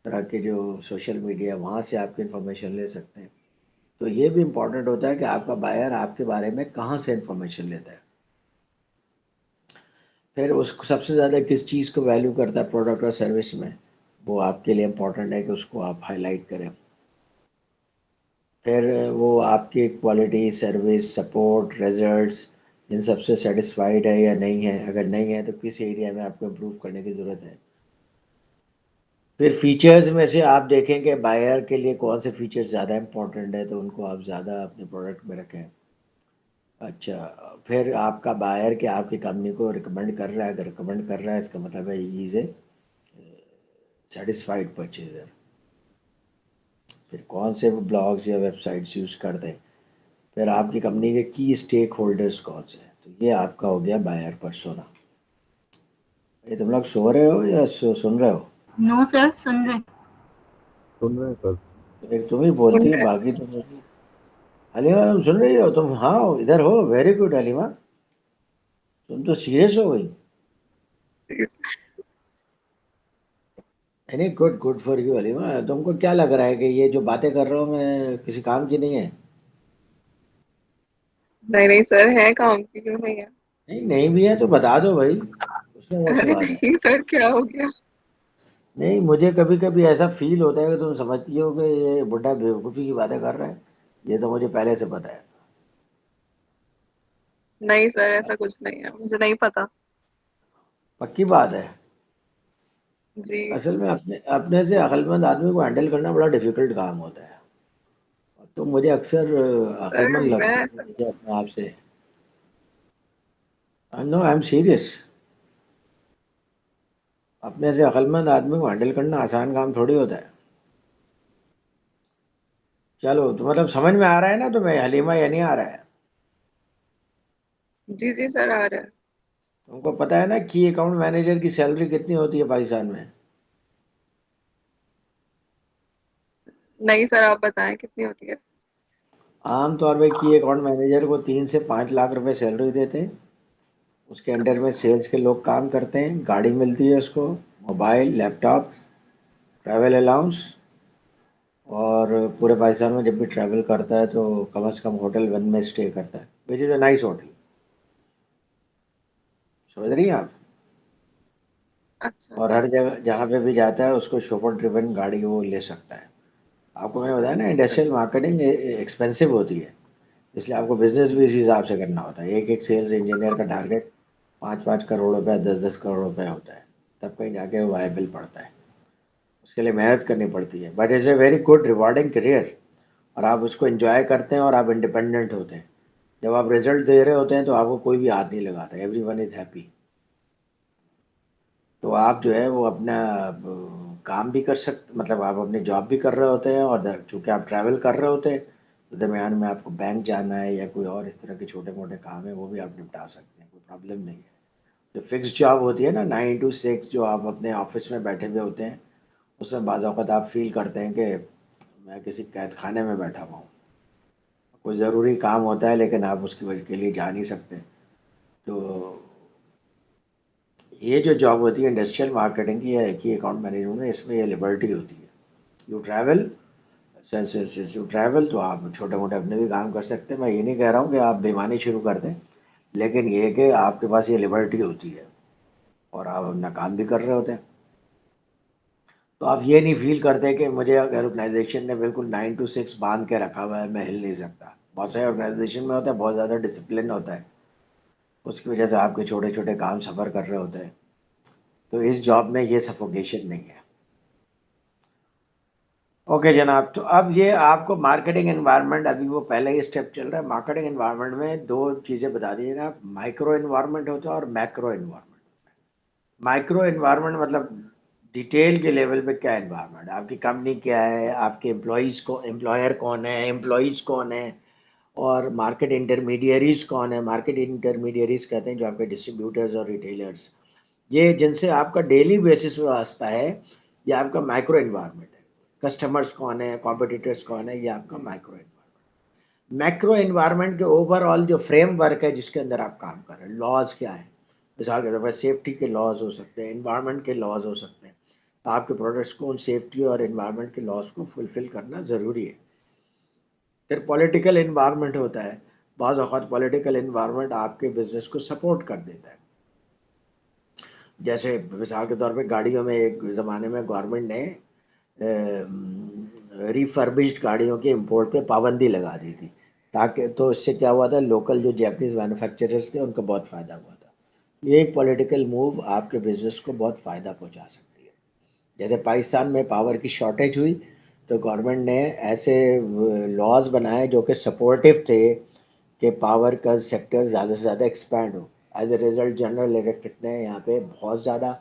तरह के जो सोशल मीडिया, वहाँ से आपकी इन्फॉर्मेशन ले सकते हैं। तो ये भी इम्पॉर्टेंट होता है कि आपका बायर आपके बारे में कहाँ से इन्फॉर्मेशन लेता है। फिर उसको सबसे ज़्यादा किस चीज़ को वैल्यू करता है प्रोडक्ट और सर्विस में, वो आपके लिए इम्पॉर्टेंट है कि उसको आप हाईलाइट करें। फिर वो आपकी क्वालिटी, सर्विस, सपोर्ट, रिजल्ट्स, इन सब से सेटिस्फाइड है या नहीं है। अगर नहीं है तो किस एरिया में आपको इम्प्रूव करने की ज़रूरत है। फिर फीचर्स में से आप देखें कि बायर के लिए कौन से फीचर्स ज़्यादा इम्पोर्टेंट है, तो उनको आप ज़्यादा अपने प्रोडक्ट में रखें। अच्छा, फिर आपका बायर के आपकी कंपनी को रिकमेंड कर रहा है, अगर रिकमेंड कर रहा है इसका मतलब है he is a satisfied purchaser. फिर कौन से वो ब्लॉग्स या वेबसाइट्स यूज़ करते हैं। फिर आपकी कंपनी के की स्टेक होल्डर्स कौन से हैं। तो ये आपका हो गया बायर पर्सोना। ये तुम लोग सो रहे हो या सुन रहे हो? नो सर, सुन रहे। सुन रहे हैं सर। तो एक तुम ही बोलती हो, बाकी तुम नहीं। हलीमा, तुम सुन रही हो? तुम हाँ इधर हो, वेरी गुड हलीमा, तुम तो सीरियस हो गई। नहीं, good good for you Halima. तुमको क्या लग रहा है कि ये जो बातें कर रहा हूँ मैं किसी काम की नहीं है? नहीं नहीं सर, है काम की, क्यों नहीं है? नहीं, नहीं भी है तो बता दो भाई, उसमें कौन सी अरे बात है। नहीं सर, क्या हो गया? नहीं, मुझे कभी कभी ऐसा फील होता है कि तुम समझती हो कि ये बुढ़ा बेवकूफ़ी की बातें कर रहा है। ये तो मुझे पहले से पता है। नहीं सर, ऐसा कुछ नहीं है, मुझे नहीं पता। पक्की बात है। जी। असल में अपने अपने से अक्लमंद आदमी को हैंडल करना बड़ा डिफिकल्ट काम होता है। तो मुझे अक्सर सर अक्लमंद लगता मैं है कि मुझे अपने आप से। No, I am serious. अपने से अक्लमंद आदमी को हैंडल करना आसान काम थोड़ी होता है। चलो, तो मतलब समझ में आ रहा है ना तुम्हें हलीमा, या नहीं आ रहा है? जी जी सर, आ रहा है। तुमको पता है ना की अकाउंट मैनेजर की सैलरी कितनी होती है पाकिस्तान में? नहीं सर, आप बताएं कितनी होती है? आम तौर पे की अकाउंट मैनेजर को 3 से 5 लाख रुपए सैलरी देते हैं। उसके अंडर में सेल्स के लोग काम करते हैं, गाड़ी मिलती है उसको, मोबाइल, लैपटॉप, ट्रैवल अलाउंस, और पूरे पाकिस्तान में जब भी ट्रैवल करता है तो कम से कम होटल 1 में स्टे करता है, which is a nice hotel. समझ रही हैं आप? अच्छा और सर। हर जगह जहाँ पे भी जाता है उसको शोफर ड्रिवन गाड़ी वो ले सकता है। आपको मैंने बताया ना, इंडस्ट्रियल अच्छा मार्केटिंग एक्सपेंसिव होती है, इसलिए आपको बिजनेस भी इसी हिसाब से करना होता है। एक एक सेल्स इंजीनियर का टारगेट 5-5 करोड़ रुपए, 10-10 करोड़ रुपए होता है, तब कहीं जाके वो वायबल पड़ता है। उसके लिए मेहनत करनी पड़ती है, but is a very good rewarding career. और आप उसको एंजॉय करते हैं और आप इंडिपेंडेंट होते हैं। जब आप रिजल्ट दे रहे होते हैं तो आपको कोई भी हाथ नहीं लगाता, एवरी वन इज़ हैप्पी। तो आप जो है वो अपना काम भी कर सकते, मतलब आप अपनी जॉब भी कर रहे होते हैं, और चूँकि आप ट्रैवल कर रहे होते हैं तो दरमियान में आपको बैंक जाना है या कोई और इस तरह के छोटे मोटे काम है वो भी आप निपटा सकते हैं, कोई प्रॉब्लम नहीं है। जो फिक्स जॉब होती है ना 9 to 6, जो आप अपने ऑफिस में बैठे हुए होते हैं, उसमें बाज़ औक़ात आप फील करते हैं कि मैं किसी कैद खाने में बैठा हुआ हूँ। कोई ज़रूरी काम होता है लेकिन आप उसकी वजह के लिए जा नहीं सकते। तो ये जो जॉब होती है इंडस्ट्रियल मार्केटिंग की या की अकाउंट मैनेजमेंट में, इसमें ये लिबर्टी होती है। You travel, since you travel तो आप छोटे मोटे अपने भी काम कर सकते हैं। मैं ये नहीं कह रहा हूँ कि आप बेईमानी शुरू कर दें, लेकिन ये है कि आपके पास ये लिबर्टी होती है। और आप अपना काम भी कर रहे होते हैं। तो आप ये नहीं फील करते कि मुझे अगर ऑर्गेनाइजेशन ने बिल्कुल 9 to 6 बांध के रखा हुआ है, मैं हिल नहीं सकता। बहुत सारे ऑर्गेनाइजेशन में होता है, बहुत ज़्यादा डिसिप्लिन होता है, उसकी वजह से आपके छोटे छोटे काम सफ़र कर रहे होते हैं। तो इस जॉब में ये सफोकेशन नहीं है। ओके जनाब, तो अब ये आपको मार्केटिंग एनवायरनमेंट, अभी वो पहले ही स्टेप चल रहा है। मार्केटिंग एनवायरनमेंट में दो चीज़ें बता दीजिए ना, माइक्रो एनवायरनमेंट होता है और मैक्रो एनवायरनमेंट। माइक्रो एनवायरनमेंट मतलब डिटेल के लेवल पे क्या एनवायरनमेंट, आपकी कंपनी क्या है, आपके एम्प्लॉयज़ को, एम्प्लॉयर कौन है, एम्प्लॉयज़ कौन है, और मार्केट इंटरमीडियरीज कौन है। मार्केट इंटरमीडियरीज कहते हैं जो आपके डिस्ट्रीब्यूटर्स और रिटेलर्स, ये जिनसे आपका डेली बेसिस पे वास्ता है, ये आपका माइक्रो एनवायरनमेंट है। कस्टमर्स कौन है, कॉम्पिटिटर्स कौन है, ये आपका माइक्रो एनवायरनमेंट। मैक्रो एनवायरनमेंट के ओवरऑल जो फ्रेमवर्क है जिसके अंदर आप काम कर रहे हैं, लॉज क्या है, मिसाल के तौर पर सेफ्टी के लॉज हो सकते हैं, एनवायरनमेंट के लॉज हो सकते हैं। तो आपके प्रोडक्ट्स को उन सेफ्टी और एनवायरनमेंट के लॉज को फुलफिल करना ज़रूरी है। फिर पॉलिटिकल एनवायरनमेंट होता है। बाज़ औक़ात पॉलिटिकल एनवायरनमेंट आपके बिजनेस को सपोर्ट कर देता है। जैसे मिसाल के तौर पे गाड़ियों में एक ज़माने में गवर्नमेंट ने रिफर्बिश्ड गाड़ियों के इंपोर्ट पे पाबंदी लगा दी थी, ताकि तो इससे क्या हुआ था, लोकल जो जैपनीज़ मैन्युफैक्चरर्स थे उनको बहुत फ़ायदा हुआ था। ये एक पॉलिटिकल मूव आपके बिजनेस को बहुत फ़ायदा पहुंचा सकती है। जैसे पाकिस्तान में पावर की शॉर्टेज हुई तो गवर्नमेंट ने ऐसे लॉज बनाए जो कि सपोर्टिव थे कि पावर का सेक्टर ज़्यादा से ज़्यादा एक्सपैंड हो। As a result general electric ने यहाँ पे बहुत ज़्यादा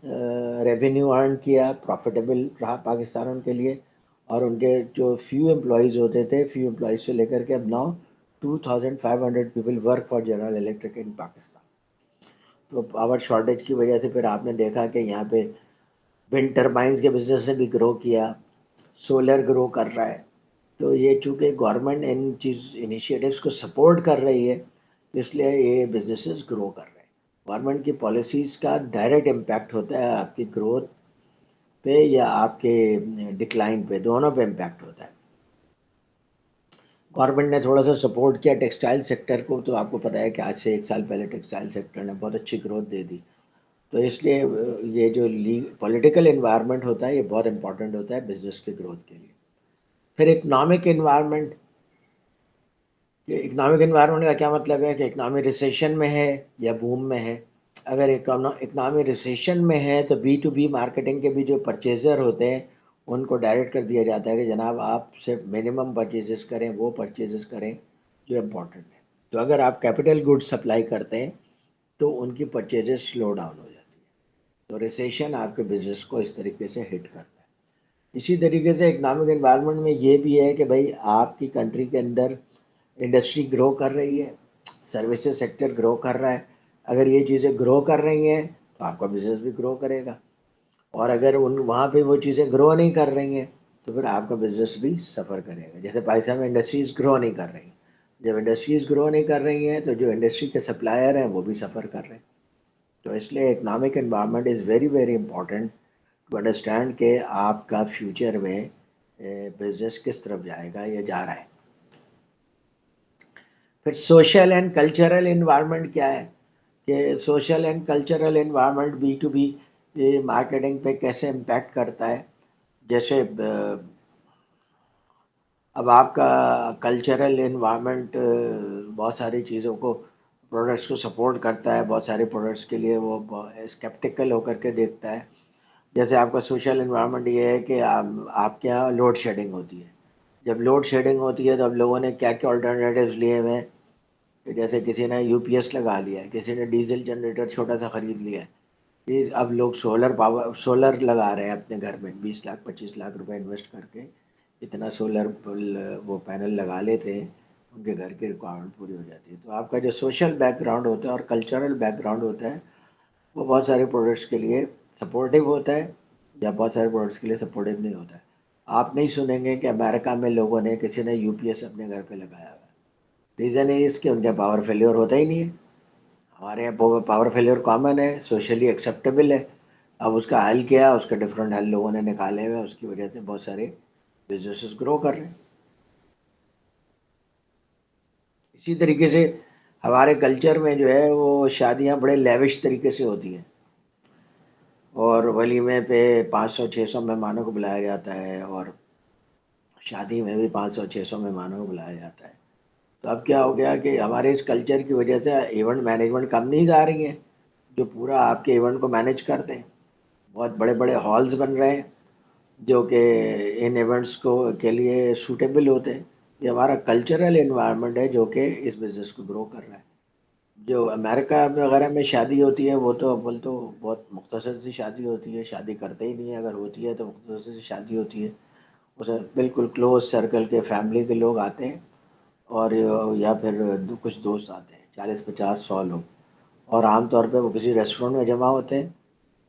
रेवेन्यू अर्न किया, प्रॉफिटेबल रहा पाकिस्तान उनके लिए। और उनके जो फ्यू एम्प्लॉयज़ होते थे, फ्यू एम्प्लॉयज़ से लेकर के अब now 2500 people work for General Electric in Pakistan. तो पावर शॉर्टेज की वजह से फिर आपने देखा कि यहाँ पे विंड टर्बाइंस के बिजनेस ने भी ग्रो किया, सोलर ग्रो कर रहा है। तो ये चूँकि गवर्नमेंट इन चीज़ इनिशिएटिव्स को सपोर्ट कर रही है, इसलिए ये बिजनेसेस ग्रो कर रहे हैं। गवर्नमेंट की पॉलिसीज़ का डायरेक्ट इम्पैक्ट होता है आपकी ग्रोथ पे या आपके डिक्लाइन पे, दोनों पे इम्पैक्ट होता है। गवर्नमेंट ने थोड़ा सा सपोर्ट किया टेक्सटाइल सेक्टर को, तो आपको पता है कि आज से 1 साल पहले टेक्सटाइल सेक्टर ने बहुत अच्छी ग्रोथ दे दी। तो इसलिए ये जो पॉलिटिकल एनवायरनमेंट होता है ये बहुत इंपॉर्टेंट होता है बिजनेस के ग्रोथ के लिए। फिर इकोनॉमिक एनवायरनमेंट, इकोनॉमिक एनवायरनमेंट का क्या मतलब है कि इकोनॉमी रिसेशन में है या बूम में है। अगर इकोनॉमी रिसेशन में है तो B2B मार्केटिंग के भी जो परचेज़र होते हैं उनको डायरेक्ट कर दिया जाता है कि जनाब आप सिर्फ मिनिमम परचेजेस करें, वो परचेजेस करें जो इम्पोर्टेंट है। तो अगर आप कैपिटल गुड्स सप्लाई करते हैं तो उनकी परचेजेस स्लो डाउन हो जाती है। तो रिसेशन आपके बिजनेस को इस तरीके से हिट करता है। इसी तरीके से इकोनॉमिक एनवायरनमेंट में ये भी है कि भाई आपकी कंट्री के अंदर इंडस्ट्री ग्रो कर रही है, सर्विसेज सेक्टर ग्रो कर रहा है। अगर ये चीज़ें ग्रो कर रही हैं तो आपका बिजनेस भी ग्रो करेगा, और अगर उन वहाँ पे वो चीज़ें ग्रो नहीं कर रही हैं तो फिर आपका बिजनेस भी सफ़र करेगा। जैसे पाकिस्तान में इंडस्ट्रीज़ ग्रो नहीं कर रही, जब इंडस्ट्रीज़ ग्रो नहीं कर रही हैं तो जो इंडस्ट्री के सप्लायर हैं वो भी सफ़र कर रहे हैं। तो इसलिए economic environment is very very important to understand कि आपका फ्यूचर में बिजनेस किस तरफ जाएगा या जा रहा है। फिर सोशल एंड कल्चरल एनवायरनमेंट क्या है कि social and cultural environment B2B marketing पे कैसे इम्पैक्ट करता है। जैसे अब आपका कल्चरल एनवायरनमेंट बहुत सारी चीज़ों को, प्रोडक्ट्स को सपोर्ट करता है, बहुत सारे प्रोडक्ट्स के लिए वो स्केप्टिकल होकर के देखता है। जैसे आपका सोशल एनवायरनमेंट ये है कि आपके यहाँ लोड शेडिंग होती है। जब लोड शेडिंग होती है तो अब लोगों ने क्या क्या ऑल्टरनेटिव्स लिए हुए हैं, कि जैसे किसी ने UPS लगा लिया है, किसी ने डीजल जनरेटर छोटा सा ख़रीद लिया है। ये अब लोग सोलर लगा रहे हैं अपने घर में, 20 लाख 25 लाख रुपए इन्वेस्ट करके इतना सोलर वो पैनल लगा लेते हैं, उनके घर की रिक्वायरमेंट पूरी हो जाती है। तो आपका जो सोशल बैकग्राउंड होता है और कल्चरल बैकग्राउंड होता है वो बहुत सारे प्रोडक्ट्स के लिए सपोर्टिव होता है या बहुत सारे प्रोडक्ट्स के लिए सपोर्टिव नहीं होता है। आप नहीं सुनेंगे कि अमेरिका में लोगों ने, किसी ने UPS अपने घर पे लगाया हुआ है। रीज़न है इसके उनका पावर फेलियर होता ही नहीं है। हमारे यहाँ पावर फेलियर कॉमन है, सोशली एक्सेप्टेबल है। अब उसका हल क्या है, उसका डिफरेंट हल लोगों ने निकाले हुए हैं, उसकी वजह से बहुत सारे बिजनेसेस ग्रो कर रहे हैं। इसी तरीके से हमारे कल्चर में जो है वो शादियाँ बड़े लेविश तरीके से होती हैं। और वलीमे पे 500-600 मेहमानों को बुलाया जाता है, और शादी में भी 500-600 मेहमानों को बुलाया जाता है। तो अब क्या हो गया कि हमारे इस कल्चर की वजह से इवेंट मैनेजमेंट कंपनीज जा रही हैं जो पूरा आपके इवेंट को मैनेज करते हैं। बहुत बड़े बड़े हॉल्स बन रहे हैं जो कि इन इवेंट्स को के लिए सूटेबल होते हैं। ये हमारा कल्चरल एनवायरनमेंट है जो कि इस बिज़नेस को ग्रो कर रहा है। जो अमेरिका में वगैरह में शादी होती है वो तो अव्वल तो बहुत मुख्तसर सी शादी होती है, शादी करते ही नहीं है, अगर होती है तो मुख्तसर सी शादी होती है। उसे बिल्कुल क्लोज सर्कल के फैमिली के लोग आते हैं, और या फिर कुछ दोस्त आते हैं, 40-50-100 लोग, और आमतौर पे वो किसी रेस्टोरेंट में जमा होते हैं।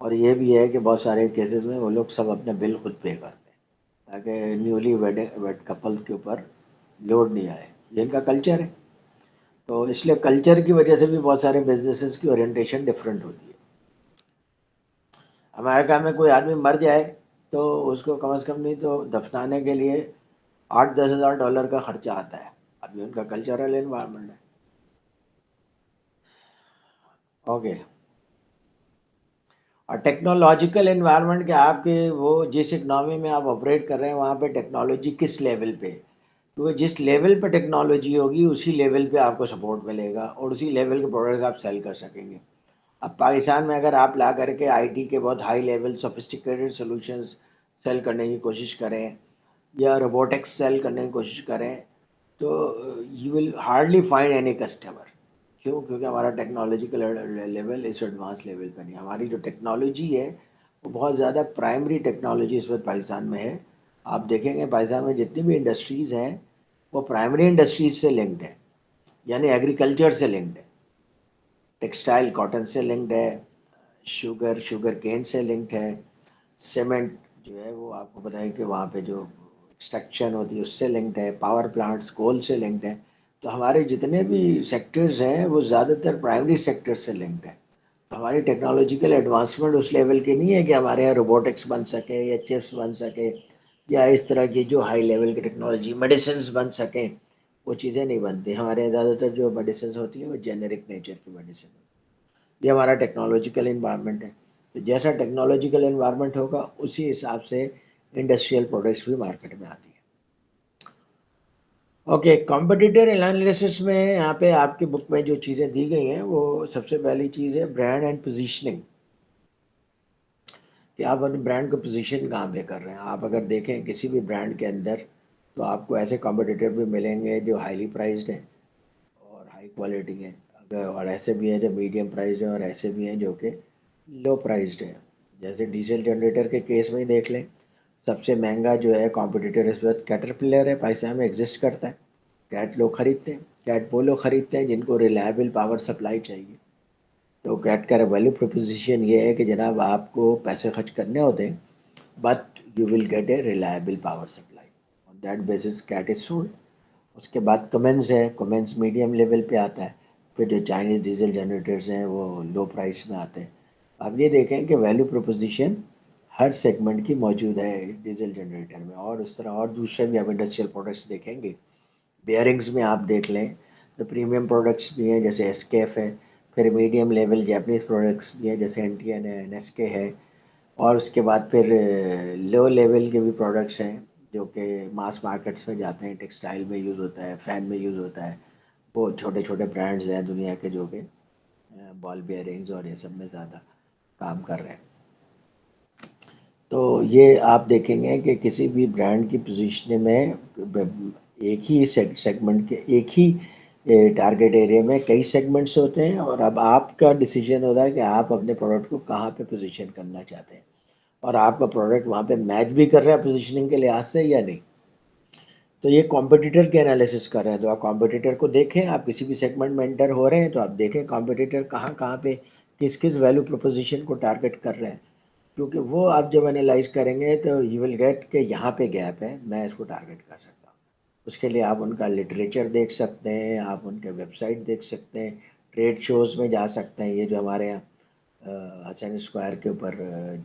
और ये भी है कि बहुत सारे केसेस में वो लोग सब अपने बिल खुद पे करते हैं ताकि न्यूली वेड कपल के ऊपर लोड नहीं आए। ये इनका कल्चर है। तो इसलिए कल्चर की वजह से भी बहुत सारे बिजनेसेस की ओरिएंटेशन डिफरेंट होती है। अमेरिका में कोई आदमी मर जाए तो उसको कम से कम नहीं तो दफनाने के लिए 8-10 हज़ार डॉलर का खर्चा आता है। अभी उनका कल्चरल एनवायरनमेंट है। ओके। और टेक्नोलॉजिकल एनवायरनमेंट के आपके वो जिस इकनॉमी में आप ऑपरेट कर रहे हैं वहाँ पे टेक्नोलॉजी किस लेवल पे, क्योंकि जिस लेवल पे टेक्नोलॉजी होगी उसी लेवल पे आपको सपोर्ट मिलेगा और उसी लेवल के प्रोडक्ट्स आप सेल कर सकेंगे। अब पाकिस्तान में अगर आप ला करके आईटी के बहुत high level sophisticated solutions sale करने की कोशिश करें या रोबोटिक्स सेल करने की कोशिश करें तो you will hardly find any customer. क्यों? क्योंकि हमारा टेक्नोलॉजिकल लेवल इस एडवांस लेवल पर नहीं। हमारी जो टेक्नोलॉजी है वो बहुत ज़्यादा प्राइमरी टेक्नोलॉजी इस वक्त पाकिस्तान में है। आप देखेंगे पाकिस्तान में जितनी भी इंडस्ट्रीज़ हैं वो प्राइमरी इंडस्ट्रीज से लिंक्ड है, यानी एग्रीकल्चर से लिंक्ड है, टेक्सटाइल कॉटन से लिंक्ड है, शुगर केन से लिंक्ड है, सीमेंट जो है वो आपको पता है कि वहाँ पे जो एक्सट्रैक्शन होती है उससे लिंक्ड है, पावर प्लांट्स कोल से लिंक्ड है। तो हमारे जितने भी सेक्टर्स हैं वो ज़्यादातर प्राइमरी सेक्टर से लिंक्ड है। तो हमारी टेक्नोलॉजिकल एडवांसमेंट उस लेवल की नहीं है कि हमारे यहाँ रोबोटिक्स बन सके या चिप्स बन सके या इस तरह की जो हाई लेवल की टेक्नोलॉजी मेडिसिन बन सकें। वो चीज़ें नहीं बनती हमारे यहाँ। ज़्यादातर जो मेडिसिन होती है वो जेनेरिक नेचर की मेडिसिन होती है। ये हमारा टेक्नोलॉजिकल इन्वायरमेंट है। तो जैसा टेक्नोलॉजिकल इन्वायरमेंट होगा उसी हिसाब से इंडस्ट्रियल प्रोडक्ट्स भी मार्केट में आती है। ओके, कॉम्पिटिटर एनालिसिस में यहाँ पे आपकी बुक में जो चीज़ें दी गई हैं वो सबसे पहली चीज़ है ब्रांड एंड पोजीशनिंग, कि आप अपने ब्रांड को पोजीशन कहाँ पे कर रहे हैं। आप अगर देखें किसी भी ब्रांड के अंदर तो आपको ऐसे कॉम्पिटिटर भी मिलेंगे जो हाईली प्राइस्ड हैं और हाई क्वालिटी हैं, अगर और ऐसे भी हैं जो मीडियम प्राइस्ड हैं और ऐसे भी हैं जो कि लो प्राइस्ड हैं। जैसे डीजल जनरेटर के केस में ही देख लें, सबसे महंगा जो है कॉम्पिटिटर इस वक्त कैटरपिलर है, पाकिस्तान में एग्जिस्ट करता है। कैट लोग खरीदते हैं, कैट वो लोग खरीदते हैं जिनको रिलायबल पावर सप्लाई चाहिए। तो कैट का वैल्यू प्रोपोजिशन ये है कि जनाब आपको पैसे खर्च करने होते हैं but you will get a reliable power supply, on that basis Cat is sold. उसके बाद कमेंस है, कमेंस मीडियम लेवल पे आता है। फिर जो चाइनीज़ डीजल जनरेटर्स हैं वो लो प्राइस में आते हैं। अब ये देखें कि वैल्यू प्रोपोजिशन हर सेगमेंट की मौजूद है डीजल जनरेटर में, और उस तरह और दूसरे भी आप इंडस्ट्रियल प्रोडक्ट्स देखेंगे। बेयरिंग्स में आप देख लें तो प्रीमियम प्रोडक्ट्स भी हैं जैसे एसकेएफ है, फिर मीडियम लेवल जापानीज़ प्रोडक्ट्स भी हैं जैसे एनटीएन है, नेस्के है, और उसके बाद फिर लो लेवल के भी प्रोडक्ट्स हैं जो कि मास मार्केट्स में जाते हैं, टेक्सटाइल में यूज़ होता है, फ़ैन में यूज़ होता है। वो छोटे छोटे ब्रांड्स हैं दुनिया के जो कि बॉल बेयरिंग्स और ये सब में ज़्यादा काम कर रहे हैं। तो ये आप देखेंगे कि किसी भी ब्रांड की पोजीशन में एक ही सेगमेंट के एक ही टारगेट एरिया में कई सेगमेंट्स होते हैं, और अब आपका डिसीजन होता है कि आप अपने प्रोडक्ट को कहाँ पे पोजीशन करना चाहते हैं और आपका प्रोडक्ट वहाँ पे मैच भी कर रहा है पोजीशनिंग के लिहाज से या नहीं। तो ये कॉम्पिटिटर के एनालिसिस कर रहे हैं। तो आप कॉम्पिटिटर को देखें, आप किसी भी सेगमेंट में एंटर हो रहे हैं तो आप देखें कॉम्पिटिटर कहाँ कहाँ पे किस किस वैल्यू प्रोपोजिशन को टारगेट कर रहे हैं, क्योंकि वो आप जब एनालाइज करेंगे तो यू विल गेट के यहाँ पे गैप है, मैं इसको टारगेट कर सकता हूँ। उसके लिए आप उनका लिटरेचर देख सकते हैं, आप उनके वेबसाइट देख सकते हैं, ट्रेड शोज़ में जा सकते हैं। ये जो हमारे यहाँ हसन स्क्वायर के ऊपर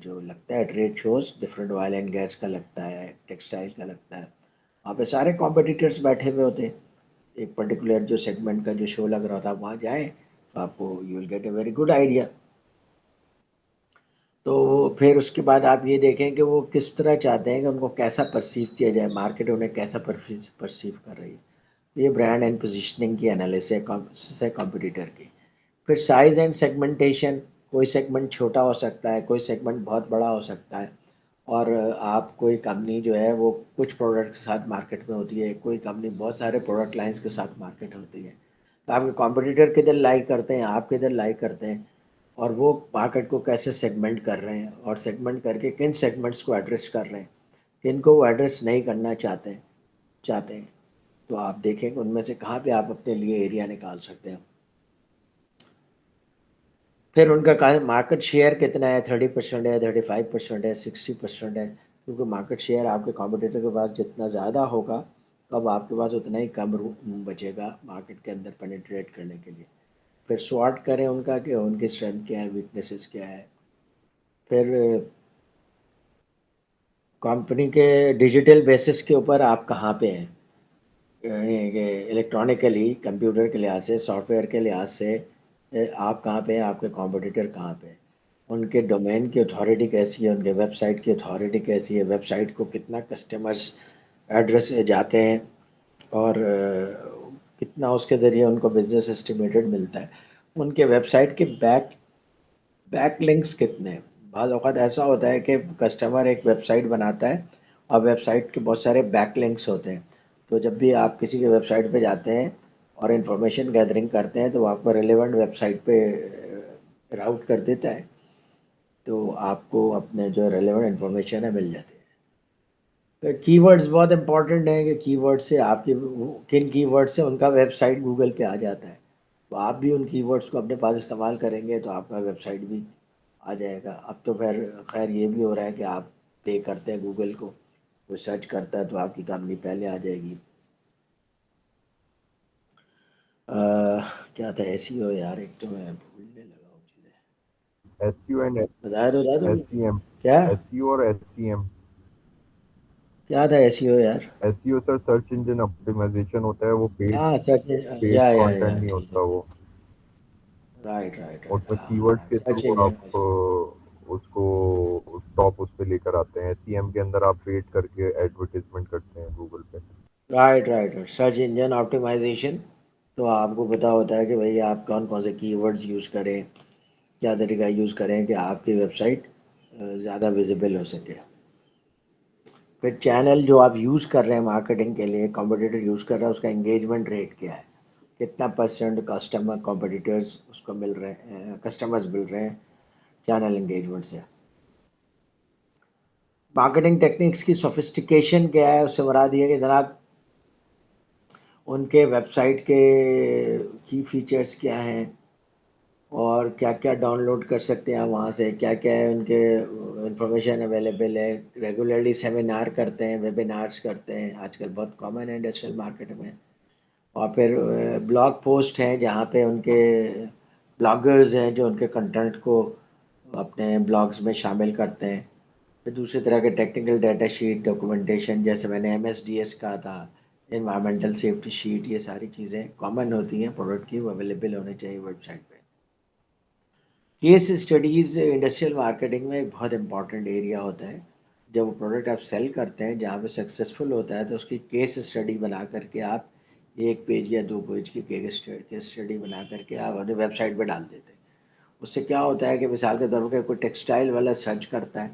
जो लगता है trade shows, different oil and gas का लगता है, टेक्सटाइल का लगता है, वहाँ पे सारे कॉम्पिटिटर्स बैठे हुए होते हैं। एक पर्टिकुलर जो सेगमेंट का जो शो लग रहा था वहाँ जाएँ तो आपको you will get a very good idea. तो फिर उसके बाद आप ये देखें कि वो किस तरह चाहते हैं कि उनको कैसा परसीव किया जाए, मार्केट उन्हें कैसा परसीव कर रही है। तो ये ब्रांड एंड पोजीशनिंग की एनालिसिस है कॉम्पिटिटर की। फिर साइज़ एंड सेगमेंटेशन, कोई सेगमेंट छोटा हो सकता है, कोई सेगमेंट बहुत बड़ा हो सकता है। और आप कोई कंपनी जो है वो कुछ प्रोडक्ट के साथ मार्केट में होती है, कोई कंपनी बहुत सारे प्रोडक्ट लाइंस के साथ मार्केट होती है। तो आपके कॉम्पिटिटर किधर लाई करते हैं, आप किधर लाई करते हैं, और वो मार्केट को कैसे सेगमेंट कर रहे हैं, और सेगमेंट करके किन सेगमेंट्स को एड्रेस कर रहे हैं, किन को वो एड्रेस नहीं करना चाहते हैं। तो आप देखें कि उनमें से कहाँ पे आप अपने लिए एरिया निकाल सकते हैं। फिर उनका कहा मार्केट शेयर कितना है, 30% है, 35% है, 60% है। क्योंकि मार्केट शेयर आपके कॉम्पिटिटर के पास जितना ज़्यादा होगा, तो अब आपके पास उतना ही कम रूम बचेगा मार्केट के अंदर पेनिट्रेट करने के लिए। फिर स्वॉट करें उनका कि उनकी स्ट्रेंथ क्या है, वीकनेसेस क्या है। फिर कंपनी के डिजिटल बेसिस के ऊपर आप कहाँ पे हैं, इलेक्ट्रॉनिकली कंप्यूटर के लिहाज से, सॉफ्टवेयर के लिहाज से आप कहाँ पे हैं, आपके कॉम्पिटिटर कहाँ पे हैं, उनके डोमेन की अथॉरिटी कैसी है, उनके वेबसाइट की अथॉरिटी कैसी है, वेबसाइट को कितना कस्टमर्स एड्रेस जाते हैं, और कितना उसके ज़रिए उनको बिजनेस एस्टिमेटेड मिलता है, उनके वेबसाइट के बैक लिंक्स कितने हैं। बाज़ औक़ात ऐसा होता है कि कस्टमर एक वेबसाइट बनाता है और वेबसाइट के बहुत सारे बैक लिंक्स होते हैं। तो जब भी आप किसी के वेबसाइट पे जाते हैं और इन्फॉर्मेशन गैदरिंग करते हैं, तो वो आपको रेलेवेंट वेबसाइट पे राउट कर देता है, तो आपको अपने जो रेलेवेंट इन्फॉर्मेशन है मिल जाती है। तो कीवर्ड्स बहुत इंपॉर्टेंट हैं कि कीवर्ड से आपके किन कीवर्ड से उनका वेबसाइट गूगल पे आ जाता है। तो आप भी उन कीवर्ड्स को अपने पास इस्तेमाल करेंगे तो आपका वेबसाइट भी आ जाएगा। अब तो फिर खैर ये भी हो रहा है कि आप पे करते हैं गूगल को, वो सर्च करता है तो आपकी कंपनी पहले आ जाएगी। क्या था एसईओ यार, एक तो मैं भूलने लगा हूँ चीज़ें। एसईओ एंड बता दो एसईएम, क्या एसईओ और एसईएम। क्या था एसईओ यार। SEO sir search engine optimisation होता है, वो पेड हाँ सच, पेड कंटेंट या नहीं ठीक होता है। वो। राइट राइट राइट, उसमें हाँ कीवर्ड्स हाँ के सर्च थ्रू इंजन। आप उसको टॉप उस पे लेकर आते हैं। एसईएम के अंदर आप पेड करके एडवर्टाइजमेंट करते हैं गूगल पे। Right right right, search engine optimisation. तो आपको पता होता है कि भाई आप कौन कौन से कीवर्ड्स यूज़ करें, क्या तरीका यूज़ करें कि आपकी वेबसाइट ज़्यादा विजिबल हो सके। फिर चैनल जो आप यूज़ कर रहे हैं मार्केटिंग के लिए, कॉम्पिटिटर यूज़ कर रहा है, उसका एंगेजमेंट रेट क्या है, कितना परसेंट कस्टमर कॉम्पिटिटर्स उसको मिल रहे हैं, कस्टमर्स मिल रहे हैं चैनल एंगेजमेंट से। मार्केटिंग टेक्निक्स की सोफिस्टिकेशन क्या है, उससे मुराद ये है कि जनाब उनके वेबसाइट के की फीचर्स क्या हैं, और क्या क्या डाउनलोड कर सकते हैं वहाँ से, क्या क्या है उनके इंफॉर्मेशन अवेलेबल है। रेगुलरली सेमिनार करते हैं, वेबिनार्स करते हैं, आजकल बहुत कॉमन है इंडस्ट्रियल मार्केट में। और फिर ब्लॉग पोस्ट हैं जहाँ पे उनके ब्लॉगर्स हैं जो उनके कंटेंट को अपने ब्लॉग्स में शामिल करते हैं। फिर दूसरी तरह के टेक्निकल डाटा शीट, डॉक्यूमेंटेशन, जैसे मैंने एमएसडीएस कहा था, एनवायरमेंटल सेफ्टी शीट, ये सारी चीज़ें कॉमन होती हैं प्रोडक्ट की, वो अवेलेबल होने चाहिए वेबसाइट पे। केस स्टडीज़ इंडस्ट्रियल मार्केटिंग में एक बहुत इंपॉर्टेंट एरिया होता है। जब वो प्रोडक्ट आप सेल करते हैं जहाँ पे सक्सेसफुल होता है, तो उसकी केस स्टडी बना करके आप 1 पेज या 2 पेज की केस स्टडी बना करके आप अपनी वेबसाइट पे डाल देते हैं। उससे क्या होता है कि मिसाल के तौर पर कोई टेक्सटाइल वाला सर्च करता है,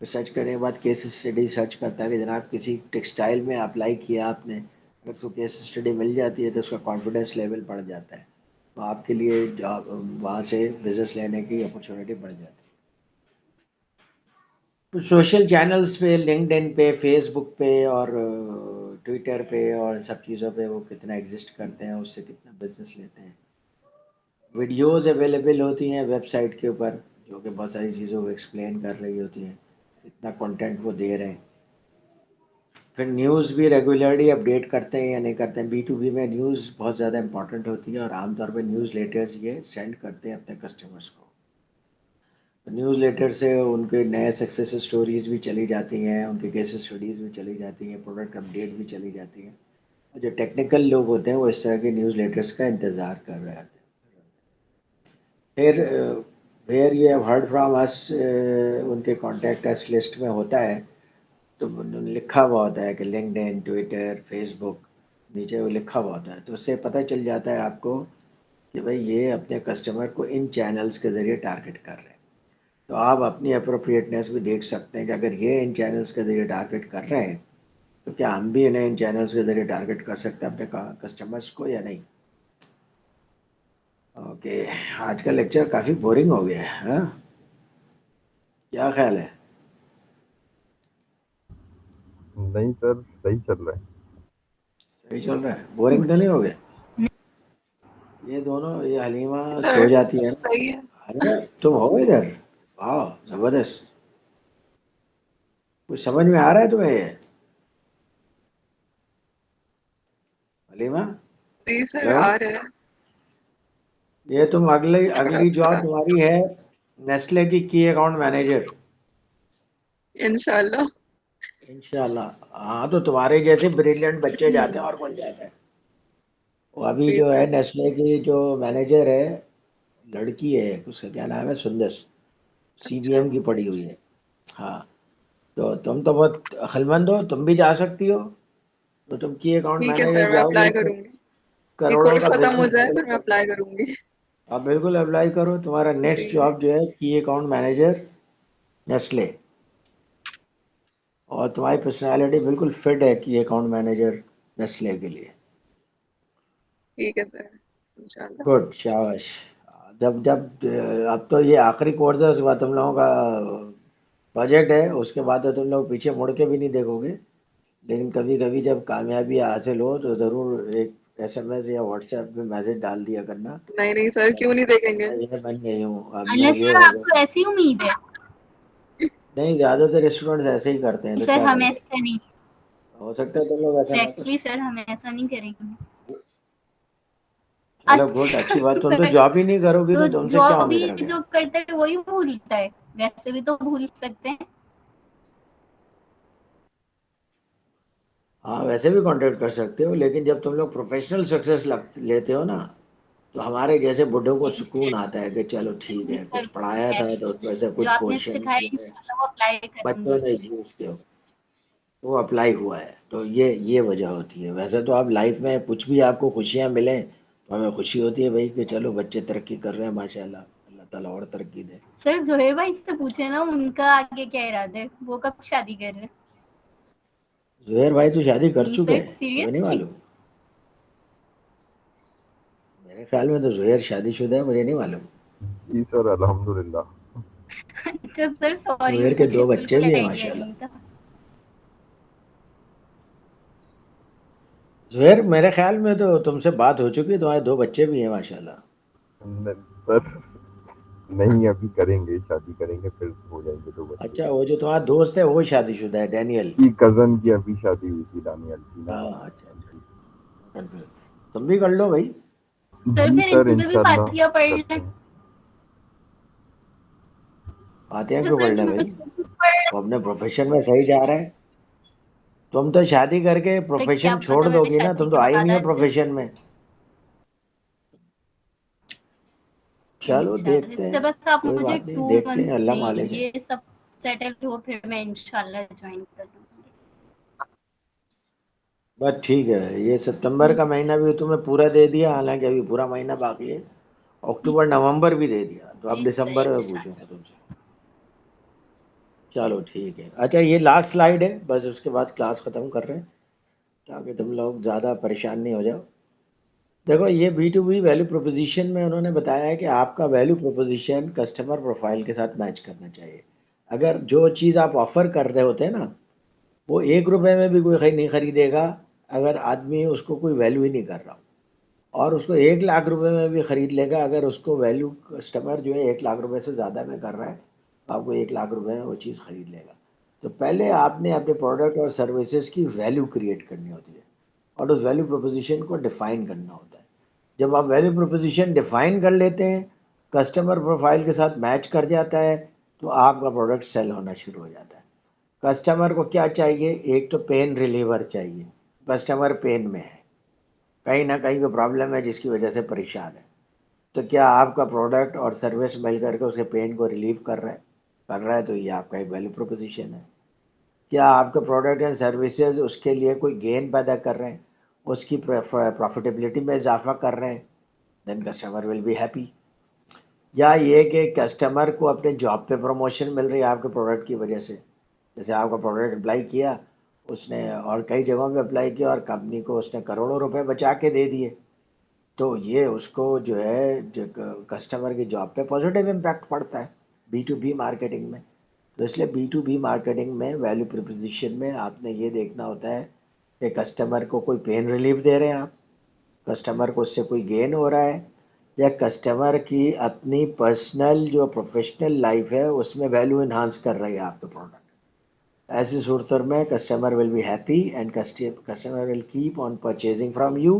तो सर्च करने के बाद केस स्टडी सर्च करता है कि जनाब किसी टेक्सटाइल में अप्लाई किया आपने, अगर उसको केस स्टडी मिल जाती है तो उसका कॉन्फिडेंस लेवल बढ़ जाता है, तो आपके लिए जॉब वहाँ से बिजनेस लेने की अपॉर्चुनिटी बढ़ जाती है। तो सोशल चैनल्स पे, लिंक्डइन पे, फेसबुक पे और ट्विटर पे और सब चीज़ों पे वो कितना एग्जिस्ट करते हैं, उससे कितना बिजनेस लेते हैं। वीडियोज़ अवेलेबल होती हैं वेबसाइट के ऊपर जो कि बहुत सारी चीज़ों को एक्सप्लेन कर रही होती हैं, कितना कंटेंट वो दे रहे हैं। फिर न्यूज़ भी रेगुलरली अपडेट करते हैं या नहीं करते हैं। B2B में न्यूज़ बहुत ज़्यादा इंपॉर्टेंट होती है और आमतौर पे न्यूज़ लेटर्स ये सेंड करते हैं अपने कस्टमर्स को। तो न्यूज़ लेटर से उनके नए सक्सेस स्टोरीज़ भी चली जाती हैं, उनके केस स्टडीज़ भी चली जाती हैं, प्रोडक्ट अपडेट भी चली जाती हैं। और जो टेक्निकल लोग होते हैं वो इस तरह के न्यूज़ लेटर्स का इंतज़ार कर रहे होते हैं। फिर where you have heard from us, उनके कॉन्टैक्ट अस लिस्ट में होता है, तो लिखा हुआ होता है कि लिंक्डइन, ट्विटर, फेसबुक, नीचे वो लिखा हुआ होता है, तो उससे पता चल जाता है आपको कि भाई ये अपने कस्टमर को इन चैनल्स के ज़रिए टारगेट कर रहे हैं। तो आप अपनी अप्रोप्रिएटनेस भी देख सकते हैं कि अगर ये इन चैनल्स के ज़रिए टारगेट कर रहे हैं तो क्या हम भी इन्हें इन चैनल्स के ज़रिए टारगेट कर सकते हैं अपने कस्टमर्स को या नहीं। ओके, आज का लेक्चर काफ़ी बोरिंग हो गया है, हाँ? क्या ख्याल है? नहीं सर, सही चल रहा है। सही चल रहा है, बोरिंग तो नहीं हो गया? ये दोनों, ये हलीमा सो जाती है ना। सही है। अरे तुम हो इधर, वाह जबरदस्त। कुछ समझ में आ रहा है तुम्हें ये हलीमा? जी सर, हेलो, आ रहे हैं। ये तुम अगली थोड़ा अगली जॉब थोड़ा, तुम्हारी है नेस्ले की अकाउंट मैनेजर, इंशाल्लाह। इंशाल्लाह। हाँ, तो तुम्हारे जैसे ब्रिलियंट बच्चे जाते हैं और कौन जाता है। वो अभी जी जो है सर। नेस्ले की जो मैनेजर है, लड़की है, उसका क्या नाम है, सुंदर, अच्छा, सीबीएम की पढ़ी हुई है। हाँ, तो तुम तो बहुत अक्लमंद हो, तुम भी जा सकती हो। तो तुम की अकाउंट ठीक है मैनेजर सर, मैं जाओगे अप्लाई तो करूंगी। ये करोड़ों कोर्स का खत्म हो बिजनेस जाए सेटल फिर मैं कर अप्लाई दोगे। करूंगी। आप बिल्कुल अप्लाई करो, तुम्हारा नेक्स्ट जी। जॉब जो है की अकाउंट मैनेजर नेस्ले, और तुम्हारी पर्सनालिटी बिल्कुल फिट है की अकाउंट मैनेजर नेस्ले के लिए। ठीक है सर, इंशाल्लाह। गुड, शाबाश। जब जब अब तो ये आखिरी कोर्स है, उसके बाद तुम लोगों का प्रोजेक्ट है, उसके बाद तो तुम लोग पीछे मुड़ के भी नहीं देखोगे। लेकिन कभी कभी जब कामयाबी हासिल हो तो ज़रूर एक एसएमएस या व्हाट्सएप में मैसेज डाल दिया करना नहीं नहीं सर, कि क्यों नहीं देखेंगे। मैं ये बन गई हूँ, अब मैं अनलेस ये सर हो आपको गया। ऐसी उम्मीद है। नहीं, ज़्यादातर स्टूडेंट्स ऐसे ही करते हैं, तो सर क्या हम करें। ऐसा नहीं, हो सकता है तुम लोग ऐसा ना करो। एग्जैक्टली सर हम ऐसा नहीं करेंगे। चलो गुड, अच्छा अच्छी बात। तुम तो सर, जॉब ही नहीं करोगी तो तो तुमसे क्या जॉब उम्मीद भी रखें। जो करते हैं वही भूलता है, वैसे भी तो भूल सकते हैं। हाँ, वैसे भी कांटेक्ट कर सकते हो, लेकिन जब तुम लोग प्रोफेशनल सक्सेस लेते हो ना, तो हमारे जैसे बुढ़ों को सुकून आता है कि चलो ठीक है, सर कुछ पढ़ाया मैं था तो उसमें से जो कुछ आपने पोर्शन सिखाया जो है इंशाल्लाह वो अप्लाई बच्चों करूंगी। ने यूज किया, वो अप्लाई हुआ है। तो ये वजह होती है। वैसे तो आप लाइफ में कुछ भी आपको खुशियाँ मिलें तो हमें खुशी होती है भाई कि चलो बच्चे तरक्की कर रहे हैं, माशाल्लाह, अल्लाह ताला और तरक्की दे। सर जोहेर भाई से पूछे ना उनका आगे क्या इरादे है, वो कब शादी कर रहे हैं। जुहैर भाई तो शादी कर नहीं चुके सर हैं, तुम्हें नहीं सीरियसली। मालूम? मेरे ख्याल में तो जुहैर शादीशुदा है, मुझे नहीं मालूम। जी सर, अल्हम्दुलिल्लाह। अच्छा सर सॉरी, जुहैर के मुझे 2 बच्चे बिल्कुल भी हैं आइडिया माशाल्लाह। नहीं था। जुहैर, मेरे ख्याल में तो तुमसे बात हो चुकी है, तुम्हारे 2 बच्चे भी हैं माशाल्लाह। सर नहीं, अभी करेंगे, शादी करेंगे फिर हो जाएंगे 2 बच्चे। अच्छा, वो जो तुम्हारा दोस्त है वो शादीशुदा है, डैनियल? की कजन की अभी शादी हुई थी, दानियल की ना। हाँ, अच्छा अच्छा, confirm। तुम भी कर लो भाई। सर जी फिर सर, इन पे भी इंशाल्लाह फातिया पढ़ करते लें। हैं। फातिहा तो क्यों सर पढ़ना जो भाई, मुझे पढ़, वो अपने प्रोफेशन में सही जा रहा है। तुम तो शादी करके सर क्या प्रोफेशन छोड़ पता मैं दोगी ना, शादी तुम तो के आई बाद नहीं हो आ जाए। प्रोफेशन में। चलो इंशाल्लाह, देखते इससे हैं, बस आप कोई मुझे बात नहीं, 2 देखते हैं, मंथ्स अल्लाह दें, मालिक है। ये सब सेटल हो फिर मैं इंशाल्लाह ज्वाइन कर लूंगी। बस ठीक है, ये सितंबर का महीना भी तुम्हें पूरा दे दिया, हालांकि अभी पूरा महीना बाकी है। अक्टूबर नवंबर भी दे दिया, तो अब जी सर दिसंबर में इंशाल्लाह। पूछूंगा तुमसे। चलो ठीक है। अच्छा, ये लास्ट स्लाइड है, बस उसके बाद क्लास ख़त्म कर रहे हैं ताकि तुम लोग ज़्यादा परेशान नहीं हो जाओ। देखो, ये B2B वैल्यू प्रोपोजिशन में उन्होंने बताया है कि आपका वैल्यू प्रोपोजिशन कस्टमर प्रोफाइल के साथ मैच करना चाहिए। अगर जो चीज़ आप ऑफ़र कर रहे होते हैं ना, वो ₹1 में भी कोई नहीं खरीदेगा अगर आदमी उसको कोई वैल्यू ही नहीं कर रहा, और उसको ₹1,00,000 में भी खरीद लेगा अगर उसको वैल्यू, कस्टमर जो है ₹1,00,000 से ज़्यादा में कर रहा है, तो आपको ₹1,00,000 में वो चीज़ खरीद लेगा। तो पहले आपने अपने प्रोडक्ट और सर्विसेज की वैल्यू क्रिएट करनी होती है और उस वैल्यू प्रोपोजिशन को डिफ़ाइन करना होता है। जब आप वैल्यू प्रोपोजिशन डिफ़ाइन कर लेते हैं, कस्टमर प्रोफाइल के साथ मैच कर जाता है, तो आपका प्रोडक्ट सेल होना शुरू हो जाता है। कस्टमर को क्या चाहिए? एक तो पेन रिलीवर चाहिए, कस्टमर पेन में है, कहीं ना कहीं कोई प्रॉब्लम है जिसकी वजह से परेशान है। तो क्या आपका प्रोडक्ट और सर्विस मिल करके उसके पेन को रिलीव कर रहा है तो ये आपका एक वैल्यू प्रोपोजिशन है। क्या आपके प्रोडक्ट एंड सर्विसेज उसके लिए कोई गेन पैदा कर रहे हैं, उसकी प्रॉफिटेबिलिटी में इजाफा कर रहे हैं, then customer will be happy. या ये कि कस्टमर को अपने जॉब पे प्रमोशन मिल रही है आपके प्रोडक्ट की वजह से, जैसे आपका प्रोडक्ट अप्लाई किया उसने और कई जगहों पे अप्लाई किया और कंपनी को उसने करोड़ों रुपए बचा के दे दिए, तो ये उसको जो है जो कस्टमर की जॉब पे पॉजिटिव इम्पैक्ट पड़ता है B2B मार्केटिंग में। तो इसलिए B2B मार्केटिंग में वैल्यू प्रोपोजिशन में आपने ये देखना होता है कि कस्टमर को कोई पेन रिलीफ दे रहे हैं आप, कस्टमर को उससे कोई गेन हो रहा है, या कस्टमर की अपनी पर्सनल जो प्रोफेशनल लाइफ है उसमें वैल्यू इन्हांस कर रही है आपके प्रोडक्ट। ऐसी सूरत में customer will be happy and customer will keep on purchasing from you,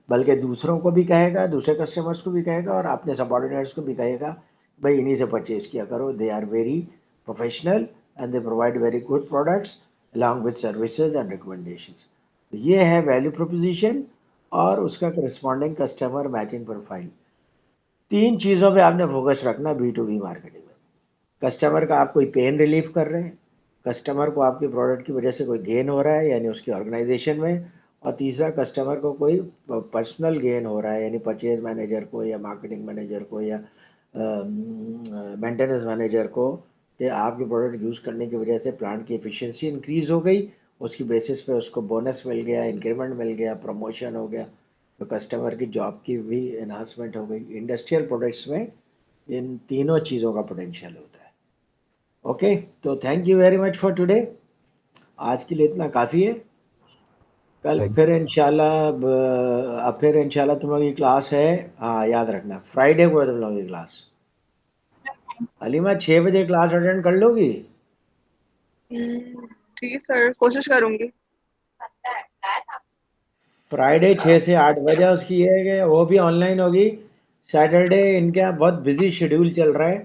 बल्कि दूसरों को भी कहेगा, दूसरे कस्टमर्स को भी कहेगा और अपने सबऑर्डिनेट्स को भी कहेगा भाई इन्हीं से परचेज किया करो, they are very professional and they provide very good products along with services and recommendations. तो ये है वैल्यू प्रोपोजिशन और उसका करस्पॉन्डिंग कस्टमर मैचिंग प्रोफाइल। 3 चीज़ों पे आपने फोकस रखना B2B मार्केटिंग में। कस्टमर का आप कोई पेन रिलीफ कर रहे हैं, कस्टमर को आपके प्रोडक्ट की वजह से कोई गेन हो रहा है यानी उसकी ऑर्गेनाइजेशन में, और तीसरा कस्टमर को कोई पर्सनल गेन हो रहा है यानी परचेज मैनेजर को या मार्केटिंग मैनेजर को या मेंटेनेंस मैनेजर को, कि आपके प्रोडक्ट यूज़ करने की वजह से प्लांट की एफिशिएंसी इंक्रीज़ हो गई, उसकी बेसिस पे उसको बोनस मिल गया, इंक्रीमेंट मिल गया, प्रमोशन हो गया, तो कस्टमर की जॉब की भी एनहांसमेंट हो गई। इंडस्ट्रियल प्रोडक्ट्स में इन तीनों चीज़ों का पोटेंशियल होता है। ओके, तो thank you very much for today. आज के लिए इतना काफ़ी है। कल Thank फिर you. इंशाल्लाह अब फिर इंशाल्लाह तुम लोगों की क्लास है, हाँ याद रखना फ्राइडे को है तुम लोगों की क्लास। अलीमा 6 बजे क्लास अटेंड कर लोगी? ठीक है सर, कोशिश करूंगी। फ्राइडे 6 से 8 बजे उसकी ये है कि वो भी ऑनलाइन होगी। सैटरडे इनके यहाँ बहुत बिजी शेड्यूल चल रहा है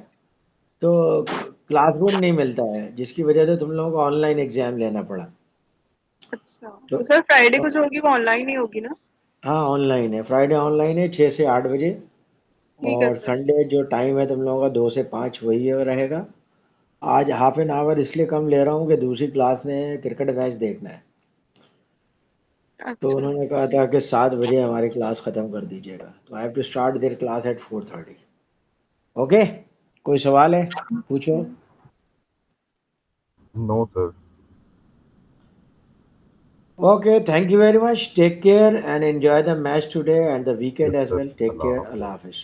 तो क्लासरूम नहीं मिलता है, जिसकी वजह से तुम लोगों को ऑनलाइन एग्जाम लेना पड़ा। अच्छा, तो सर फ्राइडे को जो होगी वो ऑनलाइन ही होगी ना? हाँ ऑनलाइन है, फ्राइडे ऑनलाइन है 6 से 8 बजे, ठीक है और सर। संडे जो टाइम है तुम लोगों का 2 से 5 वही रहेगा। आज हाफ एन आवर इसलिए कम ले रहा हूँ कि दूसरी क्लास ने क्रिकेट मैच देखना है, तो अच्छा, उन्होंने कहा था कि 7 बजे हमारी क्लास ख़त्म कर दीजिएगा, तो I have to start their class at 4:30। Okay, कोई सवाल है पूछो। No, sir. Okay, thank you very much. Take care and enjoy the match today and the weekend Yes, as sir. well. Take Allah care. Hafiz. Allah Hafiz.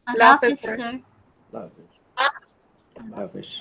Allah Hafiz Hafiz, sir. sir. Allah Hafiz. Allah Hafiz.